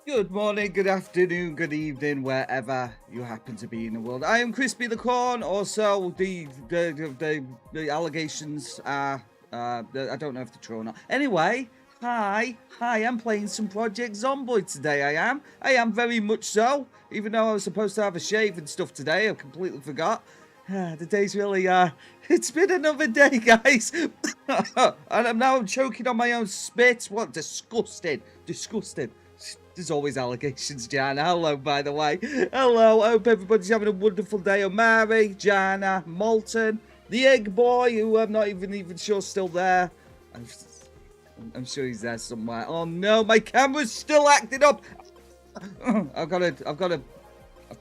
Good morning, good afternoon, good evening, wherever you happen to be in the world. I am Crispy the Corn. Also, the allegations are, I don't know if they're true or not. Anyway, hi, I'm playing some Project Zomboid today, I am very much so. Even though I was supposed to have a shave and stuff today, I completely forgot. The day's really, it's been another day, guys. And I'm choking on my own spit. What, disgusting. There's always allegations, Jana. Hello, by the way. Hello. I hope everybody's having a wonderful day. Omari, Jana, Molten, the Egg Boy, who I'm not even sure is still there. I'm sure he's there somewhere. Oh no, my camera's still acting up. I've got to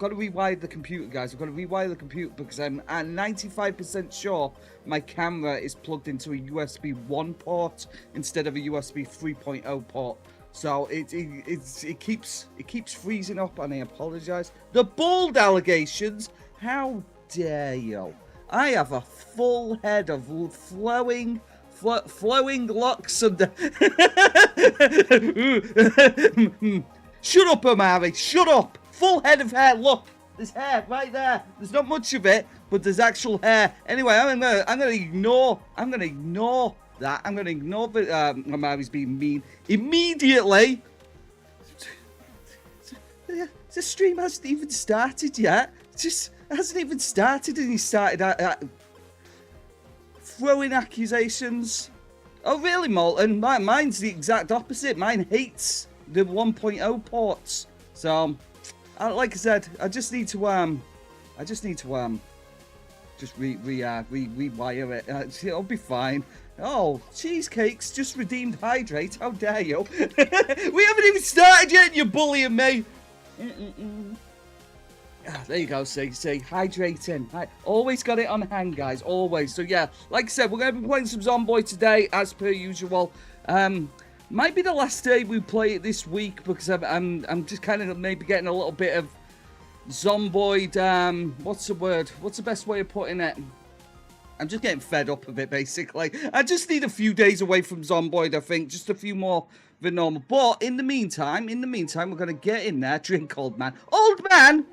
rewire the computer, guys. I've got to rewire the computer because I'm at 95% sure my camera is plugged into a USB 1 port instead of a USB 3.0 port. So it keeps freezing up, and I apologize. The bald allegations, how dare you? I have a full head of flowing locks under. Shut up, Omari. Shut up. Full head of hair. Look, there's hair right there. There's not much of it, but there's actual hair. Anyway, I'm gonna ignore that. I'm going to ignore that Omari's being mean immediately. The stream hasn't even started yet. It just hasn't even started, and he started throwing accusations. Oh, really, Molten? Mine's the exact opposite. Mine hates the 1.0 ports. So, like I said, I just need to rewire it. It'll be fine. Oh, cheesecakes just redeemed hydrate. How dare you? We haven't even started yet and you're bullying me. There you go, see, hydrating. Always got it on hand, guys, always. So yeah, like I said, we're going to be playing some Zomboid today, as per usual. Might be the last day we play it this week, because I'm just kind of maybe getting a little bit of Zomboid, what's the word? What's the best way of putting it? I'm just getting fed up of it, basically. I just need a few days away from Zomboid, I think. Just a few more than normal. But in the meantime, we're going to get in there. Drink, old man. Old man!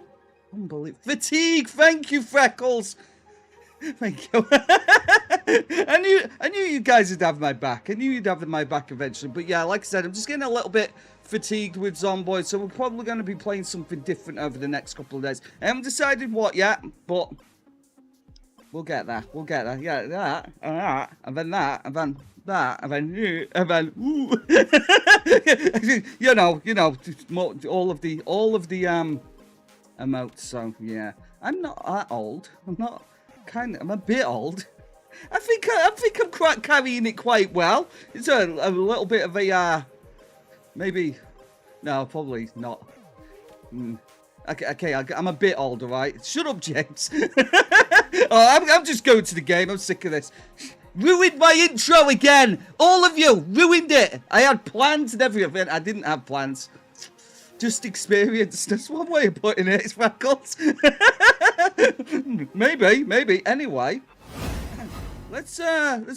Unbelievable. Fatigue! Thank you, Freckles! Thank you. I knew you guys would have my back. I knew you'd have my back eventually. But yeah, like I said, I'm just getting a little bit fatigued with Zomboid. So we're probably going to be playing something different over the next couple of days. I haven't decided what yet, but... We'll get there. Yeah, that, and then that, and then that, and then ooh. you know, all of the emotes. So yeah, I'm not that old. I'm a bit old. I think I'm quite carrying it quite well. It's a little bit of a maybe. No, probably not. Okay, I'm a bit older, right? Shut up, James. Oh, I'm just going to the game. I'm sick of this. Ruined my intro again. All of you ruined it. I had plans and everything. I didn't have plans. Just experience. That's one way of putting it. It's Freckles. maybe. Anyway, let's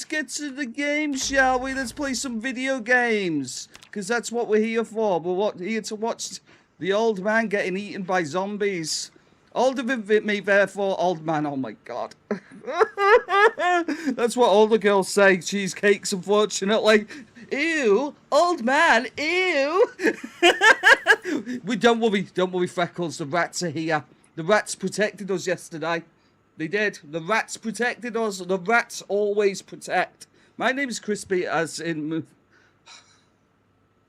get to the game, shall we? Let's play some video games, because that's what we're here for. We're here to watch the old man getting eaten by zombies. Older than me, therefore old man. Oh my god. That's what all the girls say. Cheesecakes, unfortunately. Ew, old man, ew. Don't worry, Freckles. The rats are here. The rats protected us yesterday. They did. The rats protected us. The rats always protect. My name is Crispy, as in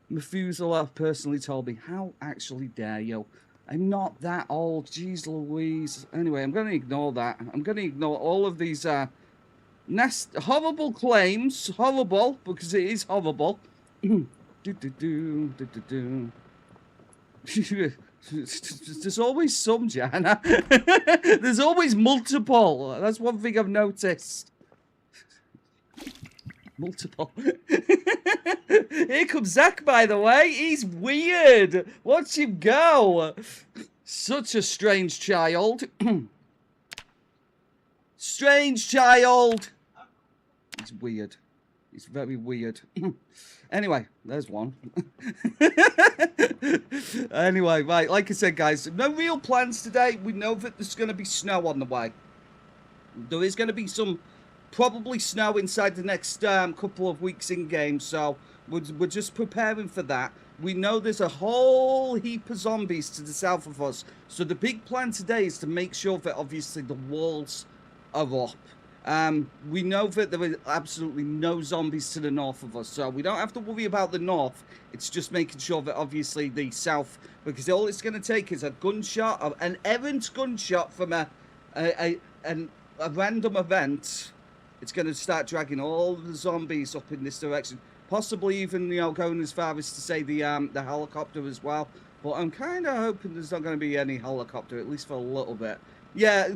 Methuselah personally told me. How actually dare you? I'm not that old. Jeez Louise. Anyway, I'm going to ignore that. I'm going to ignore all of these horrible claims. Horrible, because it is horrible. There's always some, Jana. There's always multiple. That's one thing I've noticed. Multiple. Here comes Zach, by the way. He's weird. Watch him go. Such a strange child. Strange child. He's weird. He's very weird. Anyway, there's one. Anyway, right, like I said, guys, no real plans today. We know that there's going to be snow on the way. There is going to be some, probably snow inside the next couple of weeks in game, so we're just preparing for that. We know there's a whole heap of zombies to the south of us, so the big plan today is to make sure that obviously the walls are up. We know that there are absolutely no zombies to the north of us, so we don't have to worry about the north. It's just making sure that obviously the south, because all it's going to take is a gunshot, an errant gunshot from a random event. It's going to start dragging all the zombies up in this direction. Possibly even, you know, going as far as to say the helicopter as well. But I'm kind of hoping there's not going to be any helicopter, at least for a little bit. Yeah,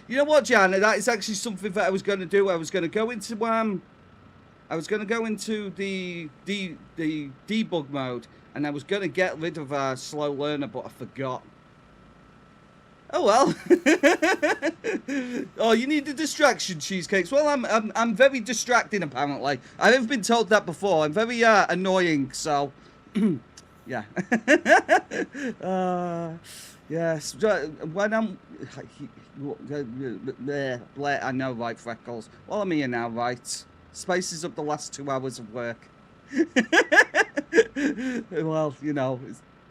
you know what, Jan? That is actually something that I was going to do. I was going to go into the debug mode, and I was going to get rid of slow learner, but I forgot. Oh well. Oh, you need a distraction, cheesecakes. Well, I'm very distracting apparently. I have been told that before. I'm very annoying, so yeah. Yes. When I'm I know, right, Freckles. Well, I'm here now, right? Spices up the last 2 hours of work. Well, you know,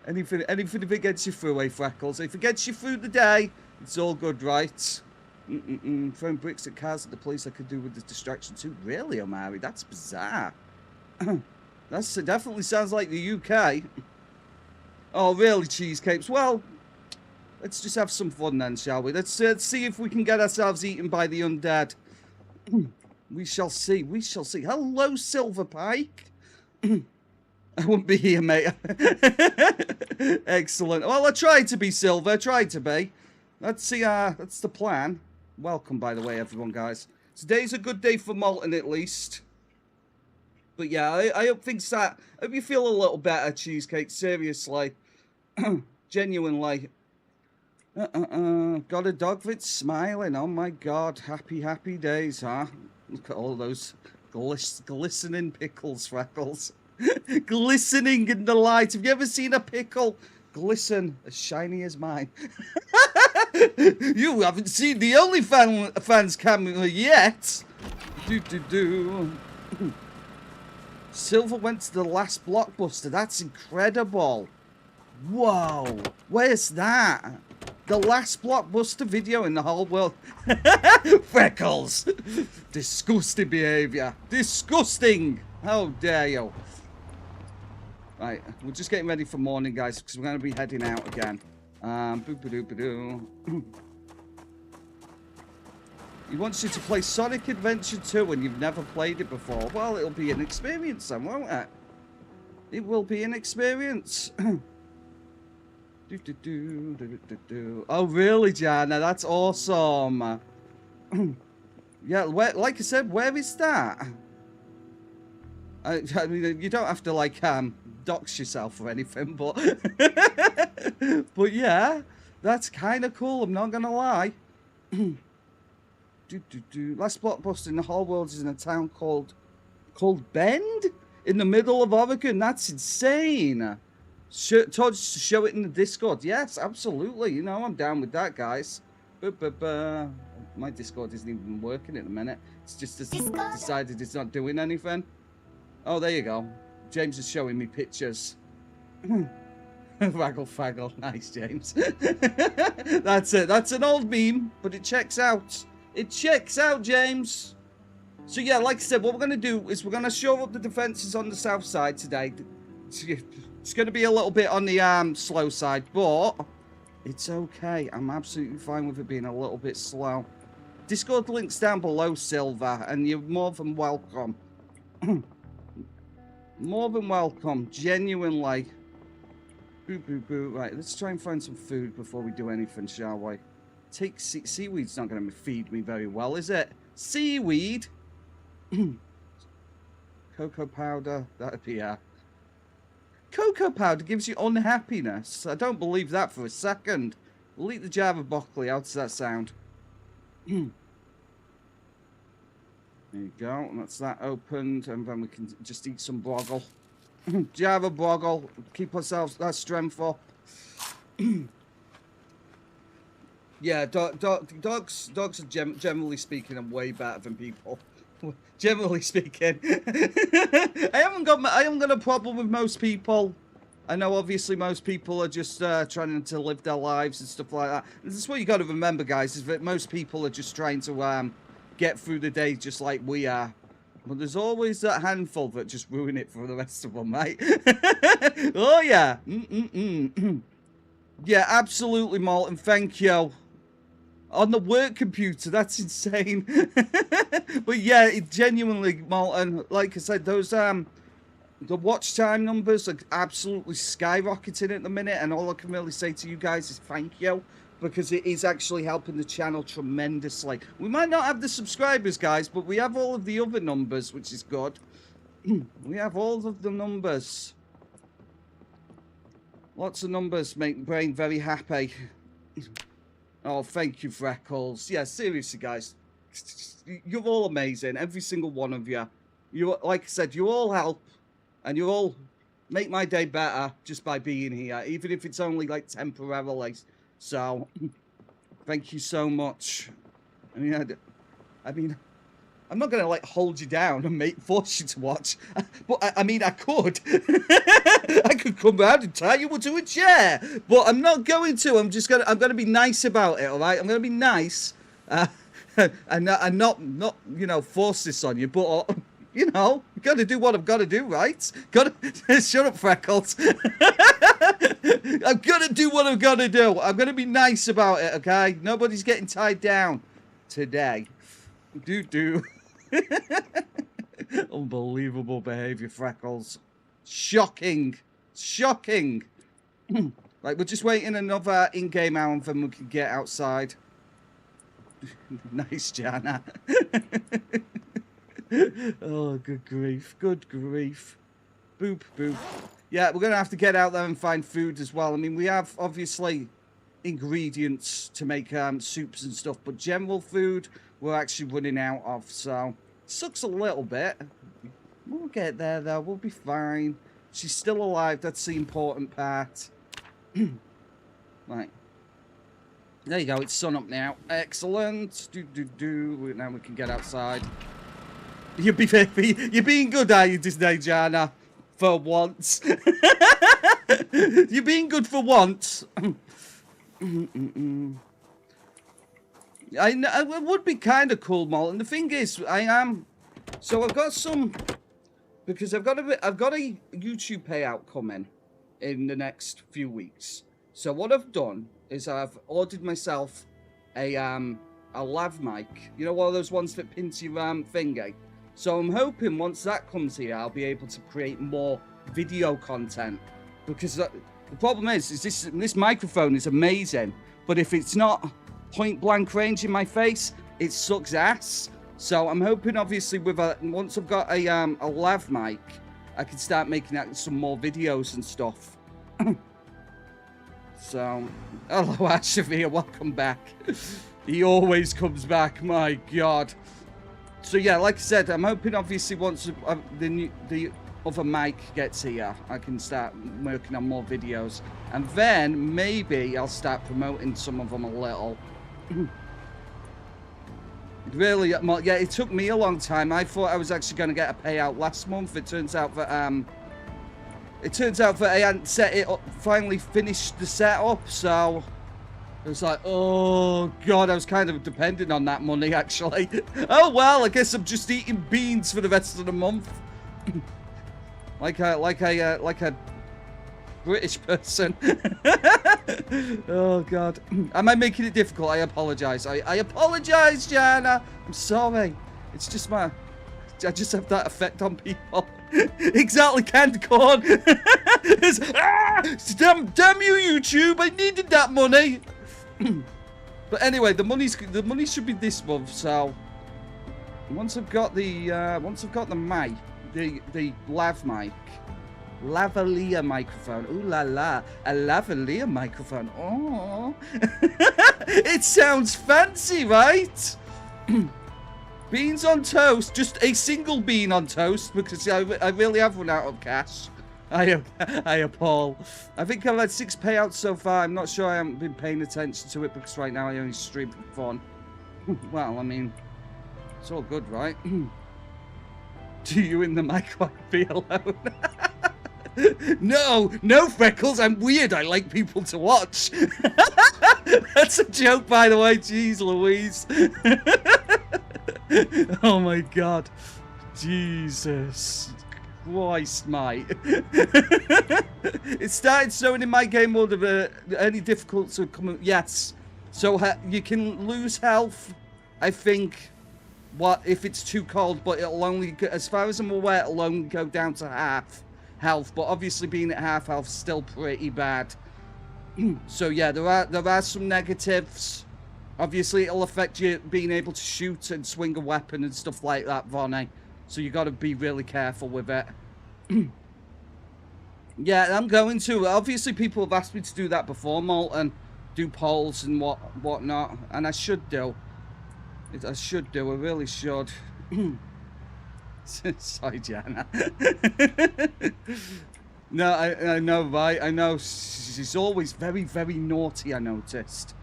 anything if it gets you through, eh, Freckles? If it gets you through the day, it's all good, right? Throwing bricks at cars at the police I could do with the distraction too. Really, Omari? That's bizarre. That definitely sounds like the UK. Oh, really, cheesecakes? Well, let's just have some fun then, shall we? Let's see if we can get ourselves eaten by the undead. We shall see. We shall see. Hello, Silver Pike. I wouldn't be here, mate. Excellent. Well, I tried to be Silver. I tried to be. Let's see. That's the plan. Welcome, by the way, everyone, guys. Today's a good day for Molten, at least. But yeah, I hope things I hope you feel a little better, cheesecake. Seriously. Genuinely. Got a dog that's smiling. Oh my god. Happy, happy days, huh? Look at all those glistening pickles, Freckles. Glistening in the light. Have you ever seen a pickle glisten as shiny as mine? You haven't seen the OnlyFans camera yet. Silver went to the last Blockbuster. That's incredible. Whoa. Where's that? The last Blockbuster video in the whole world. Freckles. Disgusting behavior. Disgusting. How dare you. Right, we're just getting ready for morning, guys, because we're going to be heading out again. He wants you to play Sonic Adventure 2 when you've never played it before. Well, it'll be an experience then, won't it? It will be an experience. Oh, really, Jana? That's awesome. Yeah, like I said, where is that? I mean, you don't have to, like, dox yourself or anything, but... but, yeah, that's kind of cool, I'm not going to lie. Last Blockbuster in the whole world is in a town called Bend? In the middle of Oregon? That's insane. Told us to show it in the Discord. Yes, absolutely. You know, I'm down with that, guys. My Discord isn't even working at the minute. It's just decided it's not doing anything. Oh, there you go. James is showing me pictures. Waggle faggle. Nice, James. That's it. That's an old meme, but it checks out. It checks out, James. So, yeah, like I said, what we're going to do is we're going to shore up the defenses on the south side today. It's going to be a little bit on the slow side, but it's okay. I'm absolutely fine with it being a little bit slow. Discord link's down below, Silver, and you're more than welcome. More than welcome, genuinely. Right, let's try and find some food before we do anything, shall we? Seaweed's not going to feed me very well, is it? Seaweed? Cocoa powder, that'd be Cocoa powder gives you unhappiness. I don't believe that for a second. We'll eat the jar of broccoli. How does that sound? There you go. And that's that opened. And then we can just eat some boggle. Java Broggle, keep ourselves that strength up. Yeah, dogs are generally speaking, I'm way better than people. Generally speaking, I haven't got a problem with most people. I know obviously most people are just trying to live their lives and stuff like that. And this is what you got to remember, guys, is that most people are just trying to get through the day just like we are. But there's always that handful that just ruin it for the rest of them, right? Oh yeah. Yeah, absolutely, Molten. Thank you. On the work computer, that's insane. But yeah, it genuinely, Molten, like I said, those the watch time numbers are absolutely skyrocketing at the minute, and all I can really say to you guys is thank you, because it is actually helping the channel tremendously. We might not have the subscribers, guys, but we have all of the other numbers, which is good. We have all of the numbers. Lots of numbers make brain very happy. Oh, thank you, Freckles. Yeah, seriously, guys. You're all amazing. Every single one of you. You, like I said, you all help. And you all make my day better just by being here. Even if it's only, like, temporarily. So, thank you so much. I mean, I'm not going to, like, hold you down and force you to watch. But, I mean, I could. I could come round and tie you to a chair. But I'm not going to. I'm going to be nice about it, all right? I'm going to be nice. And not, you know, force this on you. But, you know, got to do what I've got to do, right? Got to... Shut up, Freckles. I've got to do what I've got to do. I'm going to be nice about it, okay? Nobody's getting tied down today. Do. Unbelievable behavior, Freckles. Shocking. Like, we're just waiting another in-game hour and then we can get outside. Nice, Jana. Oh, good grief. Boop. Yeah, we're going to have to get out there and find food as well. I mean, we have, obviously, ingredients to make soups and stuff, but general food we're actually running out of, so sucks a little bit. We'll get there, though. We'll be fine. She's still alive. That's the important part. Right. There you go. It's sun up now. Excellent. Now we can get outside. You're being good, are you, today, Jana? For once. You're being good for once. It would be kind of cool, Molten. The thing is, so I've got some, because I've got a YouTube payout coming in the next few weeks. So what I've done is I've ordered myself a lav mic. You know, one of those ones that pins your thingy. So I'm hoping once that comes here, I'll be able to create more video content. Because the problem is this microphone is amazing, but if it's not point blank range in my face, it sucks ass. So I'm hoping, obviously, with once I've got a lav mic, I can start making some more videos and stuff. So, hello Ashavir, welcome back. He always comes back, my god. So yeah, like I said, I'm hoping, obviously, once the other mic gets here, I can start working on more videos, and then maybe I'll start promoting some of them a little. Really, yeah, it took me a long time. I thought I was actually going to get a payout last month. It turns out that I hadn't set it up, finally finished the setup, so it was like, oh god, I was kind of dependent on that money, actually. Oh well, I guess I'm just eating beans for the rest of the month. like a British person. Oh god, am I making it difficult? I apologize. I apologize, Jana. I'm sorry. It's just I just have that effect on people. Exactly, canned corn. Damn you, YouTube! I needed that money. But anyway, the money should be this month. So once I've got the mic, the lav mic. Lavalier microphone. Ooh la la. A lavalier microphone. Oh. It sounds fancy, right? Beans on toast. Just a single bean on toast, because I really have run out of cash. Hiya, Paul. I think I've had 6 payouts so far. I'm not sure I haven't been paying attention to it because right now I only stream for fun. Well, I mean, it's all good, right? Do you in the mic want to be alone? No, Freckles, I'm weird. I like people to watch. That's a joke, by the way. Jeez Louise. Oh my god. Jesus Christ, mate. It started showing in my game mode of any difficulty coming. Yes. So you can lose health, I think, what if it's too cold, but it'll only, as far as I'm aware, it'll only go down to half health. But obviously being at half health is still pretty bad. So yeah, there are some negatives. Obviously it'll affect you being able to shoot and swing a weapon and stuff like that, Vonnie. So you got to be really careful with it. Yeah, I'm going to. Obviously people have asked me to do that before, Molten. Do polls and whatnot, and I should do. I really should. Sorry, Jana. No, I know, right? I know she's always very, very naughty, I noticed.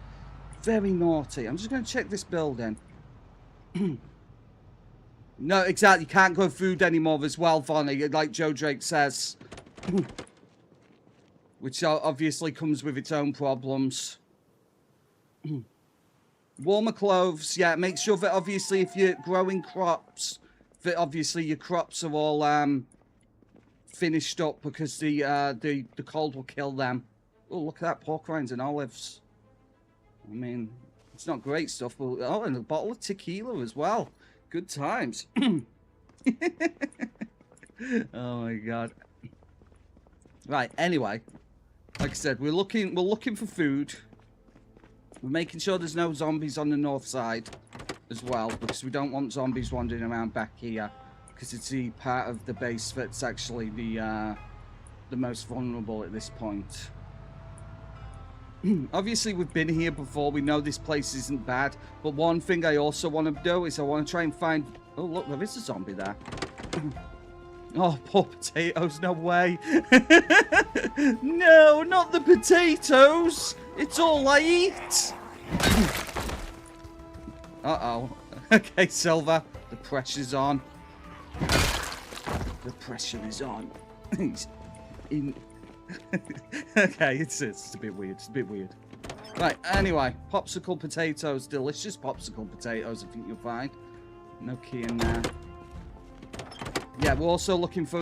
Very naughty. I'm just going to check this building. No, exactly. You can't grow food anymore as well, Vonnie, like Joe Drake says. Which obviously comes with its own problems. Warmer clothes, yeah, make sure that obviously if you're growing crops, that obviously your crops are all finished up because the cold will kill them. Oh, look at that, pork rinds and olives. I mean, it's not great stuff, but oh, and a bottle of tequila as well. Good times. Oh my god. Right, anyway, like I said, we're looking for food. We're making sure there's no zombies on the north side as well, because we don't want zombies wandering around back here, because it's the part of the base that's actually the most vulnerable at this point. Obviously, we've been here before. We know this place isn't bad, but one thing I also want to do is I want to try and find... Oh, look, there is a zombie there. Oh, poor potatoes, no way. No, not the potatoes. It's all I eat. Uh-oh. Okay, Silver, the pressure's on. The pressure is on. He's in... Okay, it's a bit weird. It's a bit weird. Right, anyway, popsicle potatoes. Delicious popsicle potatoes, I think you'll find. No key in there. Yeah, we're also looking for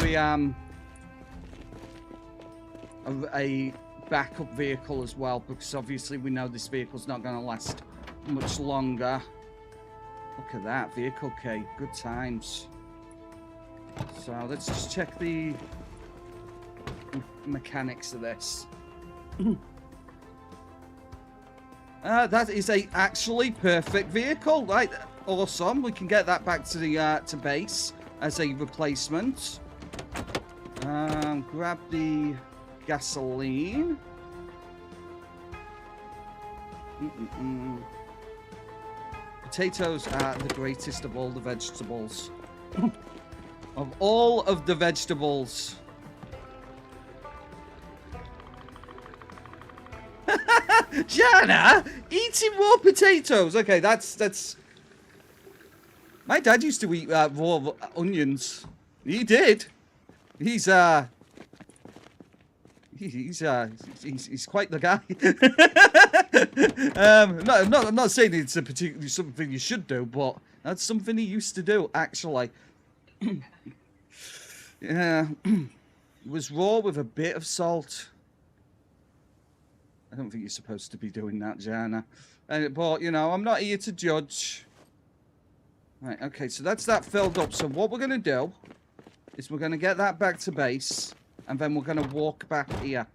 a backup vehicle as well, because obviously we know this vehicle's not going to last much longer. Look at that, vehicle key. Good times. So let's just check the mechanics of this. That is a actually perfect vehicle. Right, awesome. We can get that back to the to base as a replacement. Grab the gasoline. Potatoes are the greatest of all the vegetables. Of all of the vegetables. Jana, eating raw potatoes. Okay, that's. My dad used to eat raw onions. He did. He's quite the guy. No, I'm not saying it's a particularly something you should do, but that's something he used to do actually. Yeah, it was raw with a bit of salt. I don't think you're supposed to be doing that, Jana. But, you know, I'm not here to judge. Right, okay, so that's that filled up. So what we're going to do is we're going to get that back to base, and then we're going to walk back here.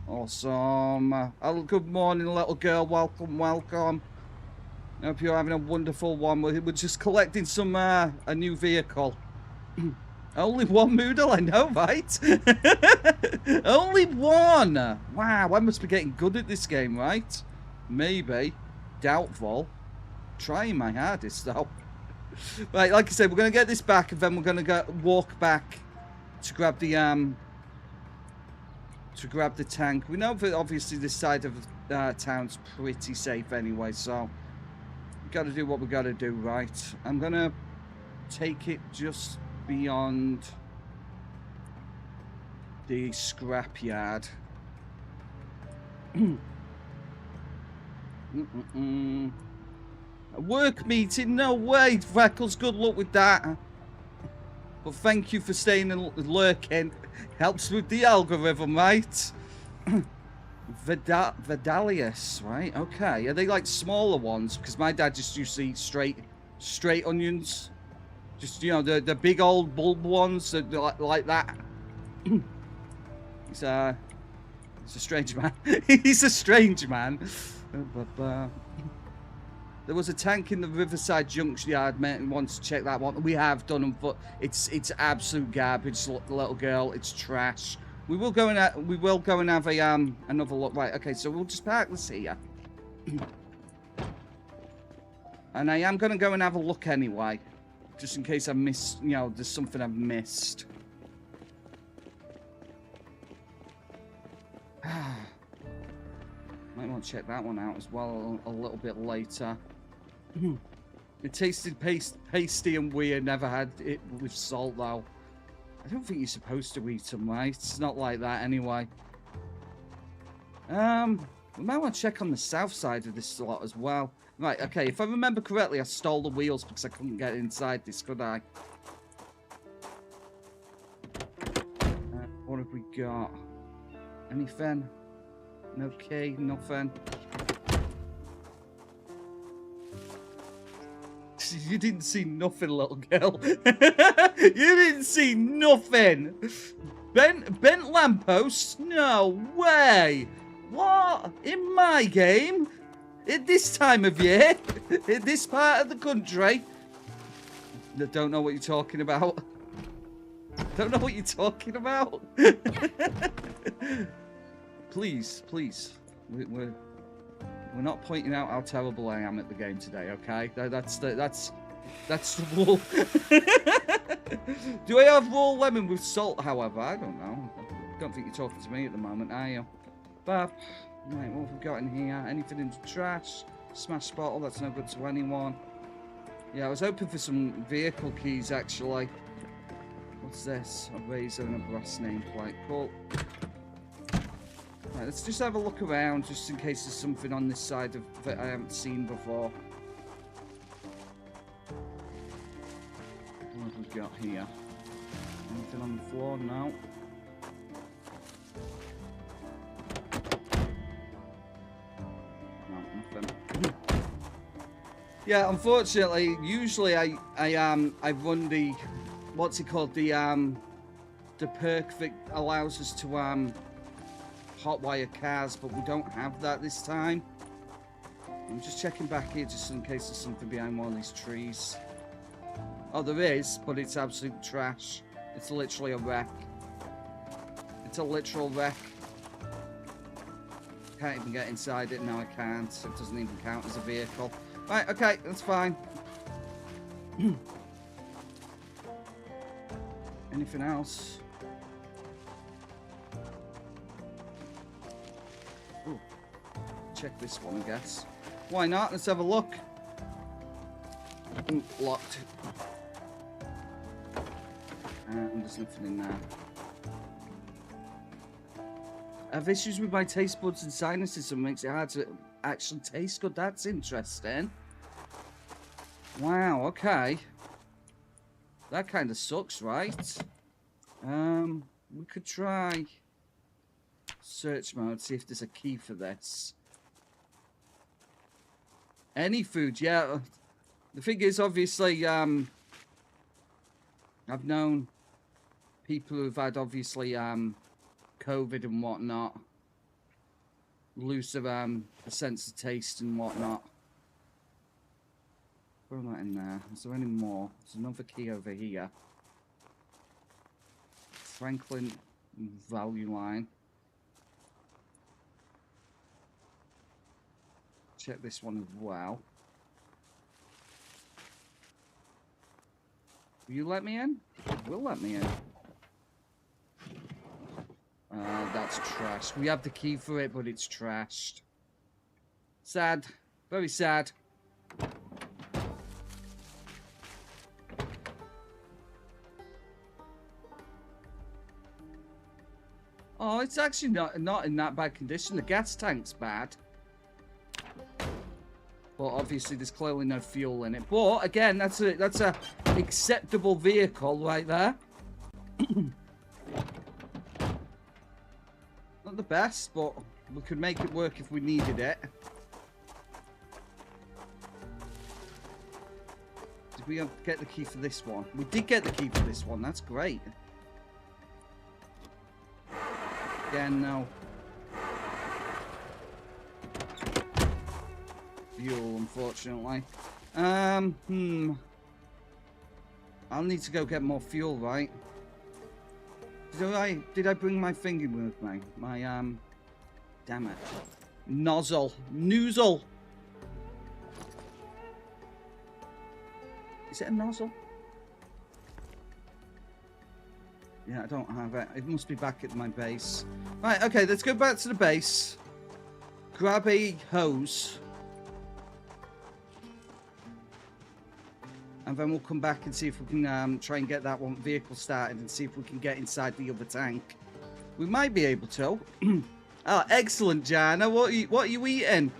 Awesome. Oh, good morning, little girl. Welcome, welcome. I hope you're having a wonderful one. We're just collecting some a new vehicle. Only one Moodle, I know, right? Only one! Wow, I must be getting good at this game, right? Maybe. Doubtful. Trying my hardest, though. Right, like I said, we're going to get this back, and then we're going to walk back to grab the tank. We know that obviously this side of town's pretty safe anyway, so we got to do what we got to do, right? I'm gonna take it just beyond the scrapyard. A work meeting? No way, Freckles. Good luck with that. But thank you for staying and lurking. Helps with the algorithm, right? Vidalius, right? Okay. Are they like smaller ones? Because my dad just used to eat straight onions. Just, you know, the big old bulb ones that like that. He's a strange man. He's a strange man. There was a tank in the Riverside Junkyard, mate. Wants to check that one. We have done them, but it's absolute garbage, little girl. It's trash. We will go and have a another look. Right, okay, so we'll just park this here. And I am gonna go and have a look anyway, just in case I miss. You know, there's something I've missed. Might want to check that one out as well a little bit later. It tasted pasty and weird. Never had it with salt though. I don't think you're supposed to eat them, right? It's not like that anyway. We might want to check on the south side of this slot as well. Right, okay, if I remember correctly, I stole the wheels because I couldn't get inside this, could I? What have we got? Anything? No key, nothing. You didn't see nothing, little girl. You didn't see nothing. Bent lampposts? No way. What? In my game? At this time of year? In this part of the country? I don't know what you're talking about. Don't know what you're talking about. Please. We're not pointing out how terrible I am at the game today, okay? That's the rule. Do I have raw lemon with salt, however? I don't know. I don't think you're talking to me at the moment, are you? But, right, what have we got in here? Anything in the trash? Smash bottle, that's no good to anyone. Yeah, I was hoping for some vehicle keys, actually. What's this? A razor and a brass nameplate. Cool. Right, let's just have a look around, just in case there's something on this side of that I haven't seen before. What have we got here? Anything on the floor? No. No, nothing. Yeah, unfortunately, usually I run the what's it called, the perk that allows us to hotwire cars, but we don't have that this time. I'm just checking back here just in case there's something behind one of these trees. Oh, there is, but it's absolute trash. It's literally a wreck. It's a literal wreck. Can't even get inside it. No, I can't. It doesn't even count as a vehicle. Right, okay, that's fine. Anything else? Ooh. Check this one, I guess. Why not? Let's have a look. Ooh, locked. And there's nothing in there. I have issues with my taste buds and sinuses, so it makes it hard to actually taste good. That's interesting. Wow, okay. That kind of sucks, right? We could try search mode, see if there's a key for this. Any food, yeah. The thing is, obviously, I've known people who've had, obviously, COVID and whatnot, lose their sense of taste and whatnot. Throw that in there. Is there any more? There's another key over here. Franklin value line. Check this one as well. Will you let me in? You will let me in. it's trashed. We have the key for it, but it's trashed. Sad. Very sad. Oh, it's actually not in that bad condition. The gas tank's bad. But obviously there's clearly no fuel in it. But again, that's a acceptable vehicle right there. Not the best, but we could make it work if we needed it. Did we get the key for this one? We did get the key for this one. That's great. Again, no. Fuel, unfortunately. I'll need to go get more fuel, right? Did I bring my finger with me? My, damn it. Nozzle. Noozle. Is it a nozzle? Yeah, I don't have it. It must be back at my base. Right, okay, let's go back to the base. Grab a hose. And then we'll come back and see if we can try and get that one vehicle started and see if we can get inside the other tank. We might be able to. Oh, excellent, Jana. What are you eating?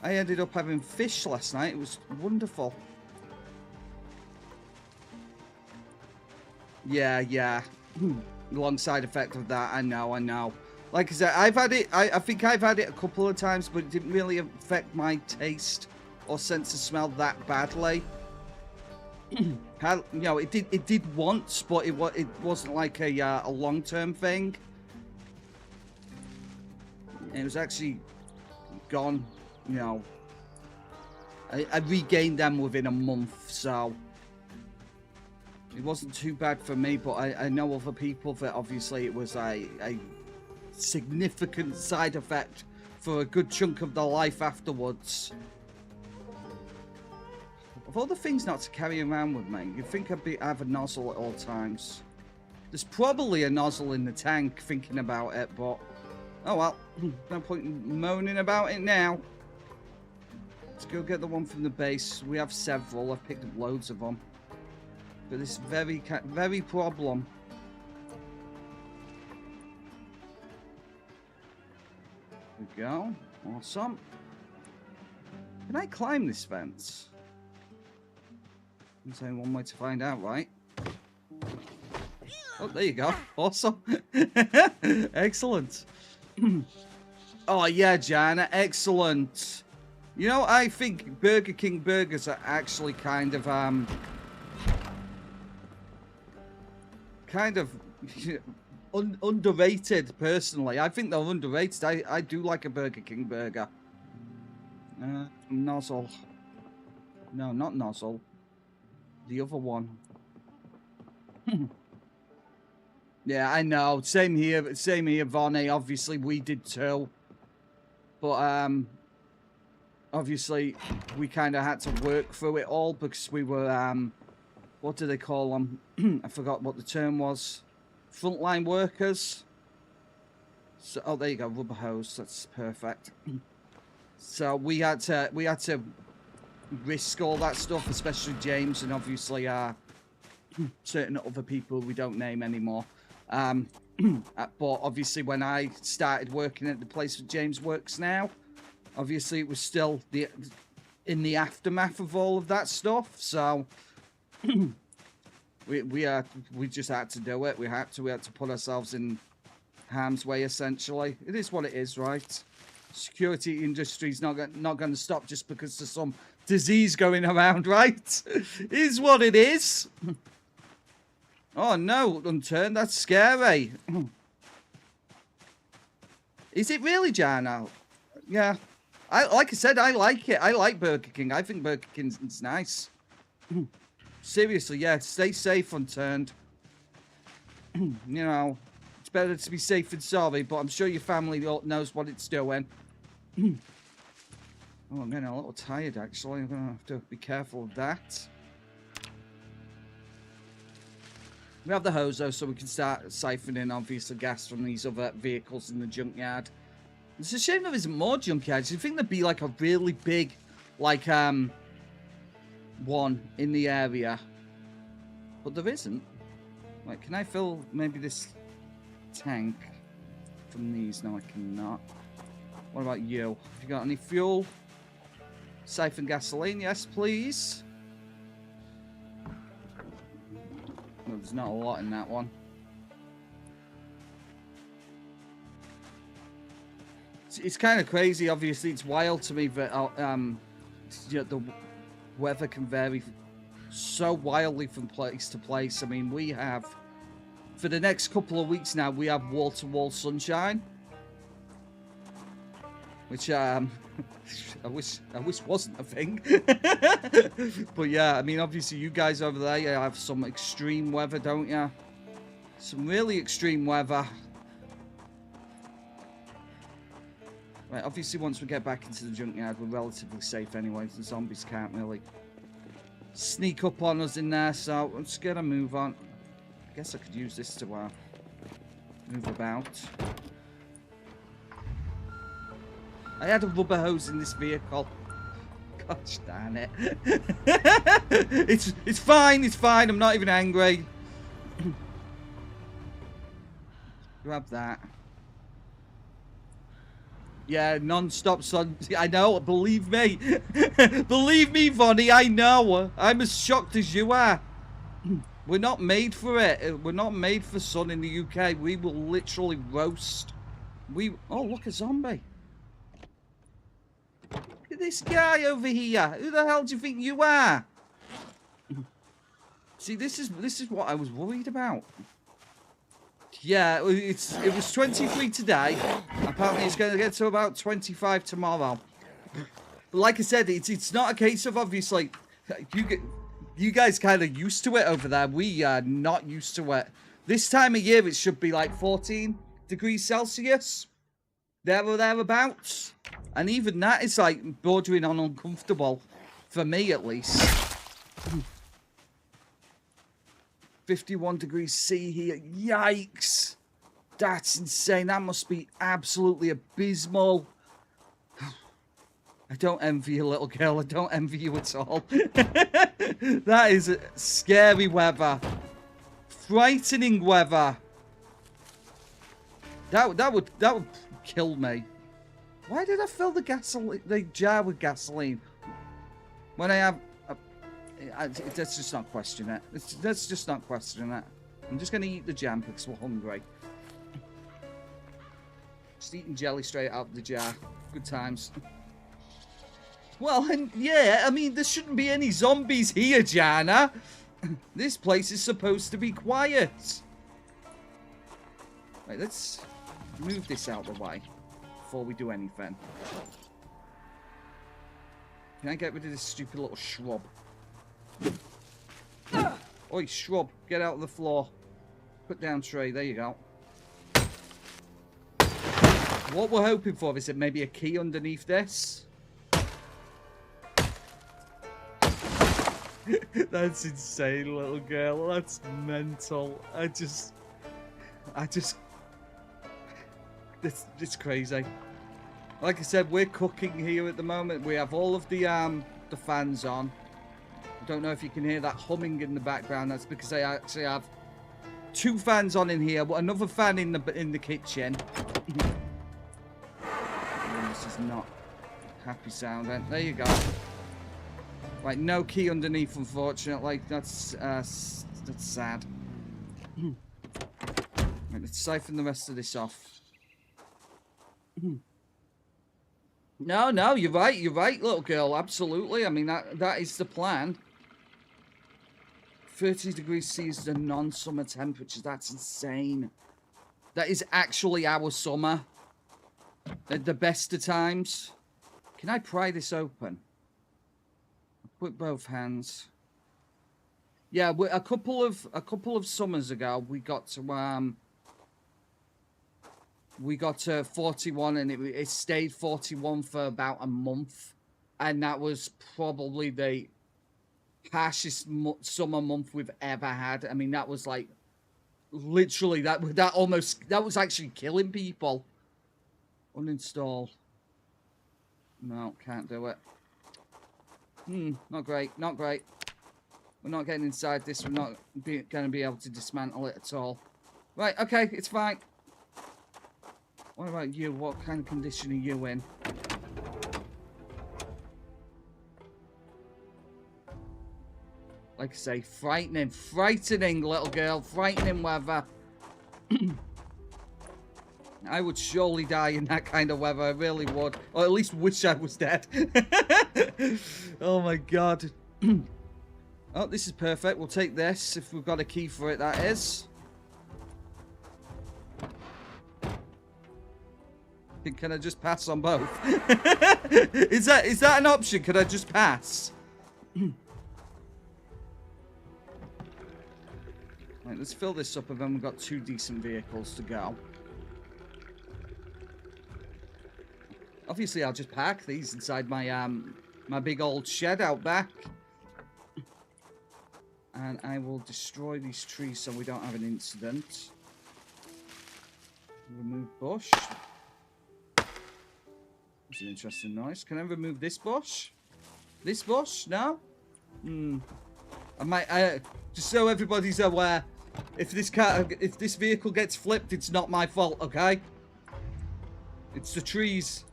I ended up having fish last night. It was wonderful. Yeah. Long side effect of that. I know. Like I said, I've had it. I think I've had it a couple of times, but it didn't really affect my taste or sense of smell that badly. You know, it did once, but it wasn't like a long-term thing. It was actually gone. You know, I regained them within a month, so it wasn't too bad for me. But I know other people that obviously it was a significant side effect for a good chunk of their life afterwards. Of all the things not to carry around with me, you'd think I'd have a nozzle at all times. There's probably a nozzle in the tank, thinking about it, but oh well, no point in moaning about it now. Let's go get the one from the base. We have several. I've picked up loads of them. But this very problem. There we go. Awesome. Can I climb this fence? There's only one way to find out, right? Oh, there you go. Awesome. Excellent. Oh, yeah, Jana. Excellent. You know, I think Burger King burgers are actually kind of underrated, personally. I think they're underrated. I do like a Burger King burger. Nozzle. No, not nozzle. The other one. Yeah, I know. Same here, Vonnie. Obviously, we did too. But, obviously, we kind of had to work through it all because we were, what do they call them? I forgot what the term was. Frontline workers. So, oh, there you go, rubber hose. That's perfect. So we had to risk all that stuff, especially James and obviously certain other people we don't name anymore. But obviously when I started working at the place that James works now, obviously it was still in the aftermath of all of that stuff. So we just had to do it. We had to put ourselves in harm's way, essentially. It is what it is, right? Security industry's not going to stop just because there's some disease going around, right? Is what it is. Oh no, Unturned, that's scary. Is it really, Jana? Yeah. Like I said, I like it. I like Burger King. I think Burger King's nice. Seriously, yeah, stay safe, Unturned. You know, it's better to be safe than sorry, but I'm sure your family knows what it's doing. Oh, I'm getting a little tired, actually. I'm going to have to be careful of that. We have the hose though, so we can start siphoning obviously gas from these other vehicles in the junkyard. It's a shame there isn't more junkyards. You'd think there'd be like a really big, like one in the area, but there isn't. Like, can I fill maybe this tank from these? No, I cannot. What about you? Have you got any fuel? Siphon gasoline, yes, please. Well, there's not a lot in that one. It's kind of crazy. Obviously, it's wild to me that the weather can vary so wildly from place to place. I mean, we have, for the next couple of weeks now, we have wall-to-wall sunshine, which I wish wasn't a thing. But yeah, I mean, obviously, you guys over there, you have some extreme weather, don't you? Some really extreme weather. Right, obviously once we get back into the junkyard, we're relatively safe anyway. The zombies can't really sneak up on us in there, so let's get a move on. I guess I could use this to move about. I had a rubber hose in this vehicle. Gosh darn it. It's fine, I'm not even angry. Grab that. Yeah, non-stop sun. I know, believe me. Believe me, Vonnie, I know. I'm as shocked as you are. We're not made for it. We're not made for sun in the UK. We will literally roast. Oh, look, a zombie. Look at this guy over here. Who the hell do you think you are? See, this is what I was worried about. Yeah, it was 23 today. Apparently, it's going to get to about 25 tomorrow. But like I said, it's not a case of obviously you guys kind of used to it over there. We are not used to it. This time of year, it should be like 14 degrees Celsius, there or thereabouts, and even that is like bordering on uncomfortable for me at least. 51 degrees C here. Yikes. That's insane. That must be absolutely abysmal. I don't envy you, little girl. I don't envy you at all. That is scary weather. Frightening weather. That would kill me. Why did I fill the jar with gasoline when I have... let's just not question it. Let's just not question it. I'm just going to eat the jam because we're hungry. Just eating jelly straight out of the jar. Good times. Well, and yeah, I mean, there shouldn't be any zombies here, Jana. This place is supposed to be quiet. Right, let's move this out of the way before we do anything. Can I get rid of this stupid little shrub? Oi, shrub, get out of the floor. Put down tray, there you go. What we're hoping for is that maybe a key underneath this. That's insane, little girl. That's mental. It's crazy. Like I said, we're cooking here at the moment. We have all of the fans on. I don't know if you can hear that humming in the background. That's because I actually have 2 fans on in here, but another fan in the kitchen. This is not happy sounding. There you go. Right, no key underneath, unfortunately. That's sad. Right, let's siphon the rest of this off. No, you're right, little girl. Absolutely. I mean, that is the plan. 30 degrees C is the non-summer temperature. That's insane. That is actually our summer. At the best of times. Can I pry this open? With both hands. Yeah, a couple of summers ago, we got to 41, and it stayed 41 for about a month, and that was probably the harshest summer month we've ever had. I mean, that was like Literally, that was actually killing people. Uninstall. No, can't do it. Not great, not great. We're not getting inside this. We're not going to be able to dismantle it at all. Right, okay, it's fine. What about you? What kind of condition are you in? Like I say, frightening little girl, frightening weather. I would surely die in that kind of weather, I really would. Or at least wish I was dead. Oh my god. Oh, this is perfect. We'll take this, if we've got a key for it, that is. Can I just pass on both? Is that an option? Can I just pass? Right, let's fill this up, and then we've got 2 decent vehicles to go. Obviously, I'll just park these inside my my big old shed out back. And I will destroy these trees so we don't have an incident. Remove bush. That's an interesting noise. Can I remove this bush? This bush? No? I might, just so everybody's aware, if this vehicle gets flipped, it's not my fault, okay? It's the trees.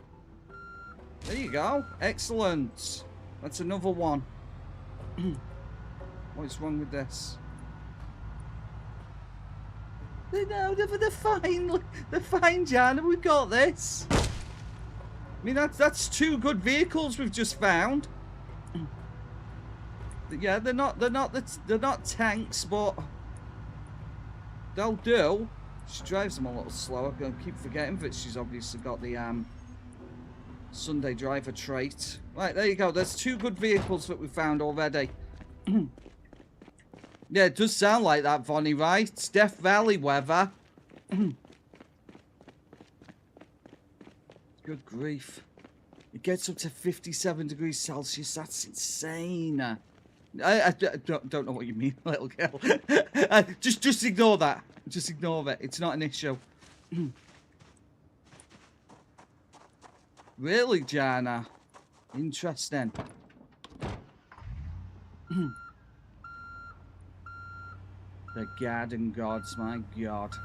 There you go. Excellent. That's another one. What's wrong with this? No, they're fine. They're fine, Jan. We've got this. I mean, that's 2 good vehicles we've just found. Yeah, they're not tanks, but they'll do. She drives them a little slower. I'm gonna keep forgetting that she's obviously got the Sunday driver trait. Right, there you go. There's 2 good vehicles that we found already. Yeah, it does sound like that, Vonnie, right? It's Death Valley weather. Good grief. It gets up to 57 degrees Celsius. That's insane. I don't know what you mean, little girl. Just ignore that. Just ignore that. It's not an issue. Really, Jana? Interesting. The garden gods, my god.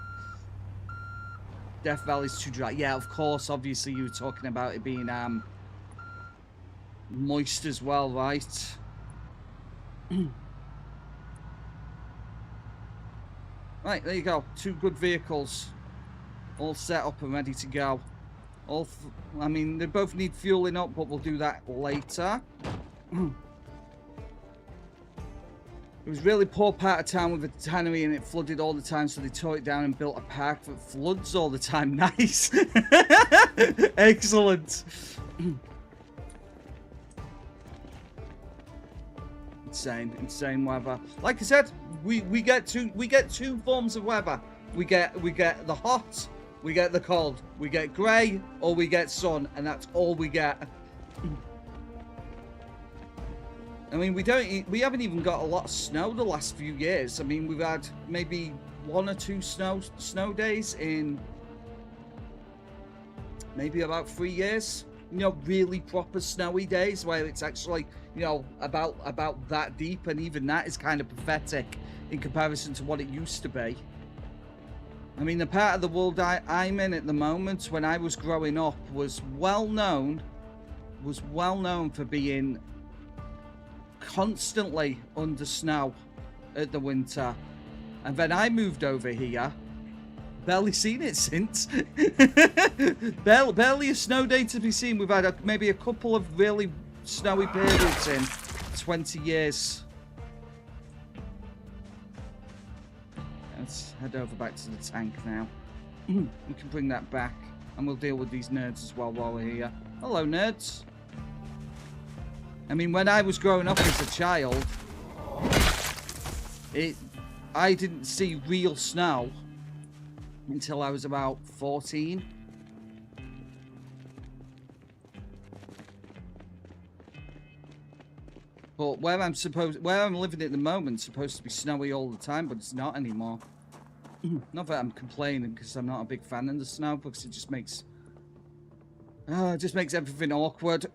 Death Valley's too dry. Yeah, of course, obviously you were talking about it being moist as well, right? Right, there you go. 2 good vehicles. All set up and ready to go. I mean, they both need fueling up, but we'll do that later. It was a really poor part of town with a tannery and it flooded all the time, so they tore it down and built a park that floods all the time. Nice. Excellent. Insane weather. Like I said, we get 2 forms of weather. We get the hot, we get the cold, we get grey, or we get sun, and that's all we get. I mean, we haven't even got a lot of snow the last few years. I mean, we've had maybe 1 or 2 snow days in maybe about 3 years. You know, really proper snowy days where it's actually, you know, about that deep, and even that is kind of pathetic in comparison to what it used to be. I mean, the part of the world I'm in at the moment, when I was growing up, was well known for being constantly under snow at the winter. And then I moved over here, barely seen it since. barely a snow day to be seen. We've had maybe a couple of really snowy periods in 20 years. Let's head over back to the tank now. We can bring that back, and we'll deal with these nerds as well while we're here. Hello, nerds. I mean, when I was growing up as a child, I didn't see real snow until I was about 14. But where I'm living at the moment, it's supposed to be snowy all the time, but it's not anymore. Not that I'm complaining, because I'm not a big fan of the snow, because it just makes everything awkward.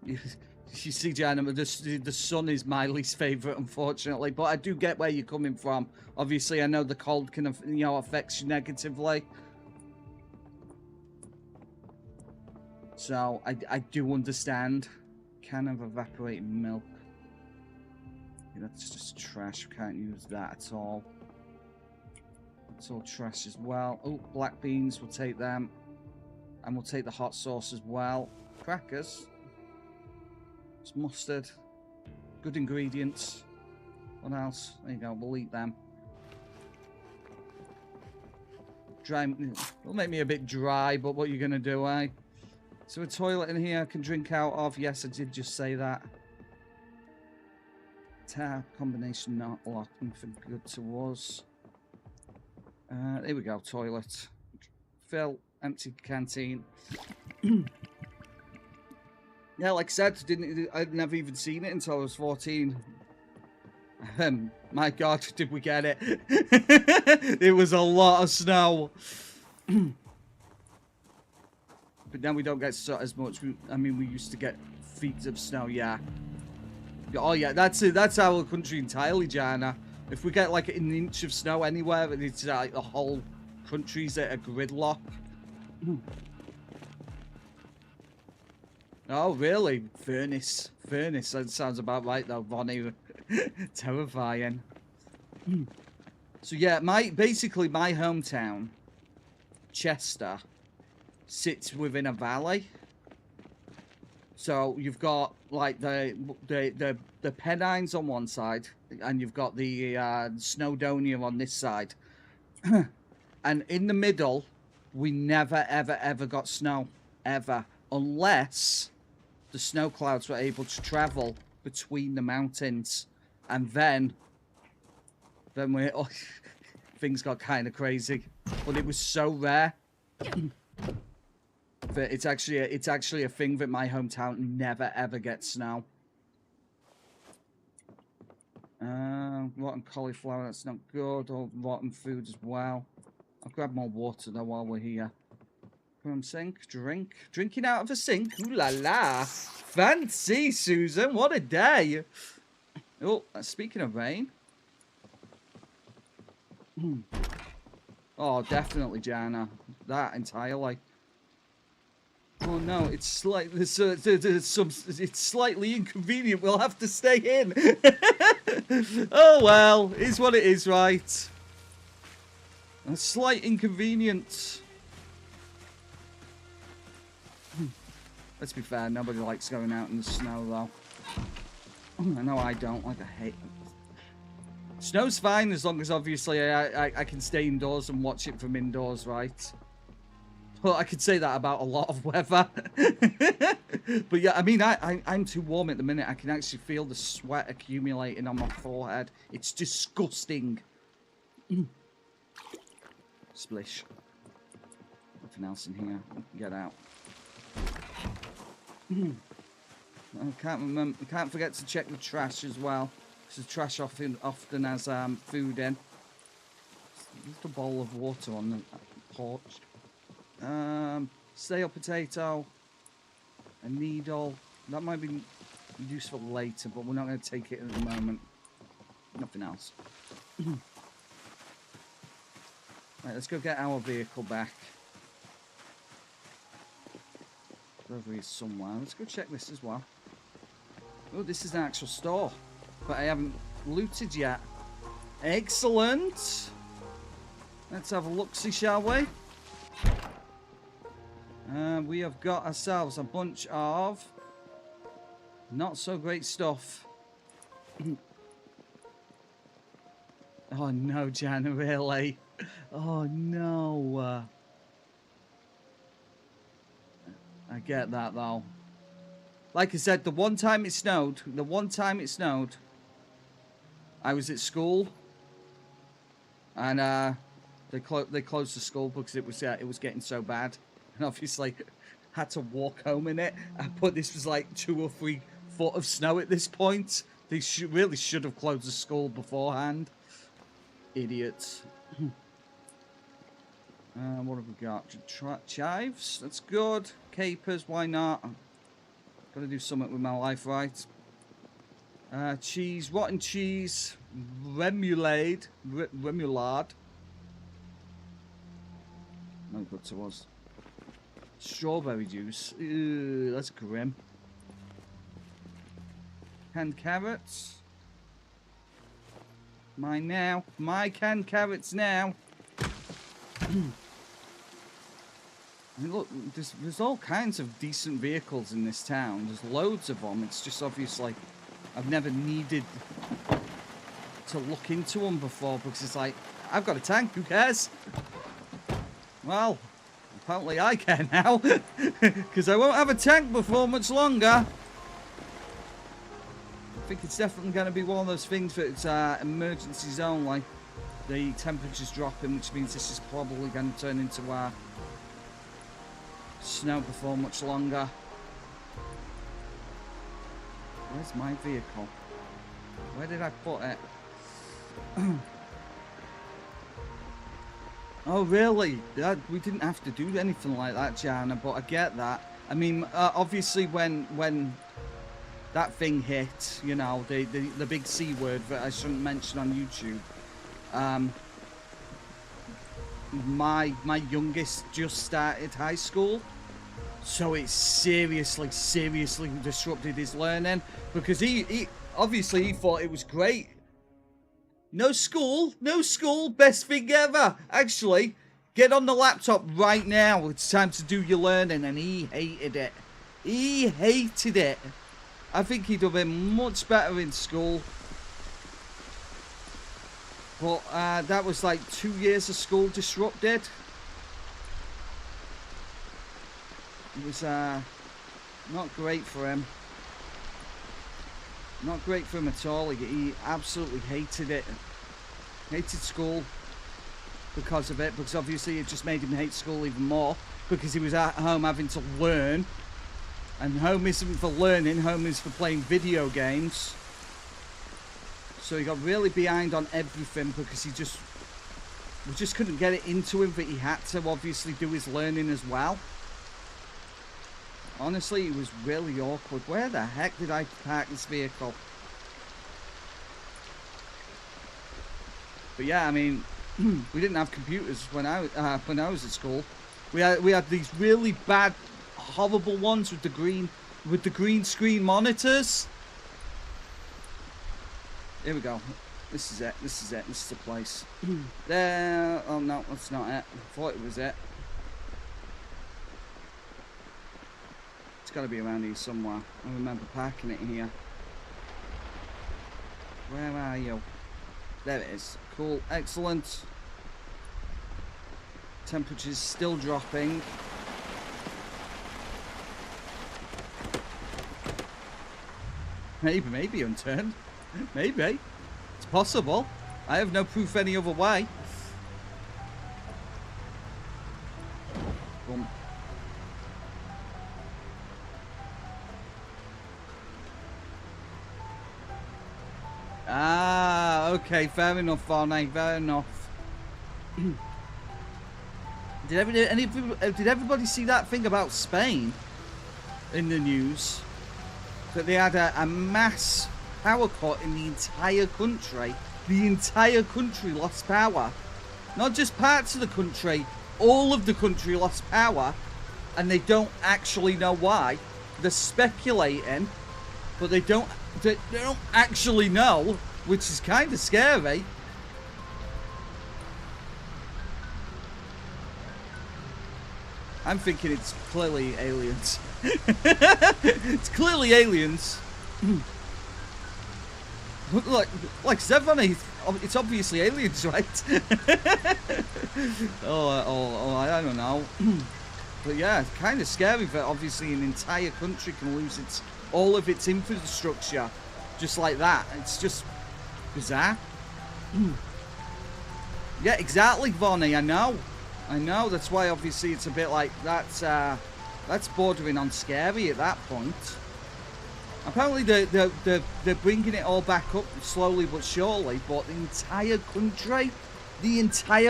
You see, Jana, the sun is my least favourite, unfortunately. But I do get where you're coming from. Obviously, I know the cold can, affects you negatively. So, I do understand. Can of evaporated milk. Yeah, that's just trash. We can't use that at all. It's all trash as well. Oh, black beans. We'll take them. And we'll take the hot sauce as well. Crackers. It's mustard. Good ingredients. What else? There you go. We'll eat them. Dry. It'll make me a bit dry, but what are you going to do, eh? So a toilet in here I can drink out of. Yes, I did just say that. Tap. Combination not locked. Nothing good to us. Here we go. Toilet. Fill. Empty canteen. Yeah, like I said, I'd never even seen it until I was 14. My God, did we get it? It was a lot of snow. But now we don't get as much. I mean, we used to get feet of snow, yeah. Oh, yeah, that's it. That's our country entirely, Jana. If we get like an inch of snow anywhere, it's like the whole country's at a gridlock. Oh, really? Furnace. Furnace. That sounds about right, though, Bonnie. Terrifying. So, yeah, basically my hometown, Chester, sits within a valley. So, you've got, like, the Pennines on one side, and you've got the Snowdonia on this side. And in the middle, we never, ever, ever got snow. Ever. Unless the snow clouds were able to travel between the mountains. And then things got kind of crazy. But it was so rare that it's actually a thing that my hometown never ever gets snow. Rotten cauliflower, that's not good. Or rotten food as well. I'll grab more water though while we're here. From sink, drinking out of a sink. Ooh la la, fancy, Susan. What a day. Oh, speaking of rain. Oh, definitely, Jana. That entirely. Oh no, it's like it's slightly inconvenient. We'll have to stay in. Oh well, it's what it is, right? A slight inconvenience. Let's be fair, nobody likes going out in the snow, though. I know I don't. Like, I hate it. Snow's fine as long as, obviously, I can stay indoors and watch it from indoors, right? Well, I could say that about a lot of weather. But, yeah, I mean, I'm too warm at the minute. I can actually feel the sweat accumulating on my forehead. It's disgusting. Splish. Nothing else in here. Get out. I can't remember. I can't forget to check the trash as well, because the trash often has food in. Just a bowl of water on the porch. Stale potato, a needle. That might be useful later, but we're not going to take it at the moment. Nothing else. Right, let's go get our vehicle back. Over here somewhere. Let's go check this as well. Oh, this is an actual store, but I haven't looted yet. Excellent. Let's have a look-see, shall we? We have got ourselves a bunch of not so great stuff. Oh no, Jana, really? Oh no. I get that though. Like I said, the one time it snowed, I was at school, and they closed the school because it was getting so bad, and obviously had to walk home in it. But this was like 2 or 3 foot of snow at this point. They really should have closed the school beforehand. Idiots. What have we got? Chives? That's good. Capers, why not? Gotta do something with my life, right? Cheese, rotten cheese, remoulade. No good to us. Strawberry juice. Ew, that's grim. Canned carrots. Mine now. My canned carrots now. I mean, look, there's all kinds of decent vehicles in this town. There's loads of them. It's just obviously I've never needed to look into them before because it's like, I've got a tank, who cares? Well, apparently I care now because I won't have a tank before much longer. I think it's definitely going to be one of those things that it's emergency zone, like the temperature's dropping, which means this is probably going to turn into snow before much longer. Where's my vehicle? Where did I put it? Oh, really? We didn't have to do anything like that, Jana, but I get that. I mean, obviously when that thing hit, you know, the big C word that I shouldn't mention on YouTube, my youngest just started high school, so it seriously disrupted his learning because he obviously he thought it was great. No school, best thing ever. Actually, get on the laptop right now. It's time to do your learning, and he hated it. He hated it. I think he'd have been much better in school. But that was like 2 years of school disrupted. It was not great for him. Not great for him at all. He absolutely hated it. Hated school because of it. Because obviously it just made him hate school even more. Because he was at home having to learn. And home isn't for learning. Home is for playing video games. So he got really behind on everything because we just couldn't get it into him that he had to obviously do his learning as well. Honestly, it was really awkward. Where the heck did I park this vehicle? But yeah, I mean, we didn't have computers when I was at school. We had these really bad, horrible ones with the green screen monitors. Here we go. This is it. This is the place. There. Oh no, that's not it. I thought it was it. It's got to be around here somewhere. I remember parking it here. Where are you? There it is. Cool. Excellent. Temperature's still dropping. Maybe unturned. Maybe. It's possible. I have no proof any other way. Boom. Ah, okay, fair enough, Varney, fair enough. Did everybody see that thing about Spain in the news? That they had a mass power cut in the entire country. The entire country lost power. Not just parts of the country, all of the country lost power, and they don't actually know why. They're speculating, but they don't actually know, which is kind of scary. I'm thinking it's clearly aliens. It's clearly aliens. Like Stephanie, it's obviously aliens, right? I don't know. But yeah, it's kind of scary that obviously an entire country can lose all of its infrastructure just like that. It's just bizarre. Yeah, exactly, Vonnie. I know. That's why obviously it's a bit like that's bordering on scary at that point. Apparently they're bringing it all back up slowly but surely, but the entire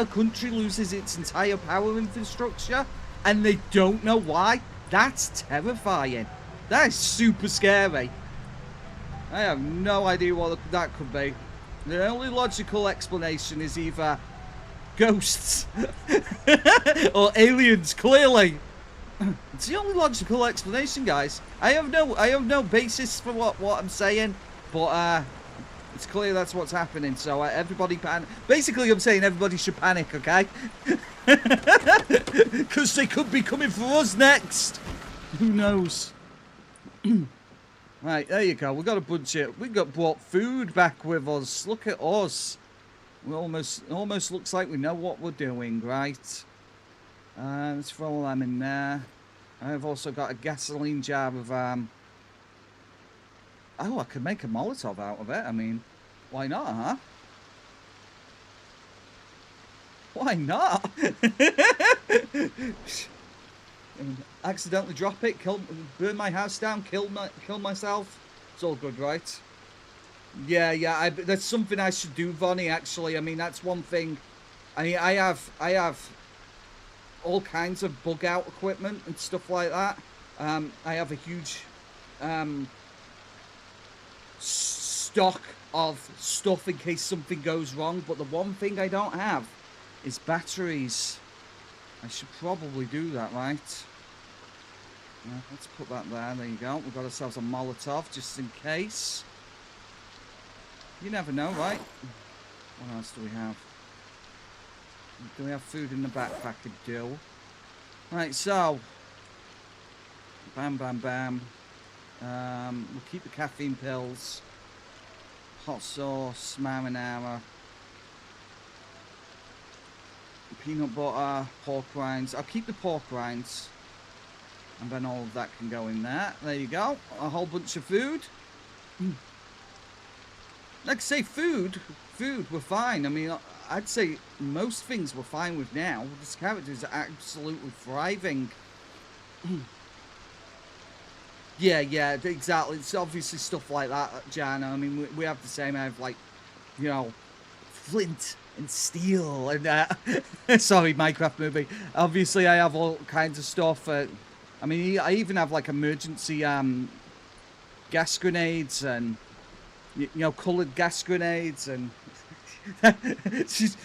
country loses its entire power infrastructure, and they don't know why. That's terrifying. That is super scary. I have no idea what that could be. The only logical explanation is either ghosts or aliens, clearly. It's the only logical explanation, guys. I have no basis for what I'm saying, but it's clear that's what's happening. So everybody basically, I'm saying everybody should panic, okay? Because they could be coming for us next. Who knows? Right, there you go. We got a bunch of... We got brought food back with us. Look at us. We almost looks like we know what we're doing, right? Let's throw them in there. I've also got a gasoline jar of... Oh, I could make a Molotov out of it. I mean, why not, huh? Why not? Accidentally drop it, burn my house down, kill myself. It's all good, right? Yeah. That's something I should do, Vonnie. Actually, I mean that's one thing. I have all kinds of bug out equipment and stuff like that. I have a huge stock of stuff in case something goes wrong. But the one thing I don't have is batteries. I should probably do that, right? Let's put that there. There you go. We've got ourselves a Molotov just in case. You never know, right? What else do we have? Do we have food in the backpack? We do. Right, so. Bam, bam, bam. We'll keep the caffeine pills. Hot sauce, marinara. Peanut butter, pork rinds. I'll keep the pork rinds. And then all of that can go in there. There you go. A whole bunch of food. Like I say, food, we're fine. I mean, I'd say most things we're fine with now. This character is absolutely thriving. Yeah, exactly. It's obviously stuff like that, Jana. I mean, we have the same. I have, like, you know, flint and steel and sorry, Minecraft movie. Obviously, I have all kinds of stuff. I mean, I even have like emergency gas grenades and you know, coloured gas grenades and just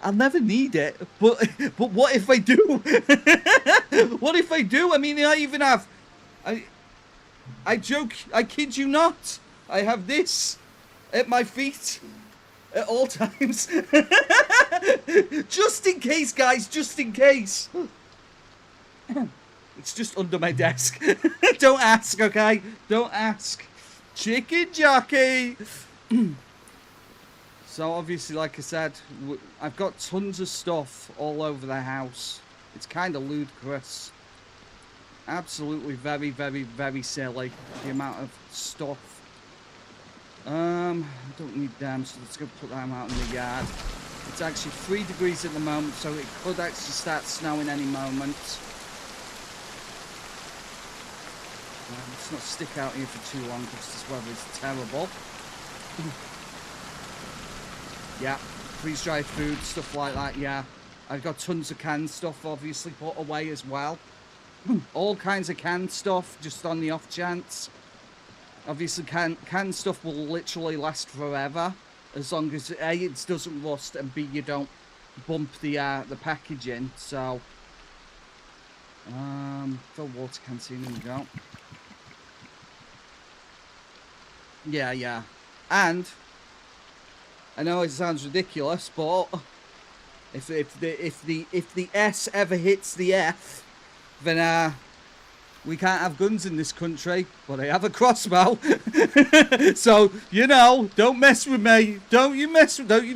I'll never need it. But what if I do? What if I do? I mean, I even have I joke. I kid you not. I have this at my feet at all times. Just in case, guys. Just in case. It's just under my desk. Don't ask, okay? Don't ask. Chicken jockey. So obviously, like I said, I've got tons of stuff all over the house. It's kind of ludicrous. Absolutely very, very, very silly, the amount of stuff. I don't need them, so let's go put them out in the yard. It's actually 3 degrees at the moment, so it could actually start snowing any moment. Let's not stick out here for too long because this weather is terrible. Yeah, freeze-dried food, stuff like that, yeah. I've got tons of canned stuff, obviously, put away as well. All kinds of canned stuff, just on the off chance. Obviously, canned stuff will literally last forever, as long as A, it doesn't rust, and B, you don't bump the packaging. So, fill water canteen, there we go. Yeah. And I know it sounds ridiculous, but if the S ever hits the F, then we can't have guns in this country, but I have a crossbow. So, you know, don't mess with me. Don't you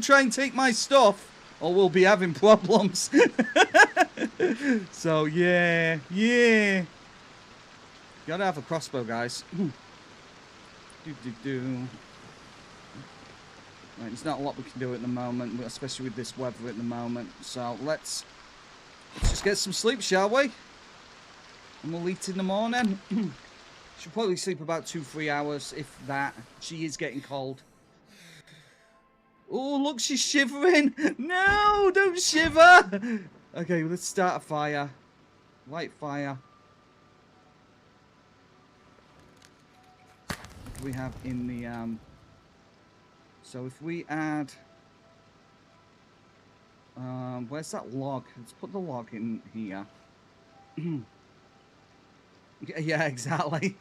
try and take my stuff, or we'll be having problems. So, yeah. Gotta have a crossbow, guys. Right, there's not a lot we can do at the moment, especially with this weather at the moment. So, let's just get some sleep, shall we? And we'll eat in the morning. She'll probably sleep about 2-3 hours, if that. She is getting cold. Oh, look, she's shivering. No, don't shiver. Okay, let's start a fire. Light fire. What do we have in the... So if we add... where's that log? Let's put the log in here. Yeah, exactly.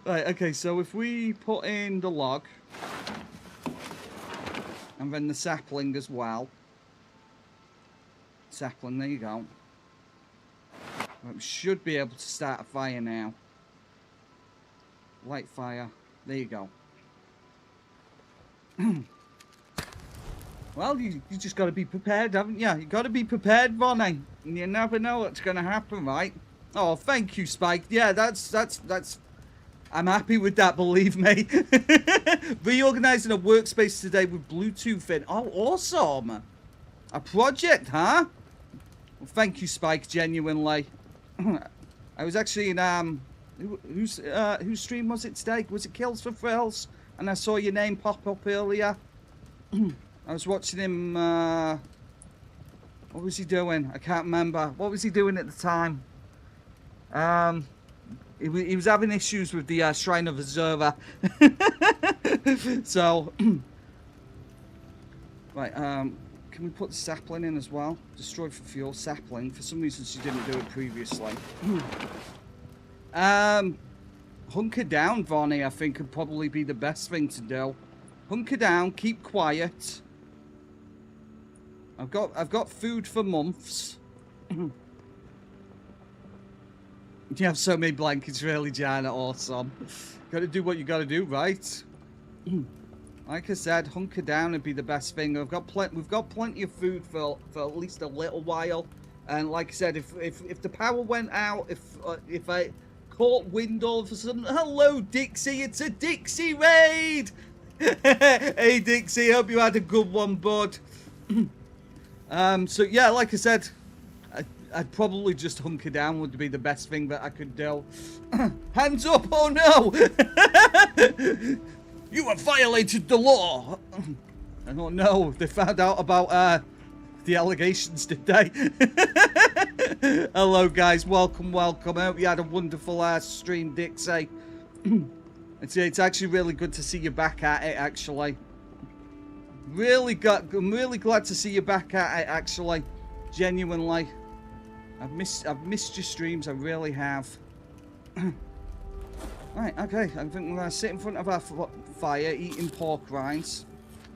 Right, okay, so if we put in the log... And then the sapling as well. Sapling, there you go. Right, we should be able to start a fire now. Light fire. There you go. Well, you just got to be prepared, haven't you? You got to be prepared, Bonnie. You never know what's going to happen, right? Oh, thank you, Spike. Yeah, that's... I'm happy with that, believe me. Reorganizing a workspace today with Bluetooth in. Oh, awesome. A project, huh? Well, thank you, Spike, genuinely. I was actually in, whose stream was it today? Was it Kills for Thrills? And I saw your name pop up earlier. I was watching him, what was he doing? I can't remember. What was he doing at the time? He was having issues with the Shrine of Observer. So, right, can we put the sapling in as well? Destroy for fuel, sapling. For some reason she didn't do it previously. Hunker down, Vonnie, I think would probably be the best thing to do. Hunker down, keep quiet. I've got food for months. You have so many blankets, really, Jana. Awesome. Gotta do what you gotta do, right? Like I said, hunker down would be the best thing. We've got plenty of food for at least a little while. And like I said, if the power went out, if I caught wind all of a sudden, hello Dixie, it's a Dixie raid. Hey Dixie, hope you had a good one, bud. So yeah, like I said, I'd probably just hunker down would be the best thing that I could do. Hands up, oh no! You have violated the law! I don't know, they found out about the allegations, did they? Hello guys, welcome. I hope you had a wonderful stream, Dixie. It's actually really good to see you back at it, actually. I'm really glad to see you back at it, actually. Genuinely. I've missed your streams, I really have. Right, okay, I think we're gonna sit in front of our fire, eating pork rinds.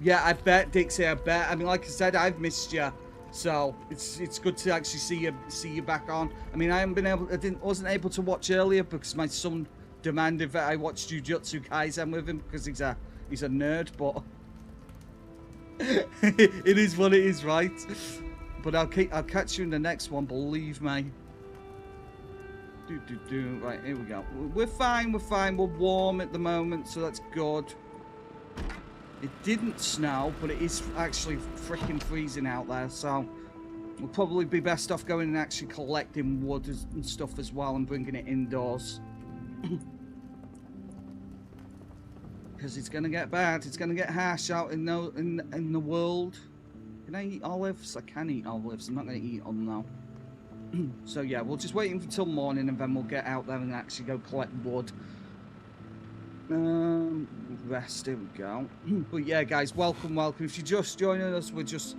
Yeah, I bet, Dixie, I bet. I mean, like I said, I've missed you, so it's good to actually see you back on. I mean, I wasn't able to watch earlier because my son demanded that I watch Jujutsu Kaisen with him because he's a nerd, but it is what it is, right? But I'll catch you in the next one, believe me. Right, here we go. We're fine, we're warm at the moment, so that's good. It didn't snow, but it is actually freaking freezing out there, so we'll probably be best off going and actually collecting wood and stuff as well and bringing it indoors. Because it's gonna get bad, it's gonna get harsh out in the world. Can I eat olives? I can eat olives. I'm not going to eat them now. So yeah, we'll just wait until morning and then we'll get out there and actually go collect wood. Rest, here we go. But yeah, guys, welcome. If you're just joining us, we're just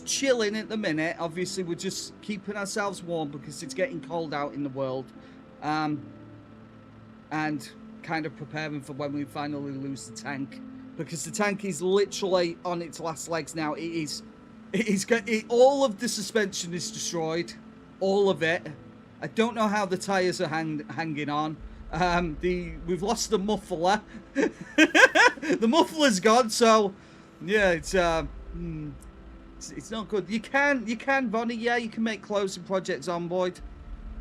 chilling at the minute. Obviously, we're just keeping ourselves warm because it's getting cold out in the world. And kind of preparing for when we finally lose the tank. Because the tank is literally on its last legs now. All of the suspension is destroyed. All of it. I don't know how the tyres are hanging on. We've lost the muffler. The muffler's gone, so yeah, it's not good. You can, Bonnie, yeah, you can make clothes in Project Zomboid.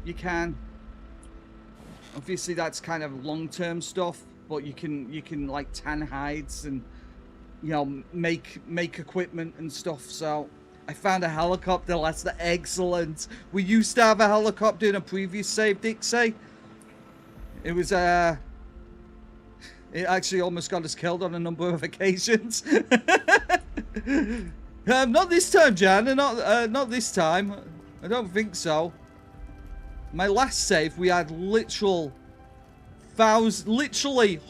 You can. Obviously, that's kind of long-term stuff. But you can like tan hides and, you know, make equipment and stuff. So I found a helicopter. That's excellent. We used to have a helicopter in a previous save, Dixie. It was, it actually almost got us killed on a number of occasions. Not this time, Jan. Not this time. I don't think so. My last save, we had literally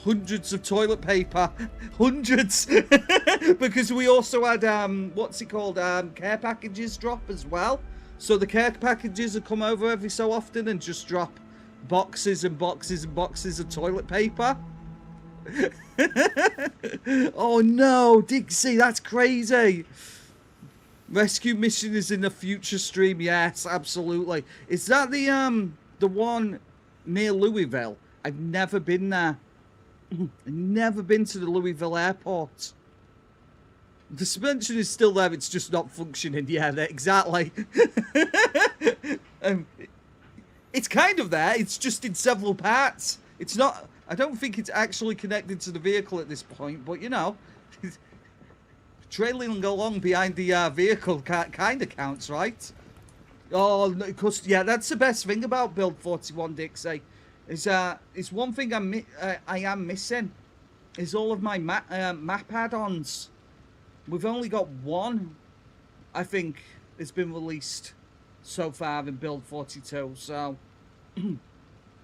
hundreds of toilet paper. Hundreds. Because we also had, what's it called? Care packages drop as well. So the care packages would come over every so often and just drop boxes and boxes and boxes of toilet paper. Oh no, Dixie, that's crazy. Rescue mission is in the future stream. Yes, absolutely. Is that the one near Louisville? I've never been there. I've never been to the Louisville airport. The suspension is still there, it's just not functioning. Yeah, exactly. It's kind of there, it's just in several parts. It's not, I don't think it's actually connected to the vehicle at this point, but you know, trailing along behind the vehicle kind of counts, right? Oh, because, yeah, that's the best thing about Build 41, Dixie. Is one thing I am missing is all of my map add-ons. We've only got one, I think, has been released so far in Build 42, so...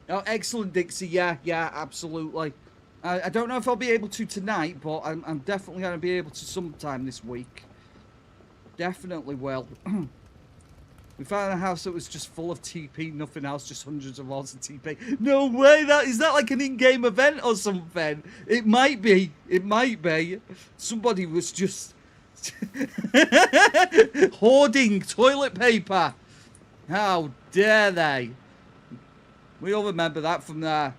Oh, excellent, Dixie. Yeah, absolutely. I don't know if I'll be able to tonight, but I'm definitely going to be able to sometime this week. Definitely will. We found a house that was just full of TP, nothing else, just hundreds of rolls of TP. No way, is that like an in-game event or something? It might be. It might be. Somebody was just hoarding toilet paper. How dare they? We all remember that from that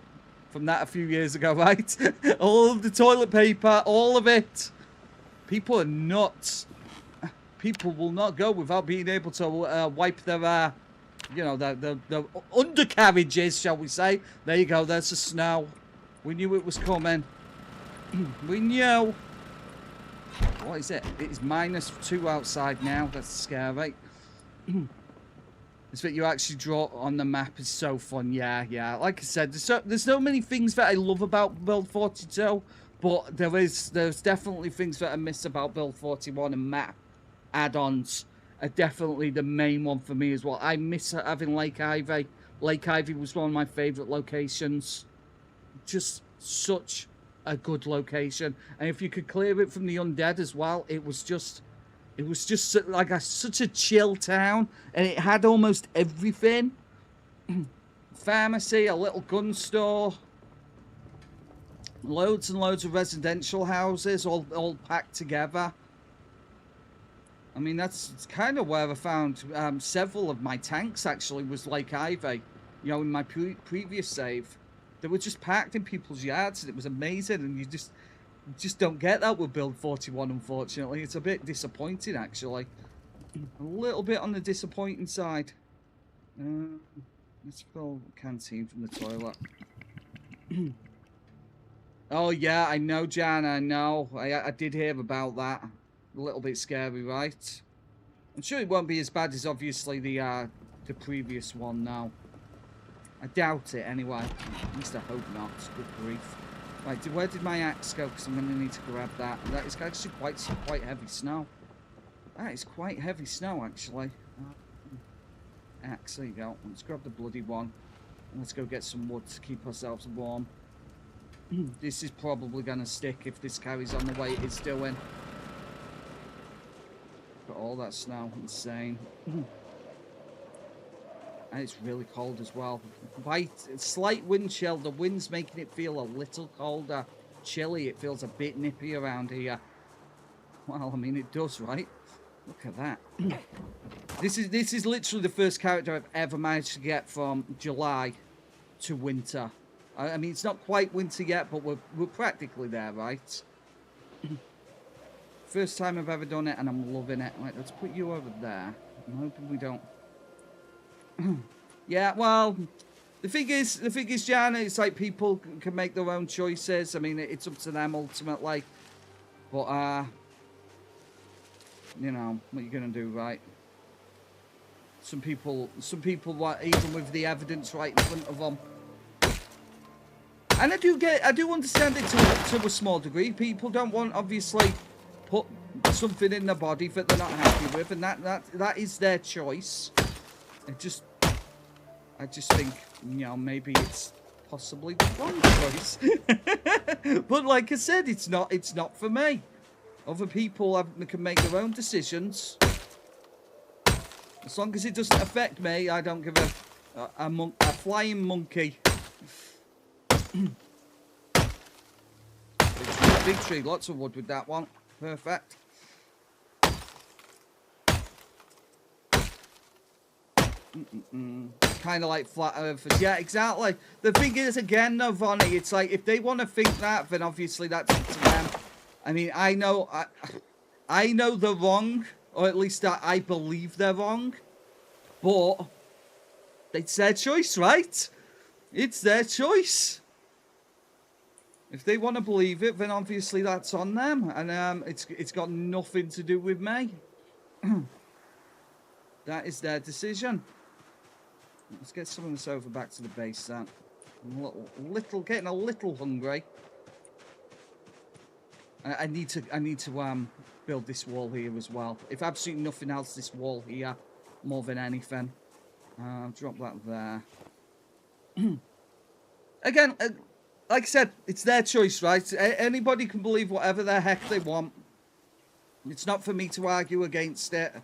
a few years ago, right? All of the toilet paper, all of it. People are nuts. People will not go without being able to wipe their, you know, their undercarriages, shall we say. There you go, there's the snow. We knew it was coming. We knew. What is it? It is -2 outside now. That's scary. It's that you actually draw on the map is so fun. Yeah. Like I said, there's so many things that I love about Build 42, but there's definitely things that I miss about Build 41, and map add-ons are definitely the main one for me as well. I miss having Lake Ivy. Lake Ivy was one of my favourite locations. Just such a good location. And if you could clear it from the undead as well, it was just like such a chill town, and it had almost everything. Pharmacy, a little gun store, loads and loads of residential houses, all packed together. I mean, that's kind of where I found several of my tanks, actually, was Lake Ivy. You know, in my previous save. They were just packed in people's yards, and it was amazing, and you just don't get that with Build 41, unfortunately. It's a bit disappointing, actually. A little bit on the disappointing side. Let's fill the canteen from the toilet. Oh, yeah, I know, Jan, I know. I did hear about that. A little bit scary, right? I'm sure it won't be as bad as, obviously, the previous one now. I doubt it, anyway. At least I hope not. Good grief. Right, where did my axe go? Because I'm going to need to grab that. That is actually quite heavy snow. That is quite heavy snow, actually. Axe, there you go. Let's grab the bloody one. And let's go get some wood to keep ourselves warm. This is probably going to stick if this carries on the way it is doing. Got all that snow. Insane. And it's really cold as well. Slight wind chill. The wind's making it feel a little colder. Chilly. It feels a bit nippy around here. Well, I mean, it does, right? Look at that. This is literally the first character I've ever managed to get from July to winter. I mean, it's not quite winter yet, but we're practically there, right? First time I've ever done it, and I'm loving it. Right, let's put you over there. I'm hoping we don't... Yeah, well, the thing is, Jan, it's like people can make their own choices. I mean, it's up to them ultimately. But, you know, what you're gonna do, right? Some people, even with the evidence right in front of them, And I do understand it to a small degree. People don't want, obviously, put something in their body that they're not happy with, and that is their choice. I just think, you know, maybe it's possibly the wrong choice. But like I said, it's not for me. Other people can make their own decisions. As long as it doesn't affect me, I don't give a flying monkey. Big tree, lots of wood with that one. Perfect. Kind of like flat earthers. Yeah, exactly. The thing is, again, though, Vonnie, it's like, if they want to think that, then obviously that's up to them. I mean, I know they're wrong, or at least I believe they're wrong, but it's their choice, right? It's their choice. If they want to believe it, then obviously that's on them, and it's got nothing to do with me. That is their decision. Let's get some of this over back to the base then. I'm getting a little hungry. I need to build this wall here as well. If absolutely nothing else, this wall here more than anything. Drop that there. Again, like I said, it's their choice, right? Anybody can believe whatever the heck they want. It's not for me to argue against it.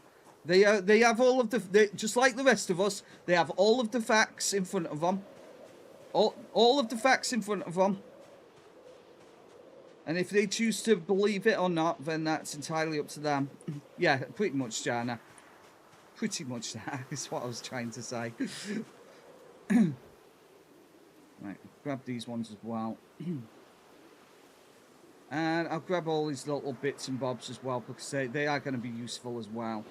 They have all of just like the rest of us, they have all of the facts in front of them. All of the facts in front of them. And if they choose to believe it or not, then that's entirely up to them. Yeah, pretty much, Jana. Pretty much that is what I was trying to say. Right, grab these ones as well. And I'll grab all these little bits and bobs as well, because they are going to be useful as well.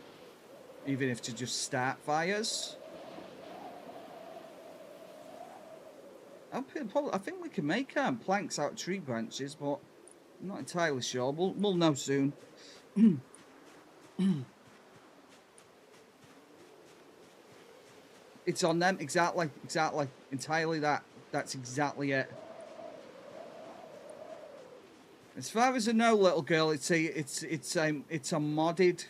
Even if to just start fires. I think we can make planks out of tree branches, but I'm not entirely sure. We'll know soon. It's on them, exactly. Entirely that's exactly it. As far as I know, little girl, it's a modded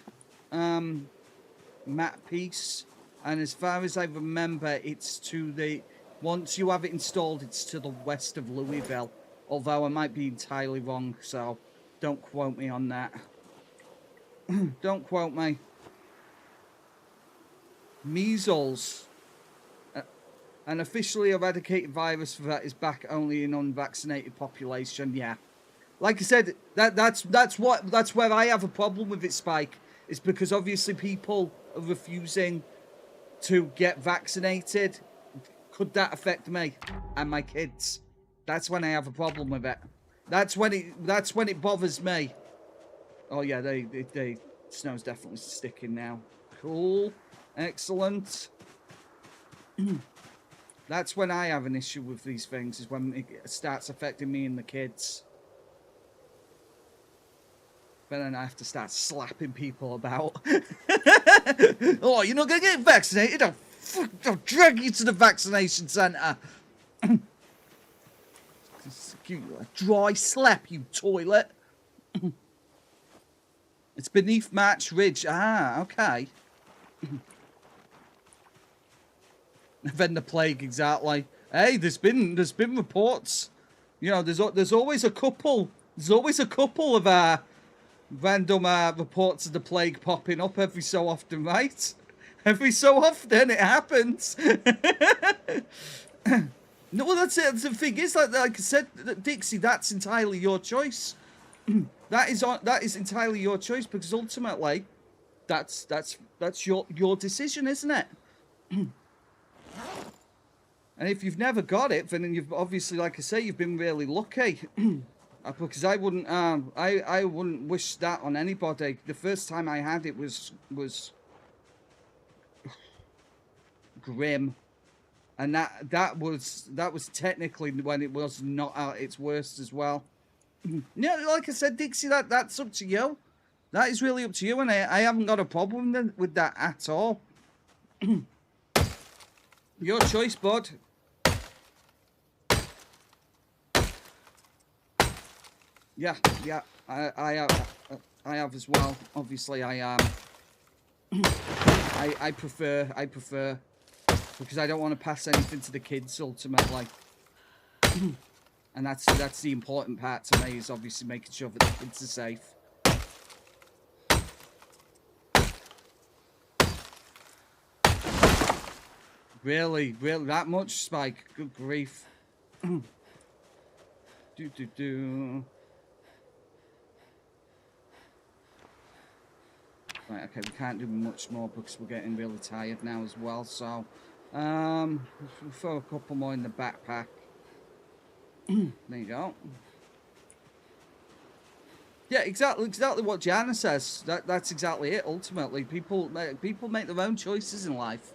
map piece, and as far as I remember, it's to the once you have it installed, it's to the west of Louisville. Although I might be entirely wrong, so don't quote me on that. Don't quote me. Measles. An officially eradicated virus that is back only in unvaccinated population. Yeah, like I said, that's where I have a problem with it, Spike. It's because obviously people are refusing to get vaccinated. Could that affect me and my kids? That's when I have a problem with it. That's when it bothers me. Oh yeah, the snow's definitely sticking now. Cool, excellent. That's when I have an issue with these things, is when it starts affecting me and the kids. But then I have to start slapping people about. Oh, you're not going to get vaccinated? I'll drag you to the vaccination centre. A dry slap, you toilet. It's beneath March Ridge. Ah, okay. Then the plague, exactly. Hey, there's been reports. You know, there's always a couple. There's always a couple of random reports of the plague popping up every so often, right? Every so often it happens. No, well, that's it. The thing is, like I said, Dixie, that's entirely your choice. That is entirely your choice, because ultimately, that's your decision, isn't it? And if you've never got it, then you've obviously, like I say, you've been really lucky. Because I wouldn't wish that on anybody. The first time I had it was grim, and that was technically when it was not at its worst as well. Yeah, like I said, Dixie, that's up to you. That is really up to you, and I haven't got a problem with that at all. Your choice, bud. Yeah, yeah, I have as well. Obviously, I prefer because I don't want to pass anything to the kids ultimately, and that's the important part to me is obviously making sure that the kids are safe. Really, that much, Spike? Good grief. do. Right, okay, we can't do much more because we're getting really tired now as well, so we'll throw a couple more in the backpack. There you go. Yeah, exactly what Jana says. That's exactly it. Ultimately, people make their own choices in life.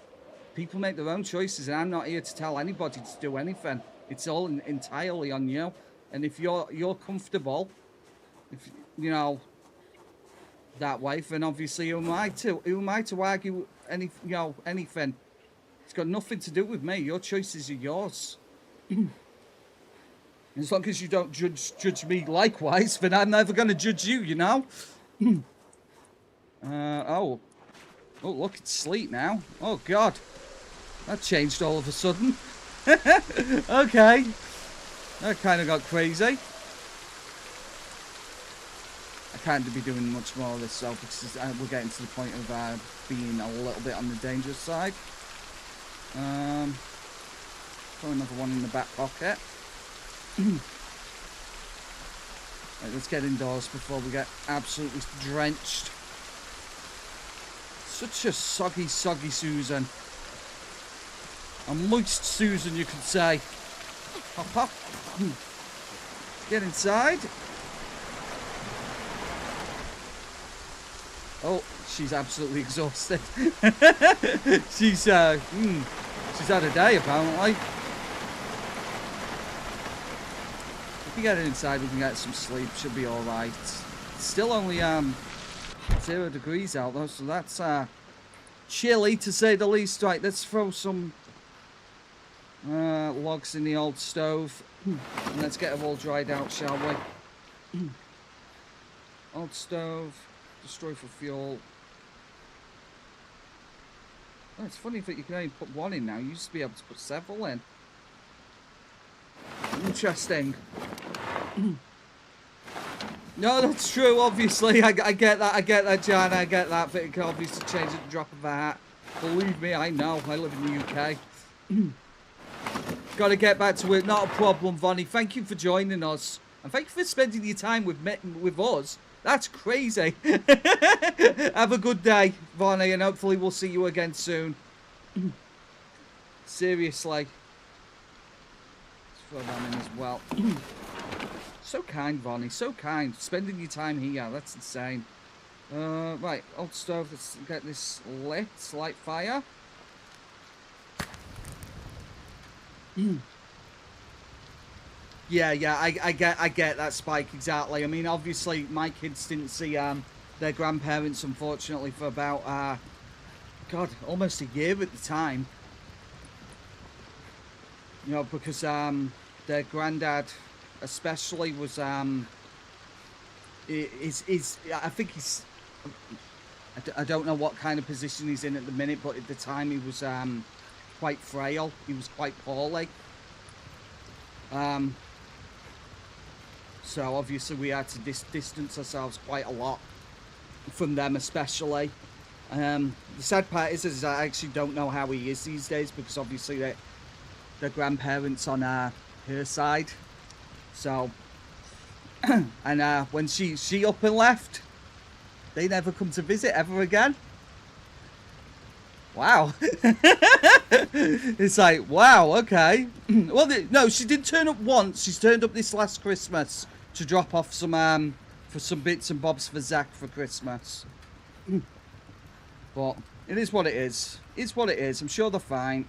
People make their own choices, and I'm not here to tell anybody to do anything. It's all entirely on you. And if you're comfortable, if you know that way, then obviously who am I to argue anything? It's got nothing to do with me. Your choices are yours. As long as you don't judge me likewise, then I'm never going to judge you, you know? Oh, look, it's sleep now. Oh, God. That changed all of a sudden. Okay. That kind of got crazy. I can't be doing much more of this, though, because we're getting to the point of being a little bit on the dangerous side. Throw another one in the back pocket. Right, let's get indoors before we get absolutely drenched. Such a soggy Susan. A moist Susan, you could say. Hop, hop. Get inside. Oh, she's absolutely exhausted. She's had a day, apparently. If we get her inside, we can get some sleep. She'll be all right. It's still only 0 degrees out though, so that's chilly to say the least. Right, let's throw some logs in the old stove and let's get them all dried out, shall we? Old stove, destroy for fuel. Oh, it's funny that you can only put one in now. You used to be able to put several in. Interesting. No, that's true, obviously. I get that, Jan. I get that. But it can obviously change at the drop of a hat. Believe me, I know. I live in the UK. Got to get back to it. Not a problem, Vonnie. Thank you for joining us. And thank you for spending your time with us. That's crazy. Have a good day, Vonnie. And hopefully we'll see you again soon. Seriously. Let's throw that in as well. So kind, Vonnie, so kind. Spending your time here, that's insane. Right, old stove, let's get this lit. Light fire. Yeah, I get that, Spike, exactly. I mean, obviously, my kids didn't see their grandparents, unfortunately, for about, God, almost a year at the time. You know, because their granddad especially was I think he's I don't know what kind of position he's in at the minute, but at the time he was quite frail. He was quite poorly. So obviously we had to distance ourselves quite a lot from them, especially. The sad part is I actually don't know how he is these days, because obviously the grandparents on her side. So, and when she up and left, they never come to visit ever again. Wow. It's like, wow, okay. Well, no, she did turn up once. She's turned up this last Christmas to drop off some for some bits and bobs for Zach for Christmas. But it is what it is. It's what it is. I'm sure they're fine.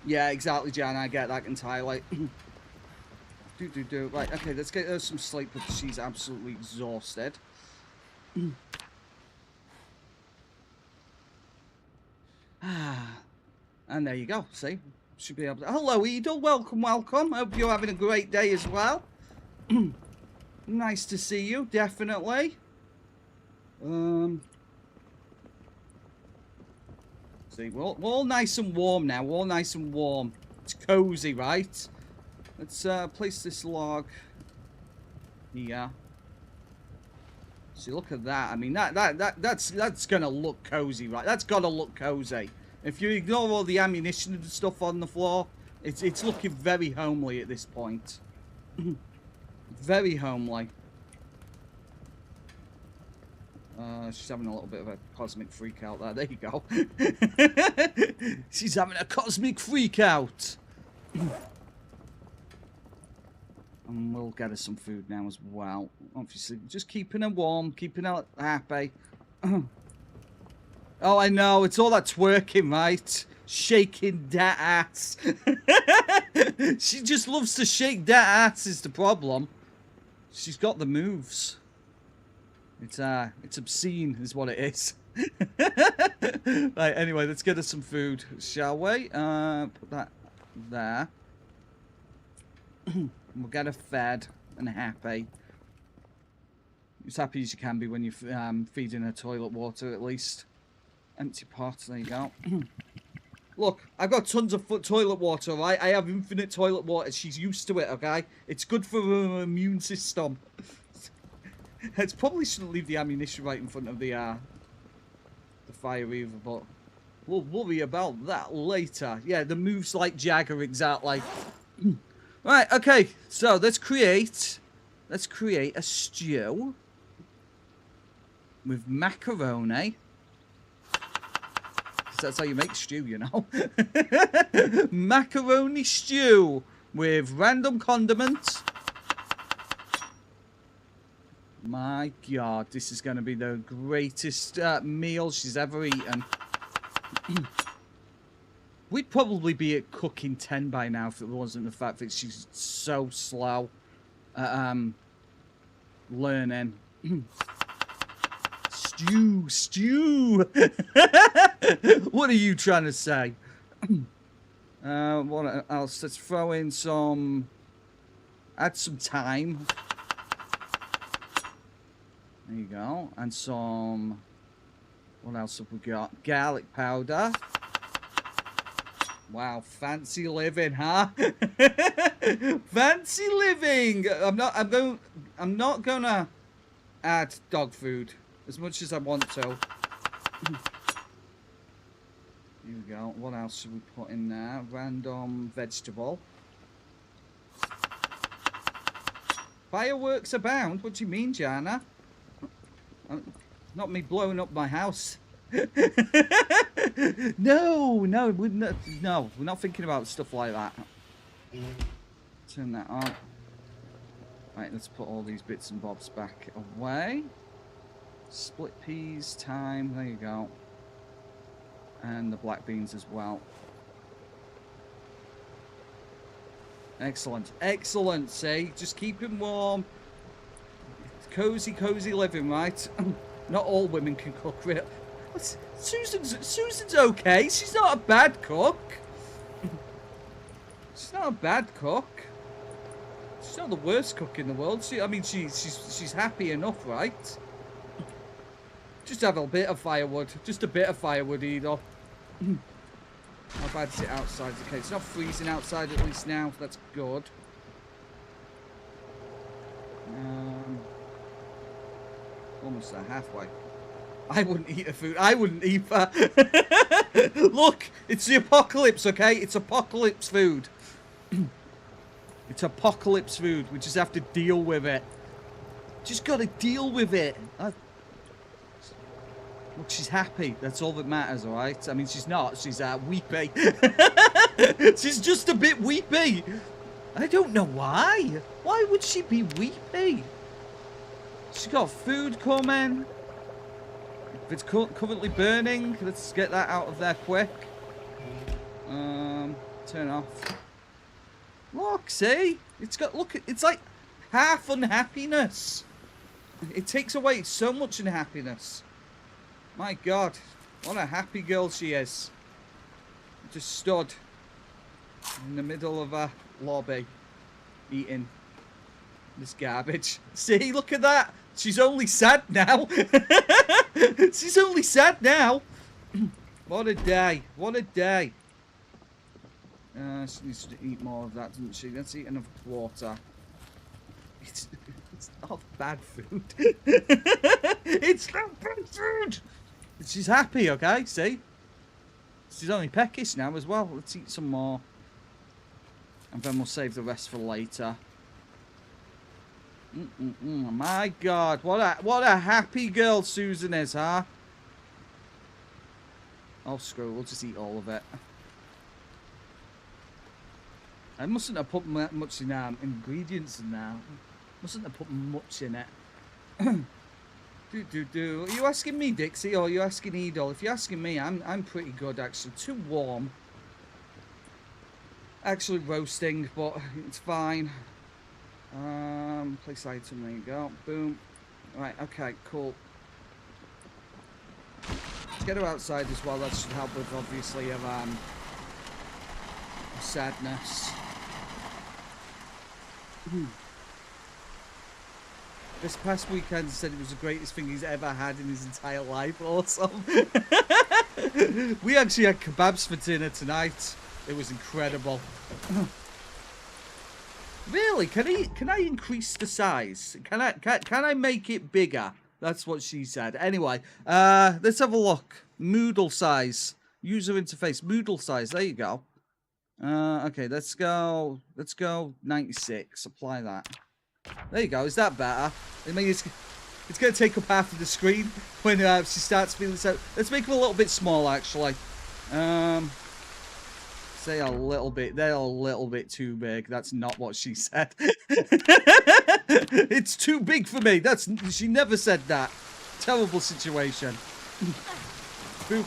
Yeah, exactly, Jan. I get that entirely. Right, okay, let's get her some sleep because she's absolutely exhausted. And there you go. See? Should be able to... Hello, Edel. Welcome, welcome. Hope you're having a great day as well. Nice to see you, definitely. See, we're all nice and warm now. We're all nice and warm. It's cozy, right? Let's place this log here. See, look at that. I mean, that's gonna look cozy, right? That's gotta look cozy. If you ignore all the ammunition and stuff on the floor, it's looking very homely at this point. Very homely. She's having a little bit of a cosmic freak out there. There you go. She's having a cosmic freak out. And we'll get her some food now as well. Obviously, just keeping her warm, keeping her happy. Oh, I know. It's all that twerking, right? Shaking that ass. She just loves to shake that ass is the problem. She's got the moves. It's obscene is what it is. Right, anyway, let's get her some food, shall we? Put that there. We'll get her fed and happy. As happy as you can be when you're feeding her toilet water, at least. Empty pot, there you go. Look, I've got tons of toilet water, right? I have infinite toilet water. She's used to it, okay? It's good for her immune system. It's probably shouldn't leave the ammunition right in front of the fire either, but we'll worry about that later. Yeah, the moves like Jagger, exactly. Right, okay, so let's create a stew with macaroni. That's how you make stew, you know. Macaroni stew with random condiments. My God, this is going to be the greatest meal she's ever eaten. We'd probably be at cooking 10 by now if it wasn't the fact that she's so slow at learning. Stew. What are you trying to say? What else? Let's throw in some... Add some thyme. There you go. And some... What else have we got? Garlic powder. Wow, fancy living, huh? Fancy living. I'm not gonna add dog food as much as I want to. Here we go. What else should we put in there? Random vegetable. Fireworks abound. What do you mean, Jana? Not me blowing up my house. No, we're not thinking about stuff like that. Turn that on. Right, let's put all these bits and bobs back away. Split peas, thyme, there you go. And the black beans as well. Excellent, excellent, see? Just keep him warm. Cozy living, right? Not all women can cook, really. Susan's okay. She's not a bad cook. She's not a bad cook. She's not the worst cook in the world. She's happy enough, right? Just have a bit of firewood. Just a bit of firewood, Edo. How bad is it outside? Okay, it's not freezing outside at least now. So that's good. Almost there, halfway. I wouldn't eat her food. I wouldn't eat her. Look, it's the apocalypse, okay? It's apocalypse food. It's apocalypse food. We just have to deal with it. Just gotta deal with it. Look, she's happy. That's all that matters, alright? I mean, she's not. She's weepy. She's just a bit weepy. I don't know why. Why would she be weepy? She's got food coming. If it's currently burning, let's get that out of there quick. Turn off. Look, see? It's like half unhappiness. It takes away so much unhappiness. My God, what a happy girl she is. Just stood. in the middle of a lobby eating this garbage. See, look at that. She's only sad now. She's only sad now. What a day. What a day. She needs to eat more of that, doesn't she? Let's eat another quarter. It's not bad food. It's not bad food. She's happy, okay? See? She's only peckish now as well. Let's eat some more. And then we'll save the rest for later. My God, what a happy girl Susan is, huh? Oh, screw it. We'll just eat all of it. I mustn't have put much in ingredients in there. Mustn't have put much in it. Are you asking me, Dixie, or are you asking Edel? If you're asking me, I'm pretty good actually. Too warm. Actually roasting, but it's fine. Place item, there you go. Boom. Right, okay, cool. Let's get her outside as well. That should help with obviously her sadness. This past weekend, he said it was the greatest thing he's ever had in his entire life. Awesome. We actually had kebabs for dinner tonight. It was incredible. Really? Can I increase the size? Can I make it bigger? That's what she said. Anyway, let's have a look. Moodle size. User interface. Moodle size. There you go. Okay, let's go 96. Apply that. There you go. Is that better? I mean, it's going to take up half of the screen when she starts feeling so. Let's make them a little bit small, actually. Say a little bit. They're a little bit too big. That's not what she said. It's too big for me. She never said that. Terrible situation. Boop.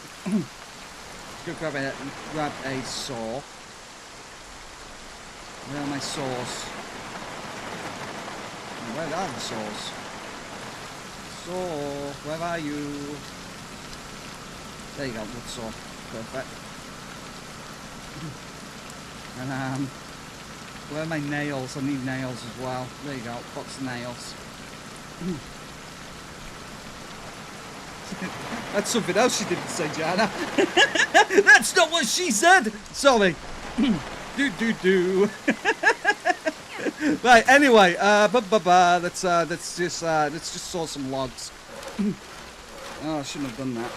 Go grab a saw. Where are my saws? Where are the saws? Saw, where are you? There you go, good saw. Perfect. And where are my nails? I need nails as well. There you go, box of nails. That's something else she didn't say, Jana. That's not what she said. Sorry. do. Right. Anyway, let's just saw some logs. Oh, I shouldn't have done that.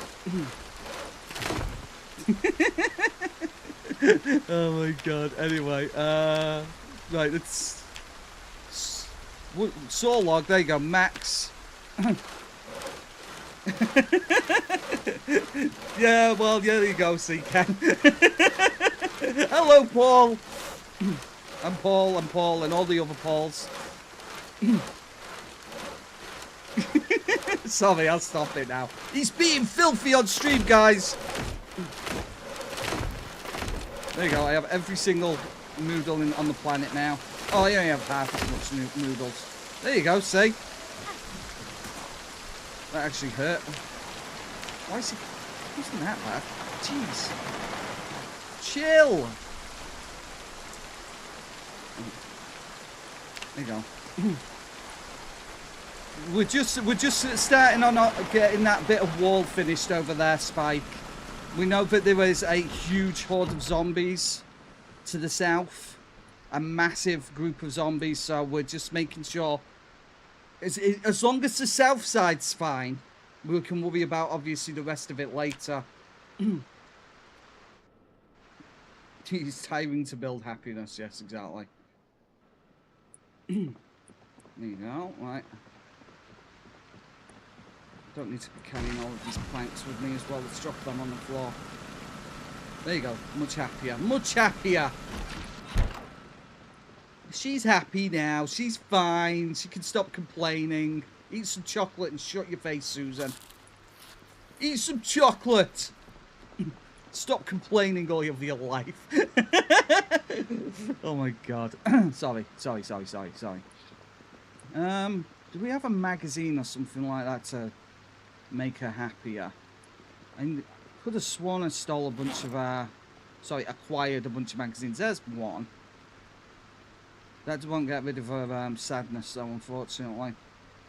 Oh my God. Anyway, right. Let's saw log. There you go, Max. Yeah, well, yeah, there you go, Seacan. Hello, Paul. I'm Paul, and all the other Pauls. Sorry, I'll stop it now. He's being filthy on stream, guys. There you go, I have every single noodle on the planet now. Oh, I only have half as much noodles. There you go, see? That actually hurt. Why is he... Isn't that bad? Jeez. Chill. There you go. We're just starting on getting that bit of wall finished over there, Spike. We know that there is a huge horde of zombies to the south. A massive group of zombies, so we're just making sure... As long as the south side's fine, we can worry about, obviously, the rest of it later. It's tiring to build happiness. Yes, exactly. There you go. Right. Don't need to be carrying all of these planks with me as well. Let's drop them on the floor. There you go. Much happier. Much happier. She's happy now. She's fine. She can stop complaining. Eat some chocolate and shut your face, Susan. Eat some chocolate. Stop complaining all of your life. Oh my God. Sorry. Do we have a magazine or something like that to make her happier? I could have sworn I stole a bunch of our Sorry, acquired a bunch of magazines. There's one. That won't get rid of her sadness, though, unfortunately.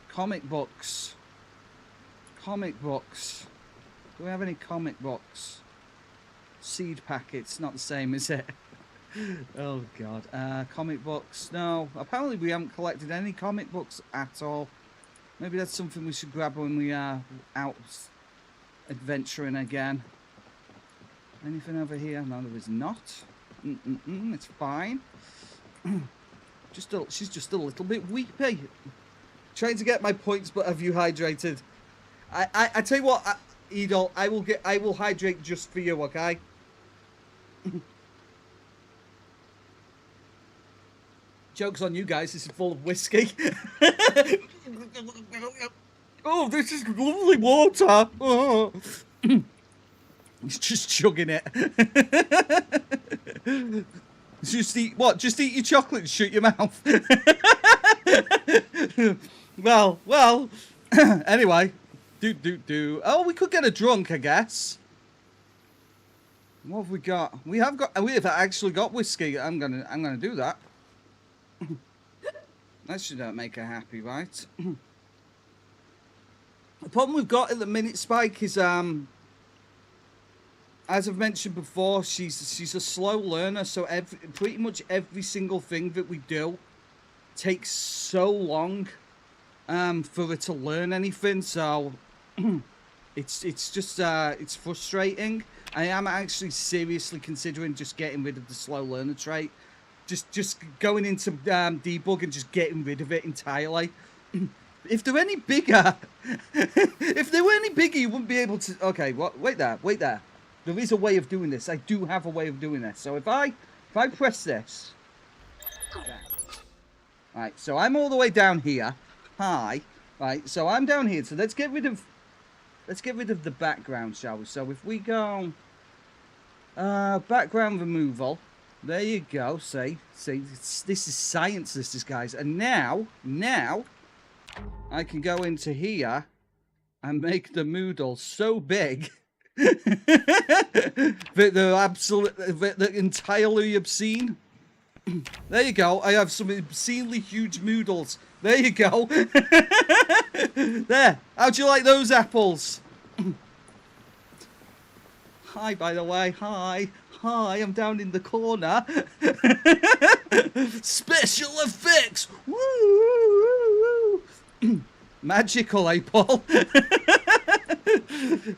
Comic books. Comic books. Do we have any comic books? Seed packets. Not the same, is it? Oh, God. Comic books. No. Apparently, we haven't collected any comic books at all. Maybe that's something we should grab when we are out adventuring again. Anything over here? No, there is not. It's fine. She's just a little bit weepy. Trying to get my points, but have you hydrated? I tell you what, Edel, I will hydrate just for you, okay? Joke's on you guys, this is full of whiskey. Oh, this is lovely water. Oh. He's just chugging it. Just eat what? Just eat your chocolate and shut your mouth. well. Anyway, Oh, we could get a drunk, I guess. What have we got? We have actually got whiskey. I'm gonna do that. That should make her happy, right? The problem we've got at the minute, Spike, is as I've mentioned before, she's a slow learner, so pretty much every single thing that we do takes so long for her to learn anything. So it's just it's frustrating. I am actually seriously considering just getting rid of the slow learner trait. Just going into debug and just getting rid of it entirely. If they're any bigger, if they were any bigger, you wouldn't be able to. Okay, what? Wait there. There is a way of doing this. I do have a way of doing this. So if I press this, right. So I'm all the way down here. Hi. Right. So I'm down here. So let's get rid of the background, shall we? So if we go background removal. There you go. See, this is science, this is, guys. And now, I can go into here and make the Moodle so big that they're entirely obscene. There you go. I have some obscenely huge Moodles. There you go. There. How'd you like those apples? Hi, by the way. Hi, I'm down in the corner. Special effects. Woo! Magical, eh, Paul?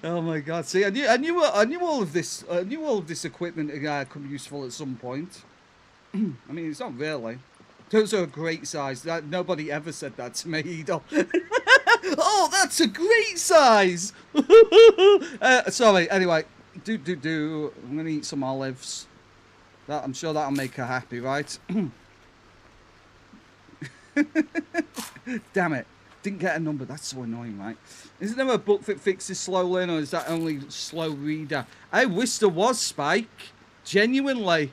Oh my God! See, I knew all of this. I knew all of this equipment could be useful at some point. I mean, it's not really. Those are a great size. Nobody ever said that to me, Edel. Oh, that's a great size. Sorry. Anyway. I'm gonna eat some olives. I'm sure that'll make her happy, right? Damn it. Didn't get a number. That's so annoying, right? Isn't there a book that fixes slow learner, or is that only slow reader? I wish there was, Spike. Genuinely.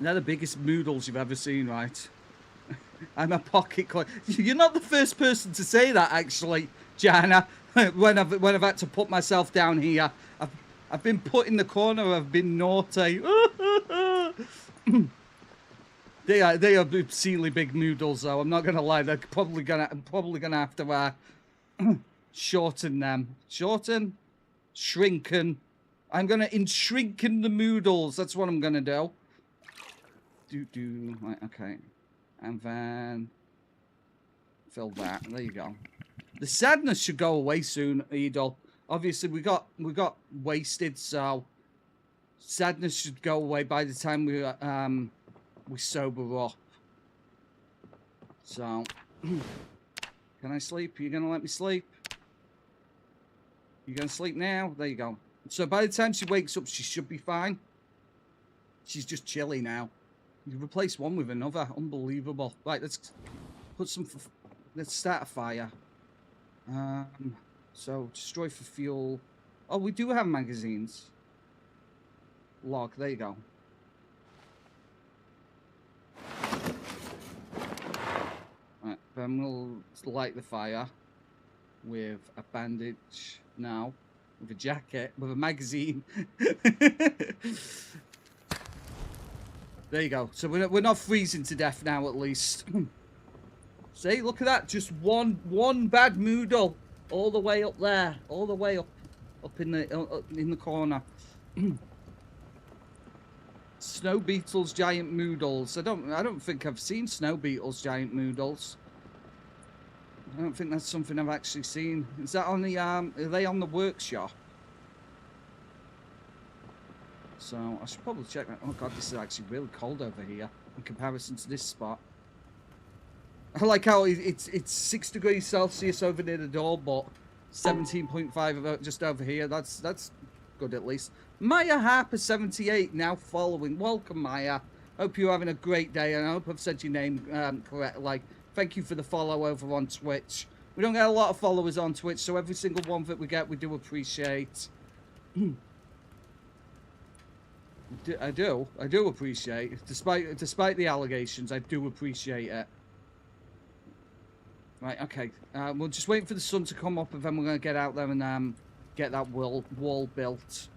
They're the biggest Moodles you've ever seen, right? I'm a pocket coin. You're not the first person to say that, actually, Jana. when I've had to put myself down here, I've been put in the corner. I've been naughty. They are obscenely big noodles, though. I'm not gonna lie. I'm probably gonna have to shorten them. Shrinken. I'm gonna shrinken the noodles. That's what I'm gonna do. Right, okay, and then fill that. There you go. The sadness should go away soon, Edel. Obviously, we got wasted, so sadness should go away by the time we sober up. So, can I sleep? Are you gonna let me sleep? You gonna sleep now? There you go. So by the time she wakes up, she should be fine. She's just chilly now. You replace one with another. Unbelievable. Right, let's put some. Let's start a fire. So destroy for fuel. Oh, we do have magazines. Log, there you go. Right, then we'll light the fire with a bandage now. with a jacket, with a magazine. There you go. So we're not freezing to death now, at least. See, look at that. Just one bad moodle all the way up there, all the way up in the corner. Snow beetles, giant moodles. I don't think I've seen snow beetles, giant moodles. I don't think that's something I've actually seen. Is that on the are they on the workshop? So I should probably check that. Oh god, this is actually really cold over here in comparison to this spot. I like how it's 6 degrees Celsius over near the door, but 17.5 just over here. That's good at least. Maya Harper 78 now following. Welcome, Maya. Hope you're having a great day, and I hope I've said your name correctly. Thank you for the follow over on Twitch. We don't get a lot of followers on Twitch, so every single one that we get, we do appreciate. I do appreciate, despite the allegations, I do appreciate it. Right, okay. We'll just wait for the sun to come up, and then we're going to get out there and get that wall built.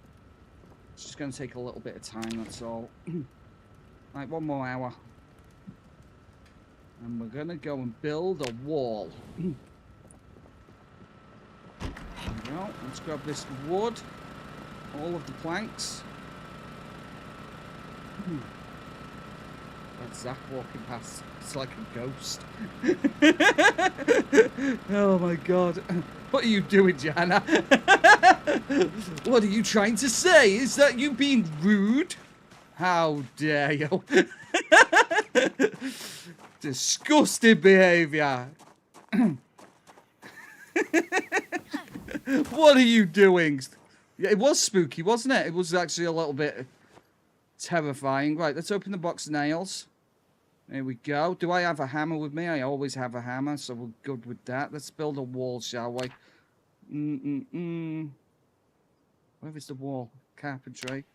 It's just going to take a little bit of time, that's all. Right, 1 more hour. And we're going to go and build a wall. There we go. Let's grab this wood. All of the planks. That's Zach walking past. It's like a ghost. Oh my god. What are you doing, Jana? What are you trying to say? Is that you being rude? How dare you? Disgusting behaviour. What are you doing? Yeah, it was spooky, wasn't it? It was actually a little bit terrifying. Right, let's open the box of nails. There we go. Do I have a hammer with me? I always have a hammer, so we're good with that. Let's build a wall, shall we? Where is the wall? Carpentry.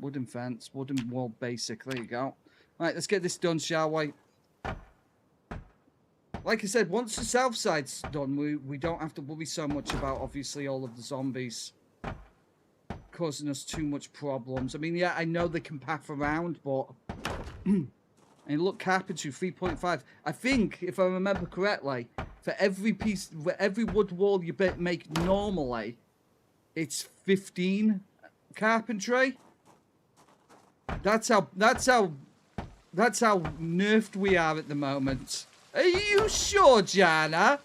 Wooden fence. Wooden wall basic. There you go. Right, let's get this done, shall we? Like I said, once the south side's done, we don't have to worry so much about, obviously, all of the zombies causing us too much problems. I mean, yeah, I know they can path around, but... And look, carpentry, 3.5. I think, if I remember correctly, for every piece, for every wood wall you make normally, it's 15 carpentry. That's how nerfed we are at the moment. Are you sure, Jana?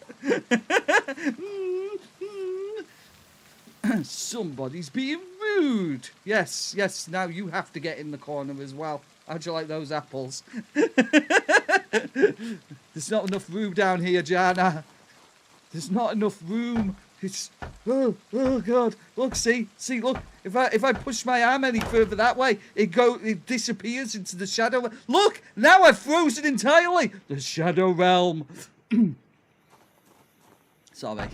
Somebody's being rude. Yes, yes, now you have to get in the corner as well. How'd you like those apples? There's not enough room down here, Jana. There's not enough room. It's oh god. Look, see, look. If I push my arm any further that way, it disappears into the shadow. Look, now I've frozen entirely. The shadow realm. Sorry.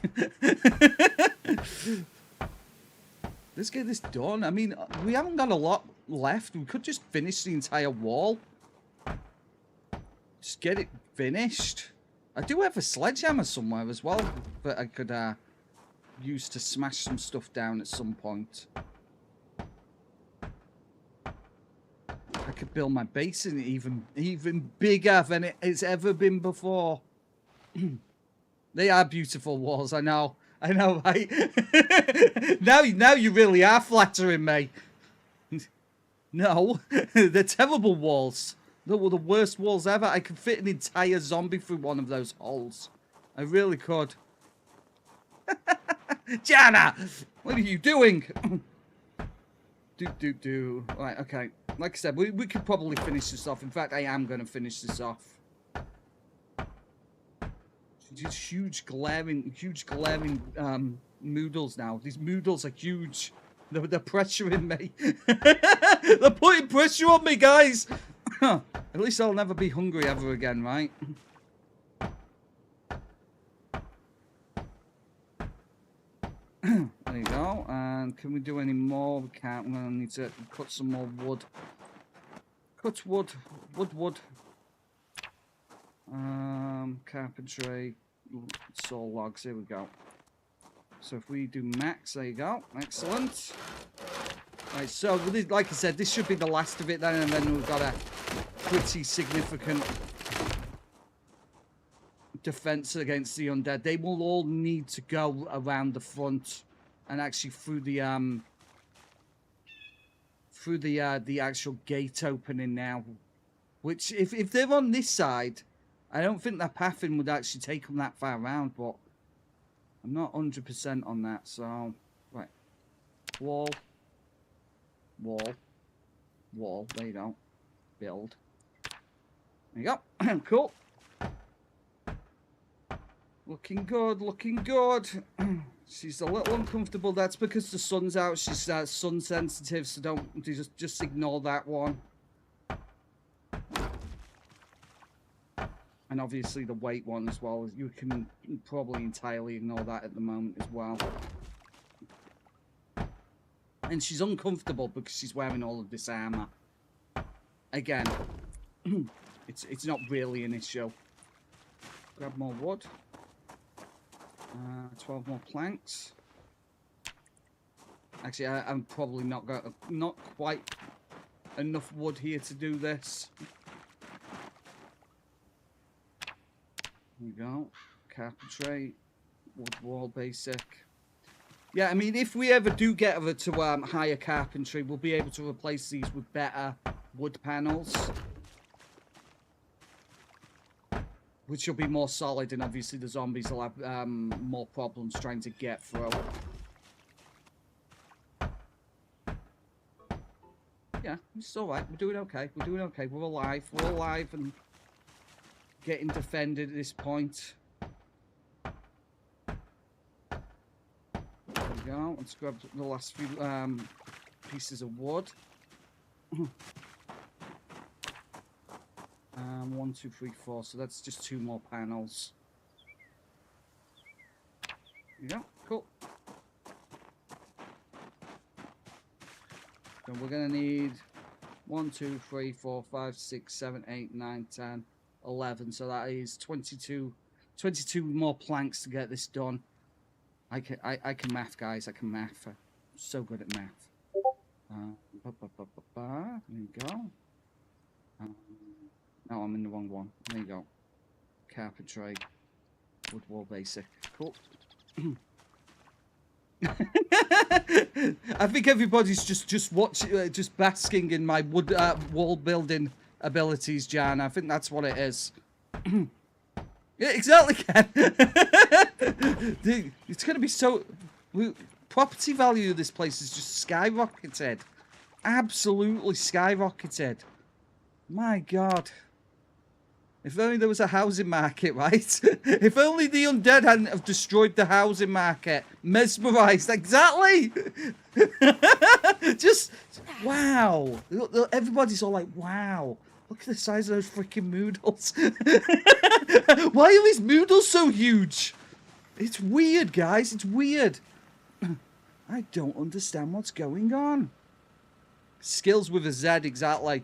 Let's get this done. I mean, we haven't got a lot left. We could just finish the entire wall. Just get it finished. I do have a sledgehammer somewhere as well that I could use to smash some stuff down at some point. I could build my base in even bigger than it's ever been before. They are beautiful walls, I know. I know, right? now you really are flattering me. No, they're terrible walls. They were the worst walls ever. I could fit an entire zombie through one of those holes. I really could. Jana! What are you doing? Right, okay. Like I said, we could probably finish this off. In fact, I am going to finish this off. Just huge glaring moodles now. These moodles are huge. They're pressuring me. They're putting pressure on me, guys. At least I'll never be hungry ever again, right? There you go. And can we do any more? We can't. We're going to need to cut some more wood. Cut wood. Wood. Carpentry. Saw logs. Here we go. So if we do max, there you go. Excellent. Right, so like I said, this should be the last of it then, and then we've got a pretty significant defense against the undead. They will all need to go around the front and actually through the actual gate opening now. Which, if they're on this side, I don't think that pathing would actually take them that far around, but I'm not 100% on that, so... Right. Wall. Wall. Wall. There you go. Build. There you go. Cool. Looking good, looking good. She's a little uncomfortable. That's because the sun's out. She's sun sensitive, so don't just ignore that one. And obviously the weight one as well. You can probably entirely ignore that at the moment as well. And she's uncomfortable because she's wearing all of this armor. Again, it's not really an issue. Grab more wood. 12 more planks. Actually, I'm probably not quite enough wood here to do this. There we go. Carpentry. Wood wall basic. Yeah, I mean, if we ever do get over to higher carpentry, we'll be able to replace these with better wood panels. Which will be more solid, and obviously the zombies will have more problems trying to get through. Yeah, it's alright. We're doing okay. We're doing okay. We're alive. We're alive and getting defended at this point. There we go. Let's grab the last few pieces of wood. 1, 2, 3, 4. So that's just 2 more panels. There you go. Cool. So we're going to need 1, 2, 3, 4, 5, 6, 7, 8, 9, 10, 11. So that is 22 more planks to get this done. I can math, guys. I can math. I'm so good at math. There you go. No, I'm in the wrong one. There you go. Carpentry. Wood wall basic. Cool. I think everybody's just watching, just basking in my wood wall building abilities, Jan. I think that's what it is. Yeah, exactly, Ken. Dude, it's gonna be so. Property value of this place is just skyrocketed. Absolutely skyrocketed. My God. If only there was a housing market, right? If only the undead hadn't have destroyed the housing market. Mesmerized, exactly. Just, wow. Everybody's all like, wow. Look at the size of those freaking noodles. Why are these noodles so huge? It's weird, guys. It's weird. I don't understand what's going on. Skills with a Z, exactly.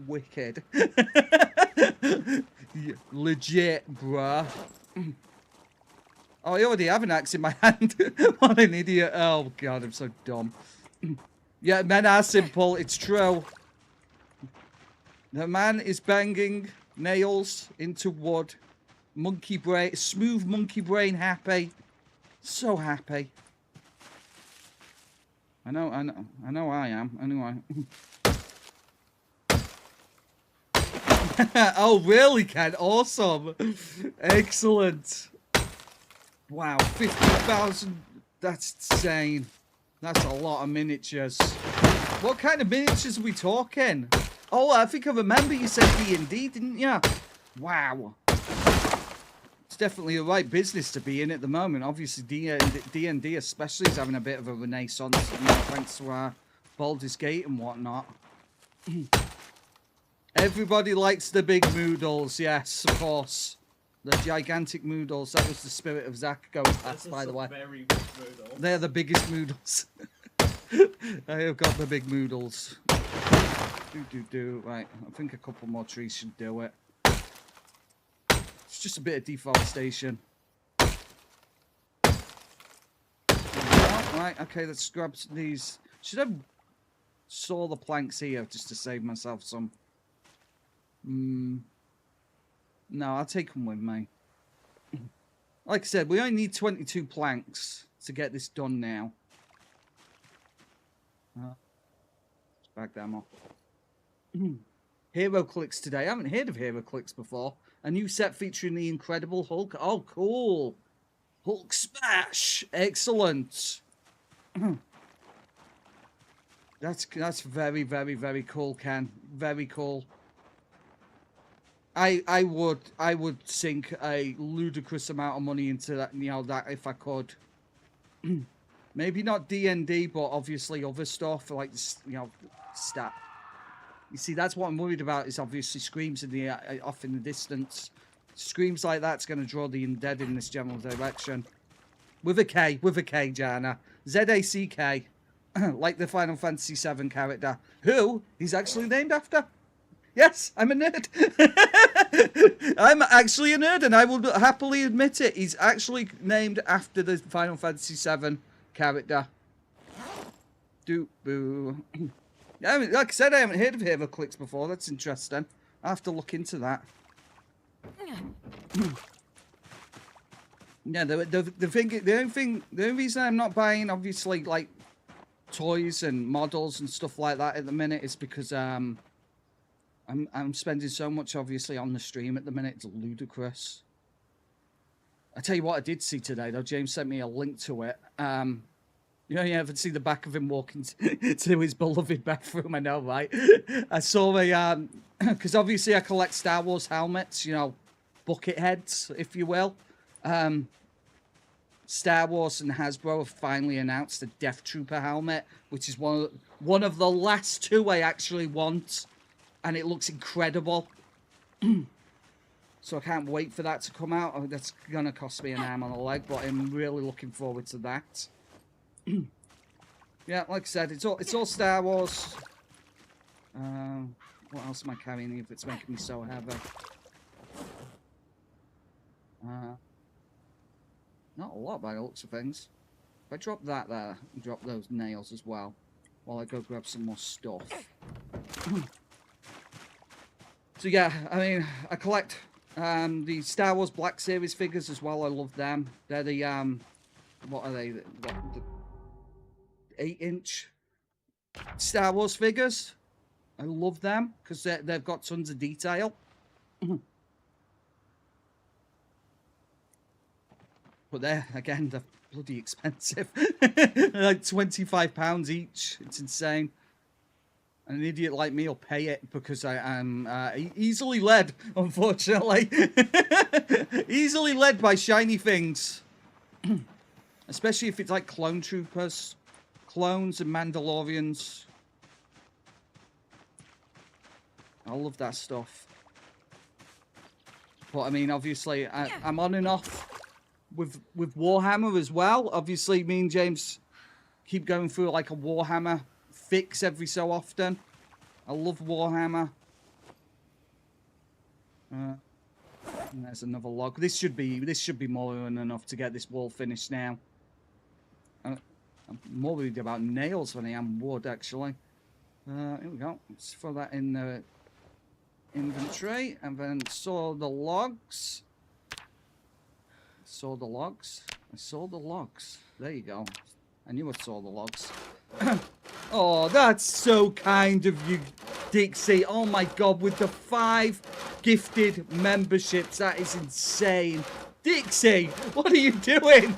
Wicked. Yeah, legit, bruh. Oh, I already have an axe in my hand. What an idiot. Oh, God, I'm so dumb. Yeah, men are simple. It's true. The man is banging nails into wood. Monkey brain. Smooth monkey brain happy. So happy. I know I am. Anyway. Oh, really, Ken? Awesome. Excellent. Wow, 50,000. That's insane. That's a lot of miniatures. What kind of miniatures are we talking? Oh, I think I remember you said D&D, didn't you? Wow. It's definitely the right business to be in at the moment. Obviously, D&D especially is having a bit of a renaissance, thanks to Baldur's Gate and whatnot. Everybody likes the big noodles, yes, of course. The gigantic noodles. That was the spirit of Zach going past, by the way. Very big noodle. They're the biggest noodles. I have got the big noodles. Right, I think a couple more trees should do it. It's just a bit of deforestation. Right, okay, let's grab these. Should I saw the planks here just to save myself some? No, I'll take them with me. Like I said, we only need 22 planks to get this done now. Let's back them up. Hero clicks today. I haven't heard of hero clicks before. A new set featuring the Incredible Hulk. Oh, cool. Hulk smash. Excellent. That's very, very, very cool, Ken. Very cool. I would sink a ludicrous amount of money into that, you know, that if I could. Maybe not D&D, but obviously other stuff like, you know, stat. You see, that's what I'm worried about. Is obviously screams in the off in the distance. Screams like that's going to draw the undead in this general direction. With a K, Jana. Z-A-C-K. Like the Final Fantasy VII character, who he's actually named after. Yes, I'm a nerd. I'm actually a nerd, and I will happily admit it. He's actually named after the Final Fantasy VII character. Boo. I mean, like I said, I haven't heard of hero clicks before. That's interesting. I'll have to look into that. Yeah, the only reason I'm not buying, obviously, like toys and models and stuff like that at the minute is because I'm spending so much, obviously, on the stream at the minute. It's ludicrous. I tell you what, I did see today though. James sent me a link to it. You know, you ever see the back of him walking to his beloved bathroom? I know, right? I saw a because obviously I collect Star Wars helmets. You know, bucket heads, if you will. Star Wars and Hasbro have finally announced a Death Trooper helmet, which is one of the last two I actually want, and it looks incredible. So I can't wait for that to come out. Oh, that's gonna cost me an arm and a leg, but I'm really looking forward to that. Yeah, like I said, it's all Star Wars. What else am I carrying if it's making me so heavy? Not a lot by the looks of things. If I drop that there, and drop those nails as well, while I go grab some more stuff. So yeah, I mean, I collect the Star Wars Black Series figures as well. I love them. They're the what are they? The 8-inch Star Wars figures. I love them because they've got tons of detail. But they're bloody expensive. They're like £25 each. It's insane. An idiot like me will pay it because I am easily led, unfortunately. Easily led by shiny things. Especially if it's like clone troopers, clones and Mandalorians. I love that stuff. But I mean, obviously, I'm on and off with Warhammer as well. Obviously, me and James keep going through like a Warhammer fix every so often. I love Warhammer. And there's another log. This should be more than enough to get this wall finished now. I'm more worried about nails than I am wood, actually. Here we go. Let's throw that in the inventory, and then saw the logs. Saw the logs. I saw the logs. There you go. I knew I saw the logs. Oh, that's so kind of you, Dixie. Oh my god, with the 5 gifted memberships. That is insane. Dixie, what are you doing?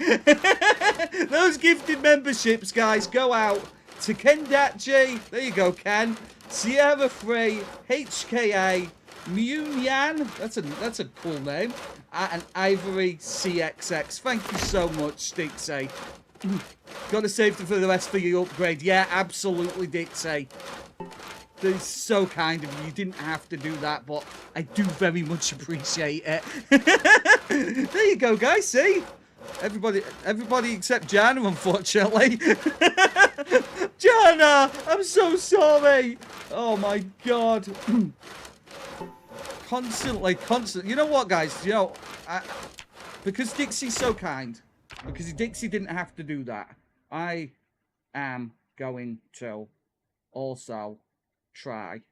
Those gifted memberships, guys, go out to Kendachi. There you go, Ken. Sierra Free, HKA, Munyan. That's a cool name. And Ivory CXX. Thank you so much, Dixie. Gotta save them for the rest for your upgrade. Yeah, absolutely, Dixie. That is so kind of you. You didn't have to do that, but I do very much appreciate it. There you go, guys. See? Everybody except Jana, unfortunately. Jana, I'm so sorry. Oh my god. Constantly. You know what, guys? You know, because Dixie's so kind. Because Dixie didn't have to do that. I am going to also try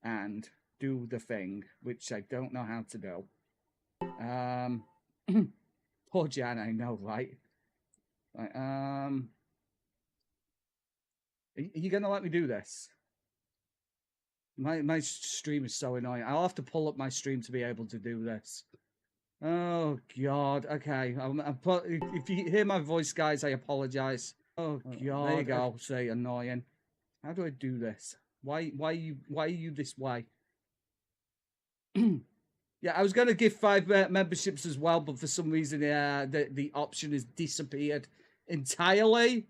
and do the thing, which I don't know how to do. Poor Jan, I know, right? Right, are you gonna let me do this? My stream is so annoying. I'll have to pull up my stream to be able to do this. Oh God. Okay. If you hear my voice, guys, I apologize. Oh God. There you go. Say annoying. How do I do this? Why are you this way? Yeah, I was going to give 5 memberships as well, but for some reason, the option has disappeared entirely.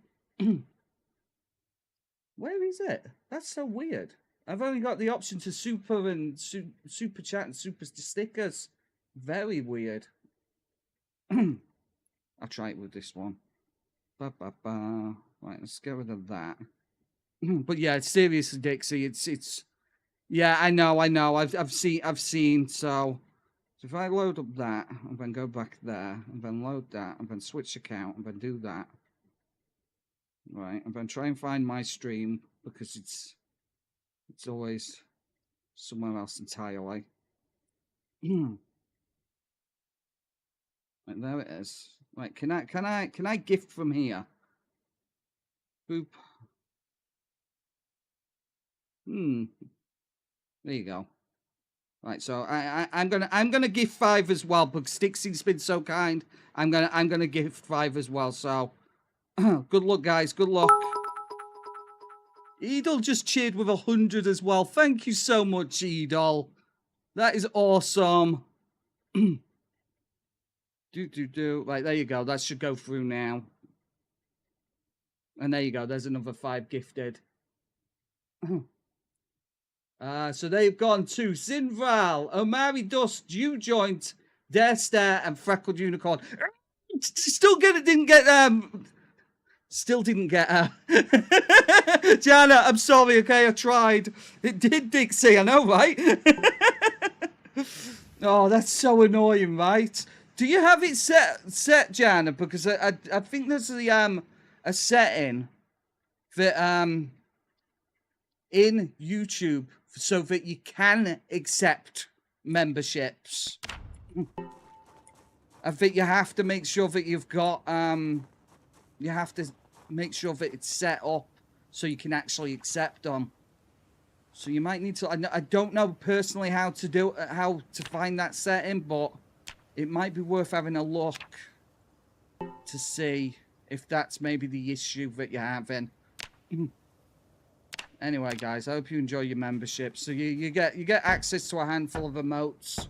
Where is it? That's so weird. I've only got the option to super and super chat and super stickers. Very weird. I'll try it with this one. Ba, ba, ba. Right, let's get rid of that. But yeah, seriously, Dixie, it's. Yeah, I know. I've seen. So if I load up that and then go back there and then load that and then switch account and then do that. Right, and then try and find my stream because it's always somewhere else entirely. Right, there it is. Right, can I gift from here? Boop. There you go. Right, so I'm gonna give 5 as well, because Dixie's been so kind. I'm gonna give 5 as well. So good luck, guys. Good luck. Edel just cheered with 100 as well. Thank you so much, Edel. That is awesome. Right, there you go. That should go through now. And there you go. There's another 5 gifted. So they've gone to Zinval, Omari Dust, Dew Joint, Dare Stare, and Freckled Unicorn. Still didn't get Jana, I'm sorry, okay, I tried. It did, Dixie, I know, right? Oh, that's so annoying, right? Do you have it set, Jana? Because I think there's a setting that in YouTube so that you can accept memberships. I think you have to make sure that you've got you have to make sure that it's set up so you can actually accept them. So you might need to. I don't know personally how to find that setting, but it might be worth having a look to see if that's maybe the issue that you're having. Anyway, guys, I hope you enjoy your membership. So you get access to a handful of emotes.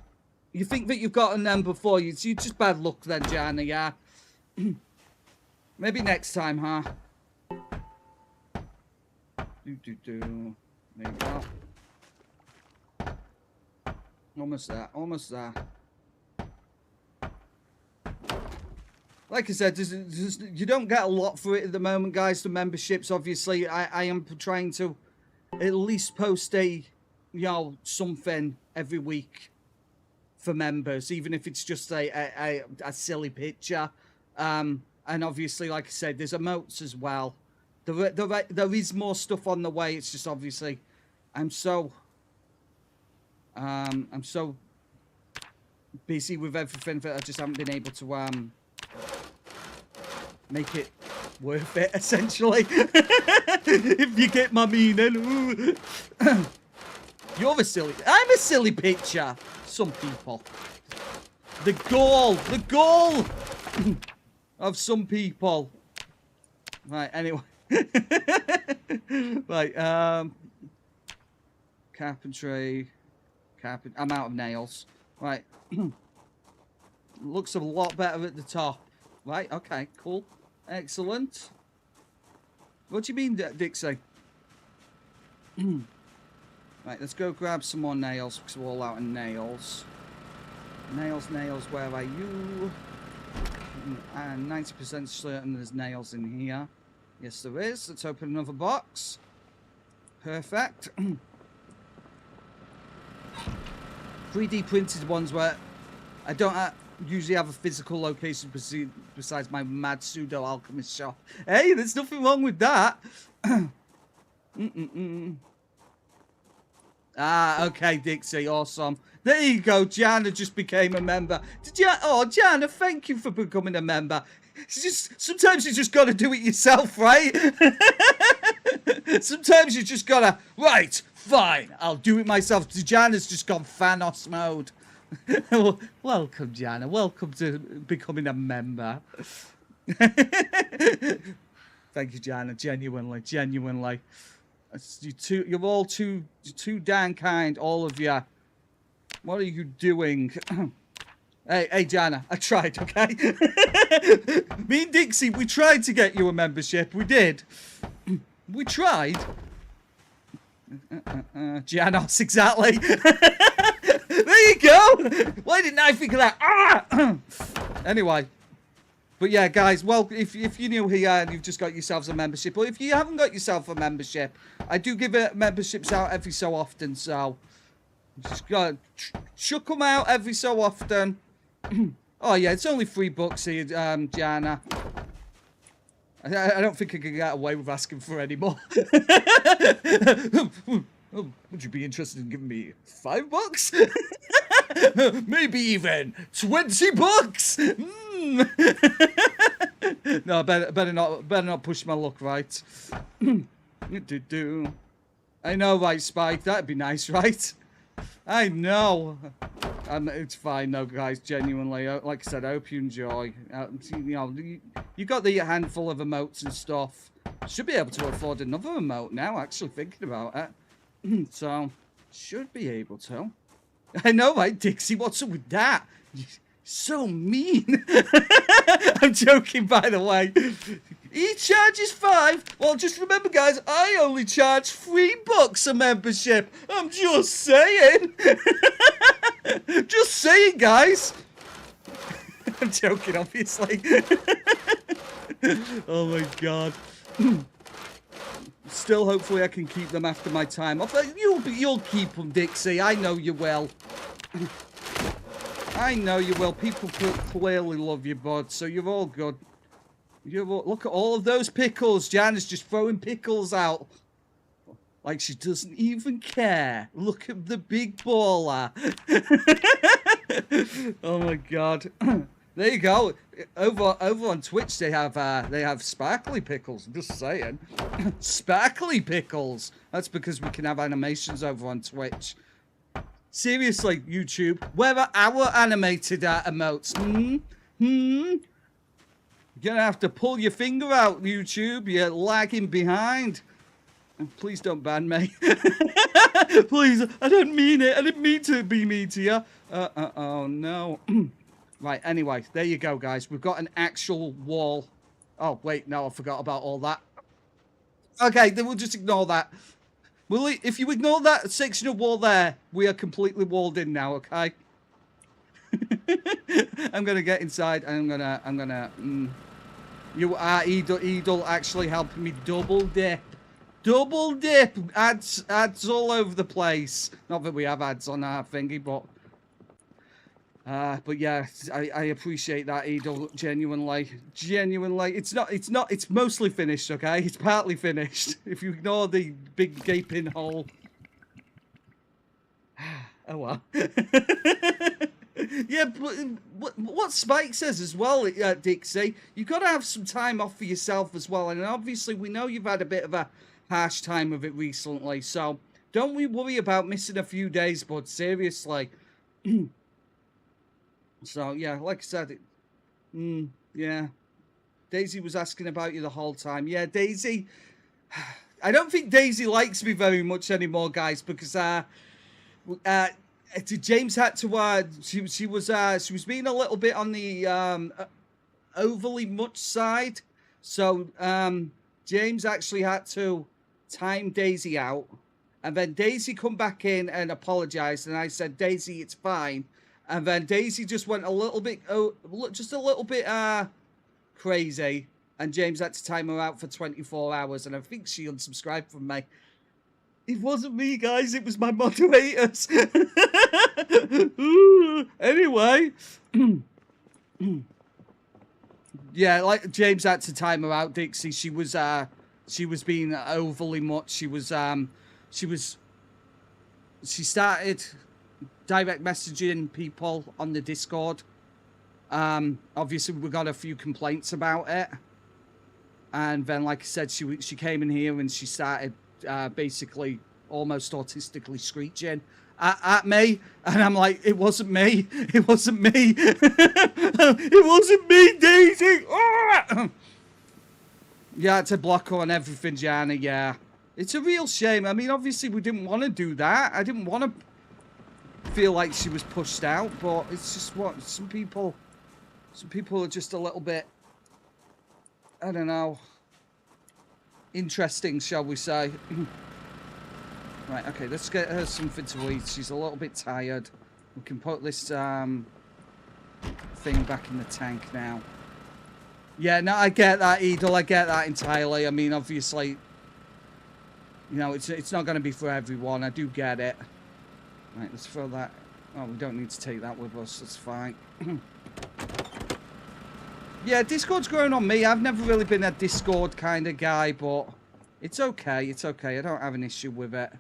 You think that you've gotten them before? You just bad luck then, Jana. Yeah. Maybe next time, huh? There you go. Almost there. Almost there. Like I said, you don't get a lot for it at the moment, guys, the memberships. Obviously, I am trying to at least post something every week for members, even if it's just a silly picture. And obviously, like I said, there's emotes as well. There is more stuff on the way. It's just obviously, I'm so busy with everything that I just haven't been able to make it worth it, essentially. If you get my meaning. I'm a silly picture. Some people. The goal of some people. Right, anyway. Right, carpentry. I'm out of nails. Right. Looks a lot better at the top. Right, okay, cool. Excellent. What do you mean, Dixie? Right, let's go grab some more nails, because we're all out of nails. Nails, where are you? And 90% certain there's nails in here. Yes, there is. Let's open another box. Perfect. 3D printed ones where I don't usually have a physical location besides my mad pseudo alchemist shop. Hey, there's nothing wrong with that. Ah, okay, Dixie, awesome. There you go, Jana just became a member. Oh, Jana, thank you for becoming a member. It's just, sometimes you just gotta do it yourself, right? Sometimes you just gotta, right, fine, I'll do it myself. Jana's just gone Thanos mode. Welcome, Jana. Welcome to becoming a member. Thank you, Jana. Genuinely, genuinely. You're all too damn kind, all of you. What are you doing? Hey, Jana, I tried, okay? Me and Dixie, we tried to get you a membership. We did. We tried. Janos, exactly. There you go. Why didn't I think of that? Ah! Anyway. But yeah, guys, well, if you're new here and you've just got yourselves a membership, or if you haven't got yourself a membership, I do give memberships out every so often, so just gotta chuck them out every so often. Oh yeah, it's only $3 here, Jana. I don't think I can get away with asking for any more. Would you be interested in giving me $5? Maybe even $20. No, better not push my luck, right? I know, right, Spike? That'd be nice, right? I know. It's fine, though, guys. Genuinely, like I said, I hope you enjoy. You got the handful of emotes and stuff. Should be able to afford another emote now. Actually, thinking about it, so should be able to. I know, right, Dixie? What's up with that? You're so mean. I'm joking, by the way. He charges $5. Well, just remember, guys, I only charge $3 a membership. I'm just saying. Just saying, guys. I'm joking, obviously. Oh my god. Still, hopefully, I can keep them after my time off. You'll keep them, Dixie. I know you will. I know you will. People clearly love you, bud. So you're all good. Look at all of those pickles. Jana's just throwing pickles out. Like she doesn't even care. Look at the big baller. Oh my god. There you go. Over on Twitch they have sparkly pickles. I'm just saying. Sparkly pickles. That's because we can have animations over on Twitch. Seriously, YouTube, where are our animated emotes? You're gonna have to pull your finger out, YouTube. You're lagging behind. Please don't ban me. Please, I don't mean it. I didn't mean to be mean to you. Oh no. Right, anyway, there you go, guys. We've got an actual wall. Oh, wait, no, I forgot about all that. Okay, then we'll just ignore that. If you ignore that section of wall there, we are completely walled in now, okay? I'm gonna get inside and I'm gonna you are Edel actually helping me double dip. Double dip! Ads all over the place. Not that we have ads on our thingy, but yeah, I appreciate that, Edel, genuinely. It's mostly finished, okay? It's partly finished. If you ignore the big gaping hole. Oh well. Yeah, but what Spike says as well, Dixie, you've got to have some time off for yourself as well. And obviously, we know you've had a bit of a harsh time of it recently. So don't we worry about missing a few days, bud. Seriously. So, yeah, like I said, yeah. Daisy was asking about you the whole time. Yeah, Daisy. I don't think Daisy likes me very much anymore, guys, because James had to she was being a little bit on the overly much side, so James actually had to time Daisy out, and then Daisy come back in and apologized, and I said, Daisy, it's fine, and then Daisy just went a little bit crazy, and James had to time her out for 24 hours, and I think she unsubscribed from me. It wasn't me, guys. It was my moderators. Anyway. Yeah, like James had to time her out, Dixie. She was being overly much. She started direct messaging people on the Discord. Obviously we got a few complaints about it. And then, like I said, she came in here and she started basically almost autistically screeching at me, and I'm like, it wasn't me, it wasn't me, it wasn't me, Daisy. Yeah, I had to block her on everything, Jana. Yeah, it's a real shame. I mean, obviously we didn't want to do that. I didn't want to feel like she was pushed out, but it's just what some people are just a little bit, I don't know, interesting, shall we say. Right, okay, let's get her something to eat. She's a little bit tired. We can put this thing back in the tank now. Yeah, no, I get that, Edel. I get that entirely. I mean, obviously, you know, it's not going to be for everyone. I do get it. Right, let's throw that. Oh, we don't need to take that with us. That's fine. Yeah, Discord's growing on me. I've never really been a Discord kind of guy, but it's okay. It's okay. I don't have an issue with it.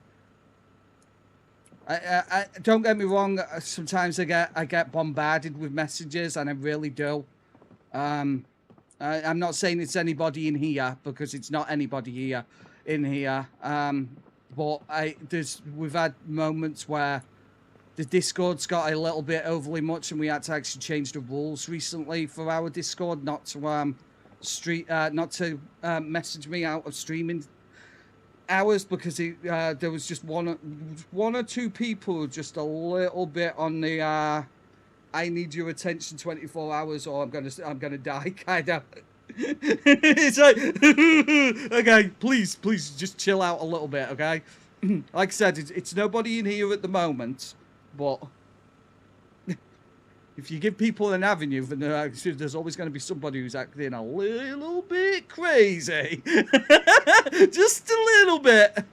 I don't get me wrong. Sometimes I get bombarded with messages, and I really do. I'm not saying it's anybody in here, because it's not anybody here in here. But we've had moments where the Discord's got a little bit overly much, and we had to actually change the rules recently for our Discord not to message me out of streaming hours, because there was just one or two people just a little bit on the I need your attention 24 hours or I'm gonna die kind of. It's like, okay, please just chill out a little bit, okay? Like I said, it's nobody in here at the moment, but if you give people an avenue, then there's always going to be somebody who's acting a little bit crazy. Just a little bit.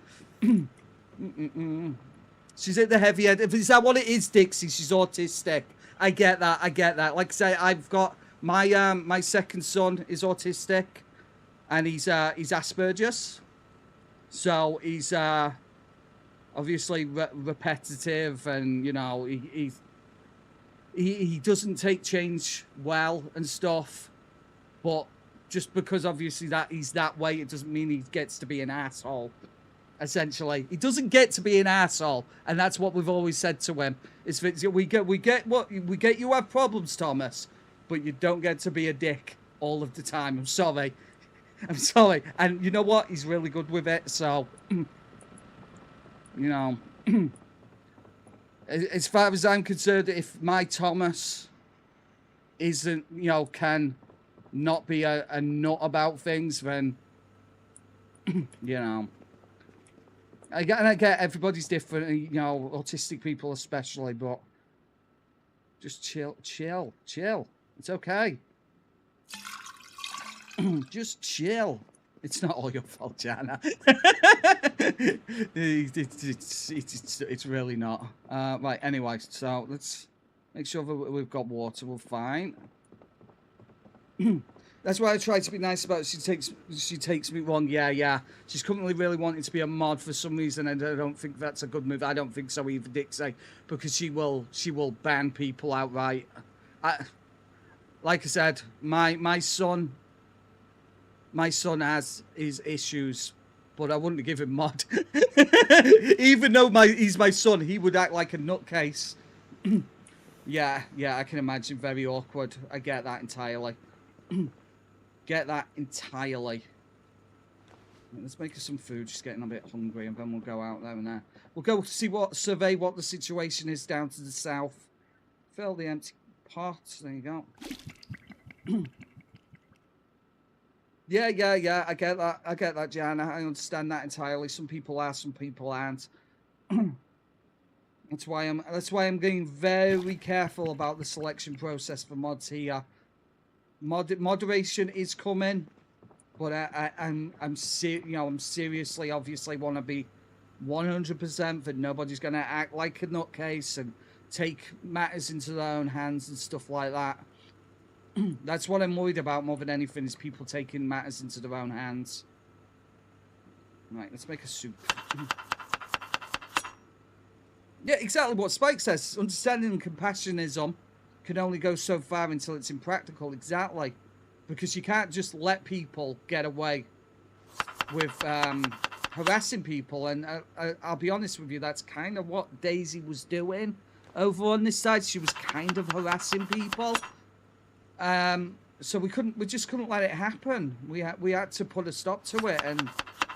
She's at the heavy end. Is that what it is, Dixie? She's autistic. I get that. Like I say, I've got my second son is autistic, and he's Asperger's. So he's obviously repetitive, and you know he doesn't take change well and stuff, but just because obviously that he's that way, it doesn't mean he gets to be an asshole. Essentially, he doesn't get to be an asshole, and that's what we've always said to him. Is we get you have problems, Thomas, but you don't get to be a dick all of the time. I'm sorry, and you know what? He's really good with it. So, you know. As far as I'm concerned, if my Thomas isn't, you know, can not be a nut about things, then, you know, I get everybody's different, you know, autistic people especially, but just chill. It's okay. Just chill. It's not all your fault, Jana. It's really not. Right, anyway, so let's make sure that we've got water. We're fine. That's why I try to be nice about it. She takes me wrong. Yeah. She's currently really wanting to be a mod for some reason, and I don't think that's a good move. I don't think so either, Dixie, because she will ban people outright. Like I said, my son has his issues, but I wouldn't give him mod. Even though he's my son, he would act like a nutcase. Yeah, I can imagine. Very awkward. I get that entirely. Let's make her some food. She's getting a bit hungry, and then we'll go out there and there. We'll go survey what the situation is down to the south. Fill the empty pot. There you go. Yeah. I get that, Jana. I understand that entirely. Some people are, some people aren't. That's why I'm getting very careful about the selection process for mods here. Moderation is coming, but I'm seriously obviously want to be 100% that nobody's gonna act like a nutcase and take matters into their own hands and stuff like that. That's what I'm worried about more than anything, is people taking matters into their own hands. Right, let's make a soup. Yeah, exactly what Spike says. Understanding and compassionism can only go so far until it's impractical. Exactly. Because you can't just let people get away with harassing people. And I'll be honest with you, that's kind of what Daisy was doing over on this side. She was kind of harassing people. So we just couldn't let it happen. We had to put a stop to it. And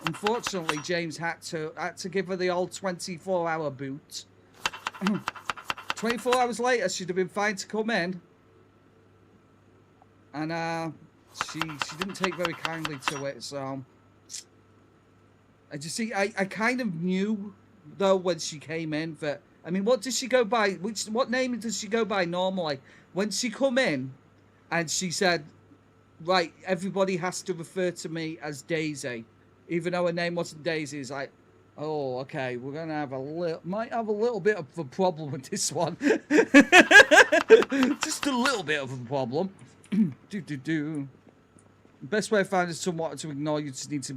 unfortunately, James had to give her the old 24-hour boot. 24 hours later, she'd have been fine to come in. And she didn't take very kindly to it, so I kind of knew though when she came in that, I mean, what does she go by? What name does she go by normally? When she come in and she said, right, everybody has to refer to me as Daisy, even though her name wasn't Daisy, it's like, oh, okay, we're gonna have might have a little bit of a problem with this one. Just a little bit of a problem. Best way I found is somewhat to ignore. You just need to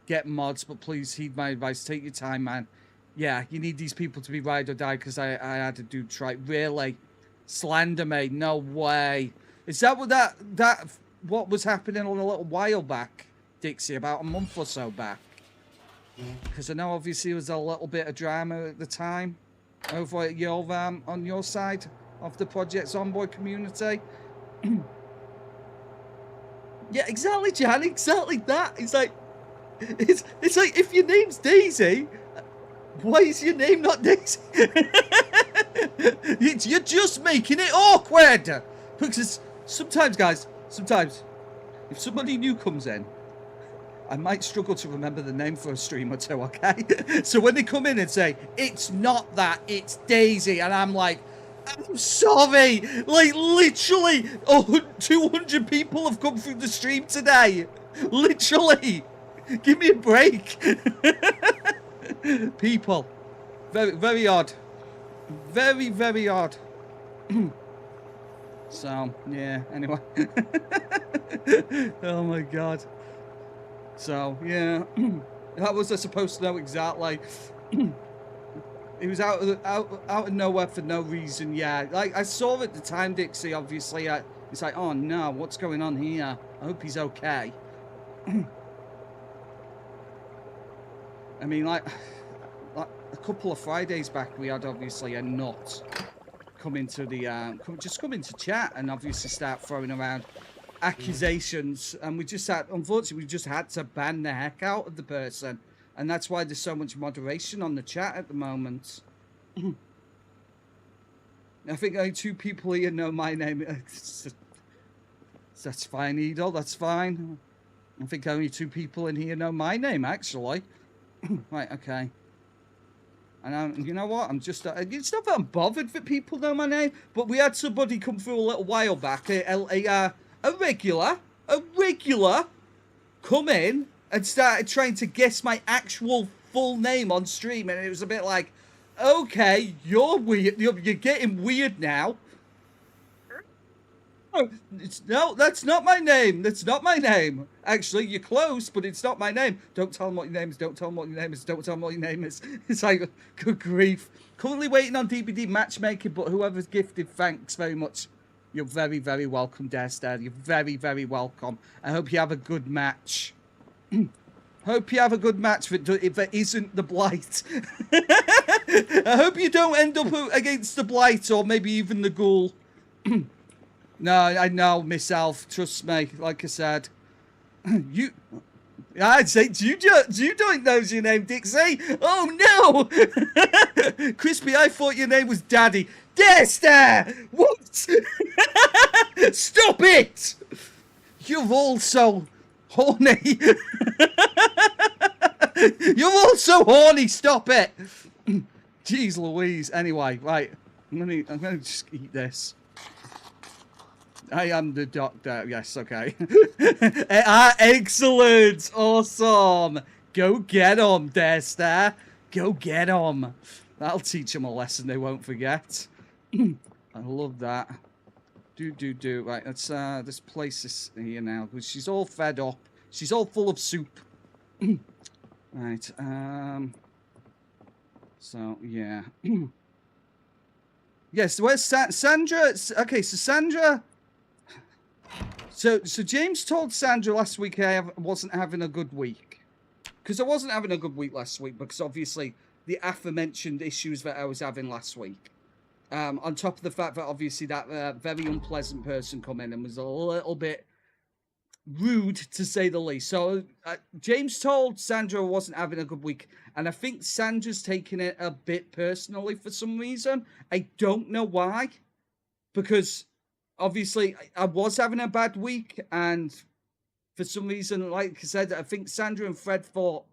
get mods, but please heed my advice. Take your time, man. Yeah, you need these people to be ride or die, because I had to do try. Really? Slander me? No way. Is that what was happening a little while back, Dixie? About a month or so back? Because I know obviously there was a little bit of drama at the time over at your on your side of the Project Zomboid community. Yeah, exactly, Jan. Exactly that. It's like if your name's Daisy, why is your name not Daisy? You're just making it awkward. Because sometimes, guys, if somebody new comes in, I might struggle to remember the name for a stream or two, okay? So when they come in and say, it's not that, it's Daisy, and I'm like, I'm sorry, like literally 200 people have come through the stream today. Literally. Give me a break. People. Very, very odd. Very, very odd. So, yeah, anyway. Oh my god. So, yeah. That was I supposed to know exactly. He was out of nowhere for no reason, yeah. Like, I saw it at the time, Dixie, obviously. It's like, oh no, what's going on here? I hope he's okay. I mean, like a couple of Fridays back, we had obviously a nut come into the, come into chat and obviously start throwing around accusations. And unfortunately, we just had to ban the heck out of the person. And that's why there's so much moderation on the chat at the moment. I think only 2 people here know my name. That's fine, Edel. That's fine. I think only 2 people in here know my name, actually. Right, okay. And you know what? I'm just... it's not that I'm bothered that people know my name, but we had somebody come through a little while back. A regular come in and started trying to guess my actual full name on stream, and it was a bit like, okay, you're weird. You're getting weird now. Oh, no, that's not my name. That's not my name. Actually, you're close, but it's not my name. Don't tell them what your name is. Don't tell them what your name is. Don't tell them what your name is. It's like, good grief. Currently waiting on DVD matchmaking, but whoever's gifted, thanks very much. You're very, very welcome, Dare. You're very, very welcome. I hope you have a good match. Hope you have a good match if it isn't the Blight. I hope you don't end up against the Blight or maybe even the Ghoul. No, I know, Miss Elf. Trust me. Like I said, I'd say, you don't know your name, Dixie. Oh no, Crispy. I thought your name was Daddy. Dare! What? Stop it! You're all so horny. You're all so horny. Stop it. Jeez Louise. Anyway, right. I'm gonna just eat this. I am the doctor. Yes, okay. Excellent. Awesome. Go get 'em, Dare. Go get 'em. That'll teach them a lesson they won't forget. I love that. Right, let's place this here now. Because she's all fed up. She's all full of soup. Right, so, yeah. Yes, where's Sandra? Okay, so Sandra... So James told Sandra last week I wasn't having a good week. Because I wasn't having a good week last week, because obviously the aforementioned issues that I was having last week. On top of the fact that obviously that very unpleasant person come in and was a little bit rude, to say the least. So James told Sandra I wasn't having a good week, and I think Sandra's taking it a bit personally for some reason. I don't know why, because obviously I was having a bad week, and for some reason, like I said, I think Sandra and Fred thought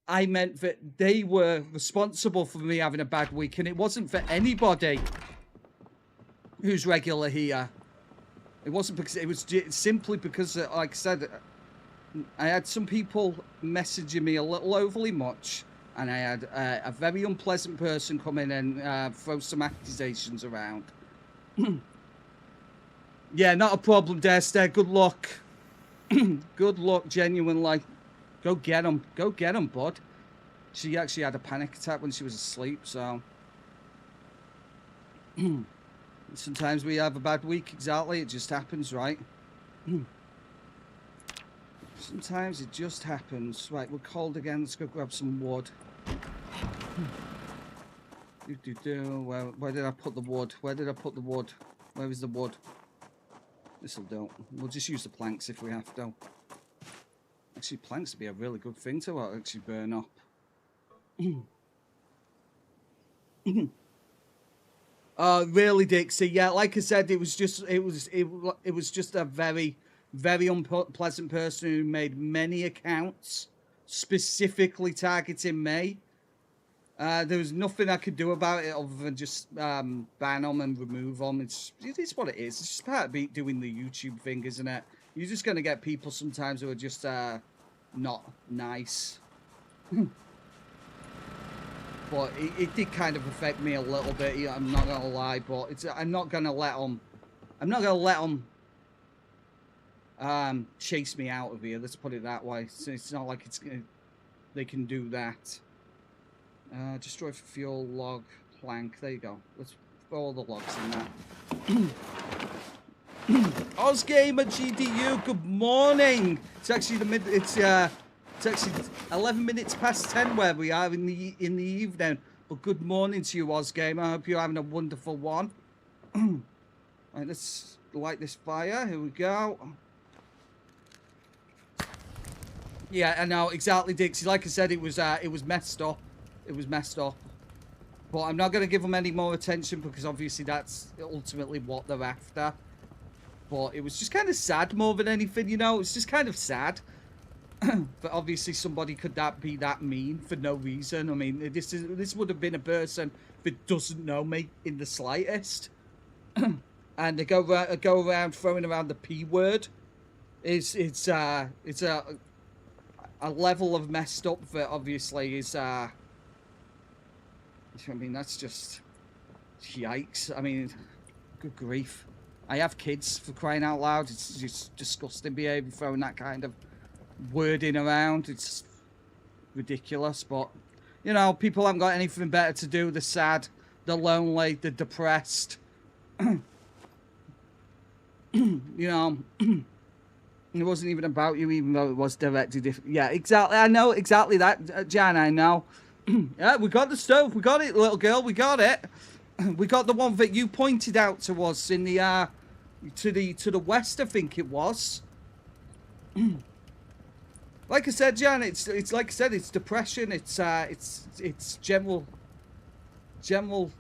I meant that they were responsible for me having a bad week, and it wasn't for anybody who's regular here. It wasn't because, it was simply because, like I said, I had some people messaging me a little overly much, and I had a very unpleasant person come in and throw some accusations around. Yeah, not a problem, Dester. Good luck. Good luck, genuinely. Go get him. Go get him, bud. She actually had a panic attack when she was asleep, so... Sometimes we have a bad week, exactly. It just happens, right? Sometimes it just happens. Right, we're cold again. Let's go grab some wood. Where did I put the wood? Where did I put the wood? Where is the wood? This'll do. We'll just use the planks if we have to. Actually, planks would be a really good thing to actually burn up. Really, Dixie? Yeah, like I said, it was just a very, very unpleasant person who made many accounts specifically targeting me. There was nothing I could do about it other than just ban them and remove them. It is what it is. It's just part of doing the YouTube thing, isn't it? You're just gonna get people sometimes who are just not nice. But it did kind of affect me a little bit. Yeah, I'm not gonna lie, but I'm not gonna let them chase me out of here. Let's put it that way. So it's not like they can do that. Destroy fuel, log, plank. There you go. Let's throw all the logs in that. Ozgamer GDU, good morning. It's actually it's actually 11 minutes past 10 where we are in the evening. But good morning to you, Ozgamer. I hope you're having a wonderful one. Right, let's light this fire. Here we go. Yeah, I know exactly, Dixie. Like I said, it was messed up. It was messed up. But I'm not going to give them any more attention because obviously that's ultimately what they're after. But it was just kind of sad more than anything, you know? It's just kind of sad. But obviously somebody could be that mean for no reason. I mean, this would have been a person that doesn't know me in the slightest. And they go around throwing around the P word. It's a level of messed up that obviously is I mean, that's just yikes. I mean, good grief. I have kids, for crying out loud. It's just disgusting behaviour, throwing that kind of wording around. It's ridiculous, but you know, people haven't got anything better to do. They're sad, they're lonely, they're depressed. You know, it wasn't even about you, even though it was directed. Yeah, exactly. I know exactly that, Jan. I know. Yeah, we got the stove. We got it, little girl. We got it. We got the one that you pointed out to us in the to the west, I think it was. Like I said, Jan, it's like I said, it's depression. It's general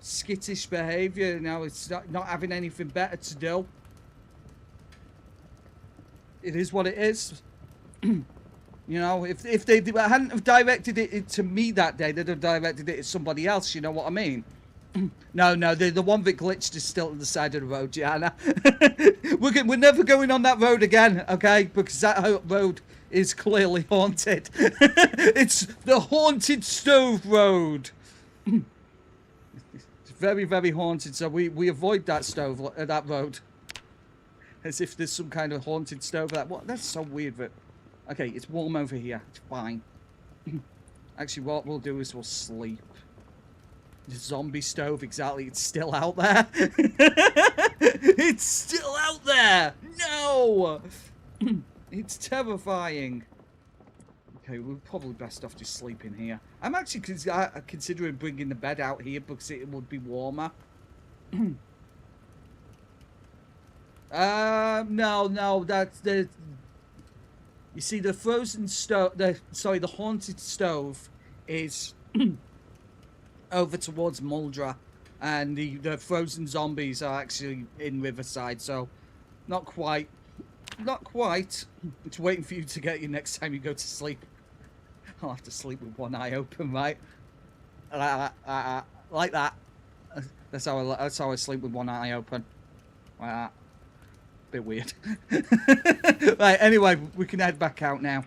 skittish behaviour. You know, it's not having anything better to do. It is what it is. You know, if they hadn't have directed it to me that day, they'd have directed it to somebody else. You know what I mean? No, the one that glitched is still at the side of the road, Gianna. We're never going on that road again, okay? Because that road is clearly haunted. It's the haunted stove road. It's very, very haunted, so we avoid that that road. As if there's some kind of haunted stove. That's so weird. But okay, it's warm over here. It's fine. Actually, what we'll do is we'll sleep. The zombie stove, exactly. It's still out there. It's still out there. No. It's terrifying. Okay, we're probably best off just sleeping here. I'm actually considering bringing the bed out here because it would be warmer. No, that's the... You see, the frozen stove... Sorry, the haunted stove is over towards Muldra. And the frozen zombies are actually in Riverside, so not quite. Not quite. It's waiting for you to get you next time you go to sleep. I'll have to sleep with one eye open, right? Like that. That's how I sleep with one eye open. Like that. Bit weird. Right, anyway, we can head back out now.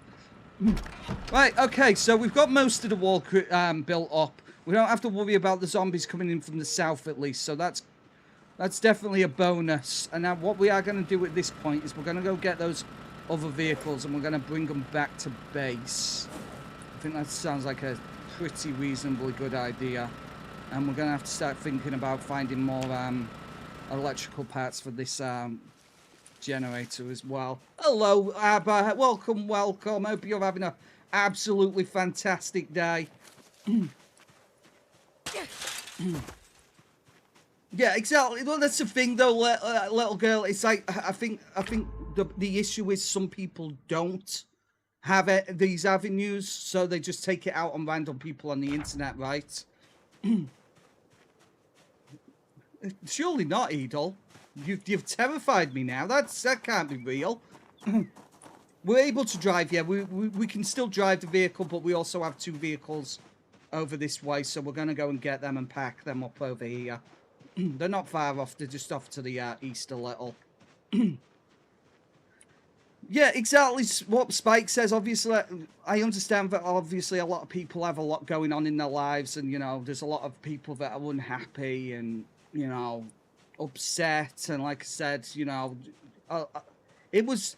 Right, okay, so we've got most of the wall built up. We don't have to worry about the zombies coming in from the south, at least, so that's definitely a bonus. And now what we are going to do at this point is we're going to go get those other vehicles and we're going to bring them back to base. I think that sounds like a pretty reasonably good idea. And we're going to have to start thinking about finding more electrical parts for this generator as well. Hello, Abba. Welcome, welcome. Hope you're having an absolutely fantastic day. Yeah, exactly. Well, that's the thing, though, little girl. It's like I think the issue is some people don't have these avenues, so they just take it out on random people on the internet, right? Surely not, Edel. You've terrified me now. That can't be real. We're able to drive, yeah. We can still drive the vehicle, but we also have two vehicles over this way, so we're going to go and get them and pack them up over here. They're not far off. They're just off to the east a little. Yeah, exactly what Spike says. Obviously, I understand that obviously a lot of people have a lot going on in their lives, and, you know, there's a lot of people that are unhappy and, you know, upset. And like I said, you know, it was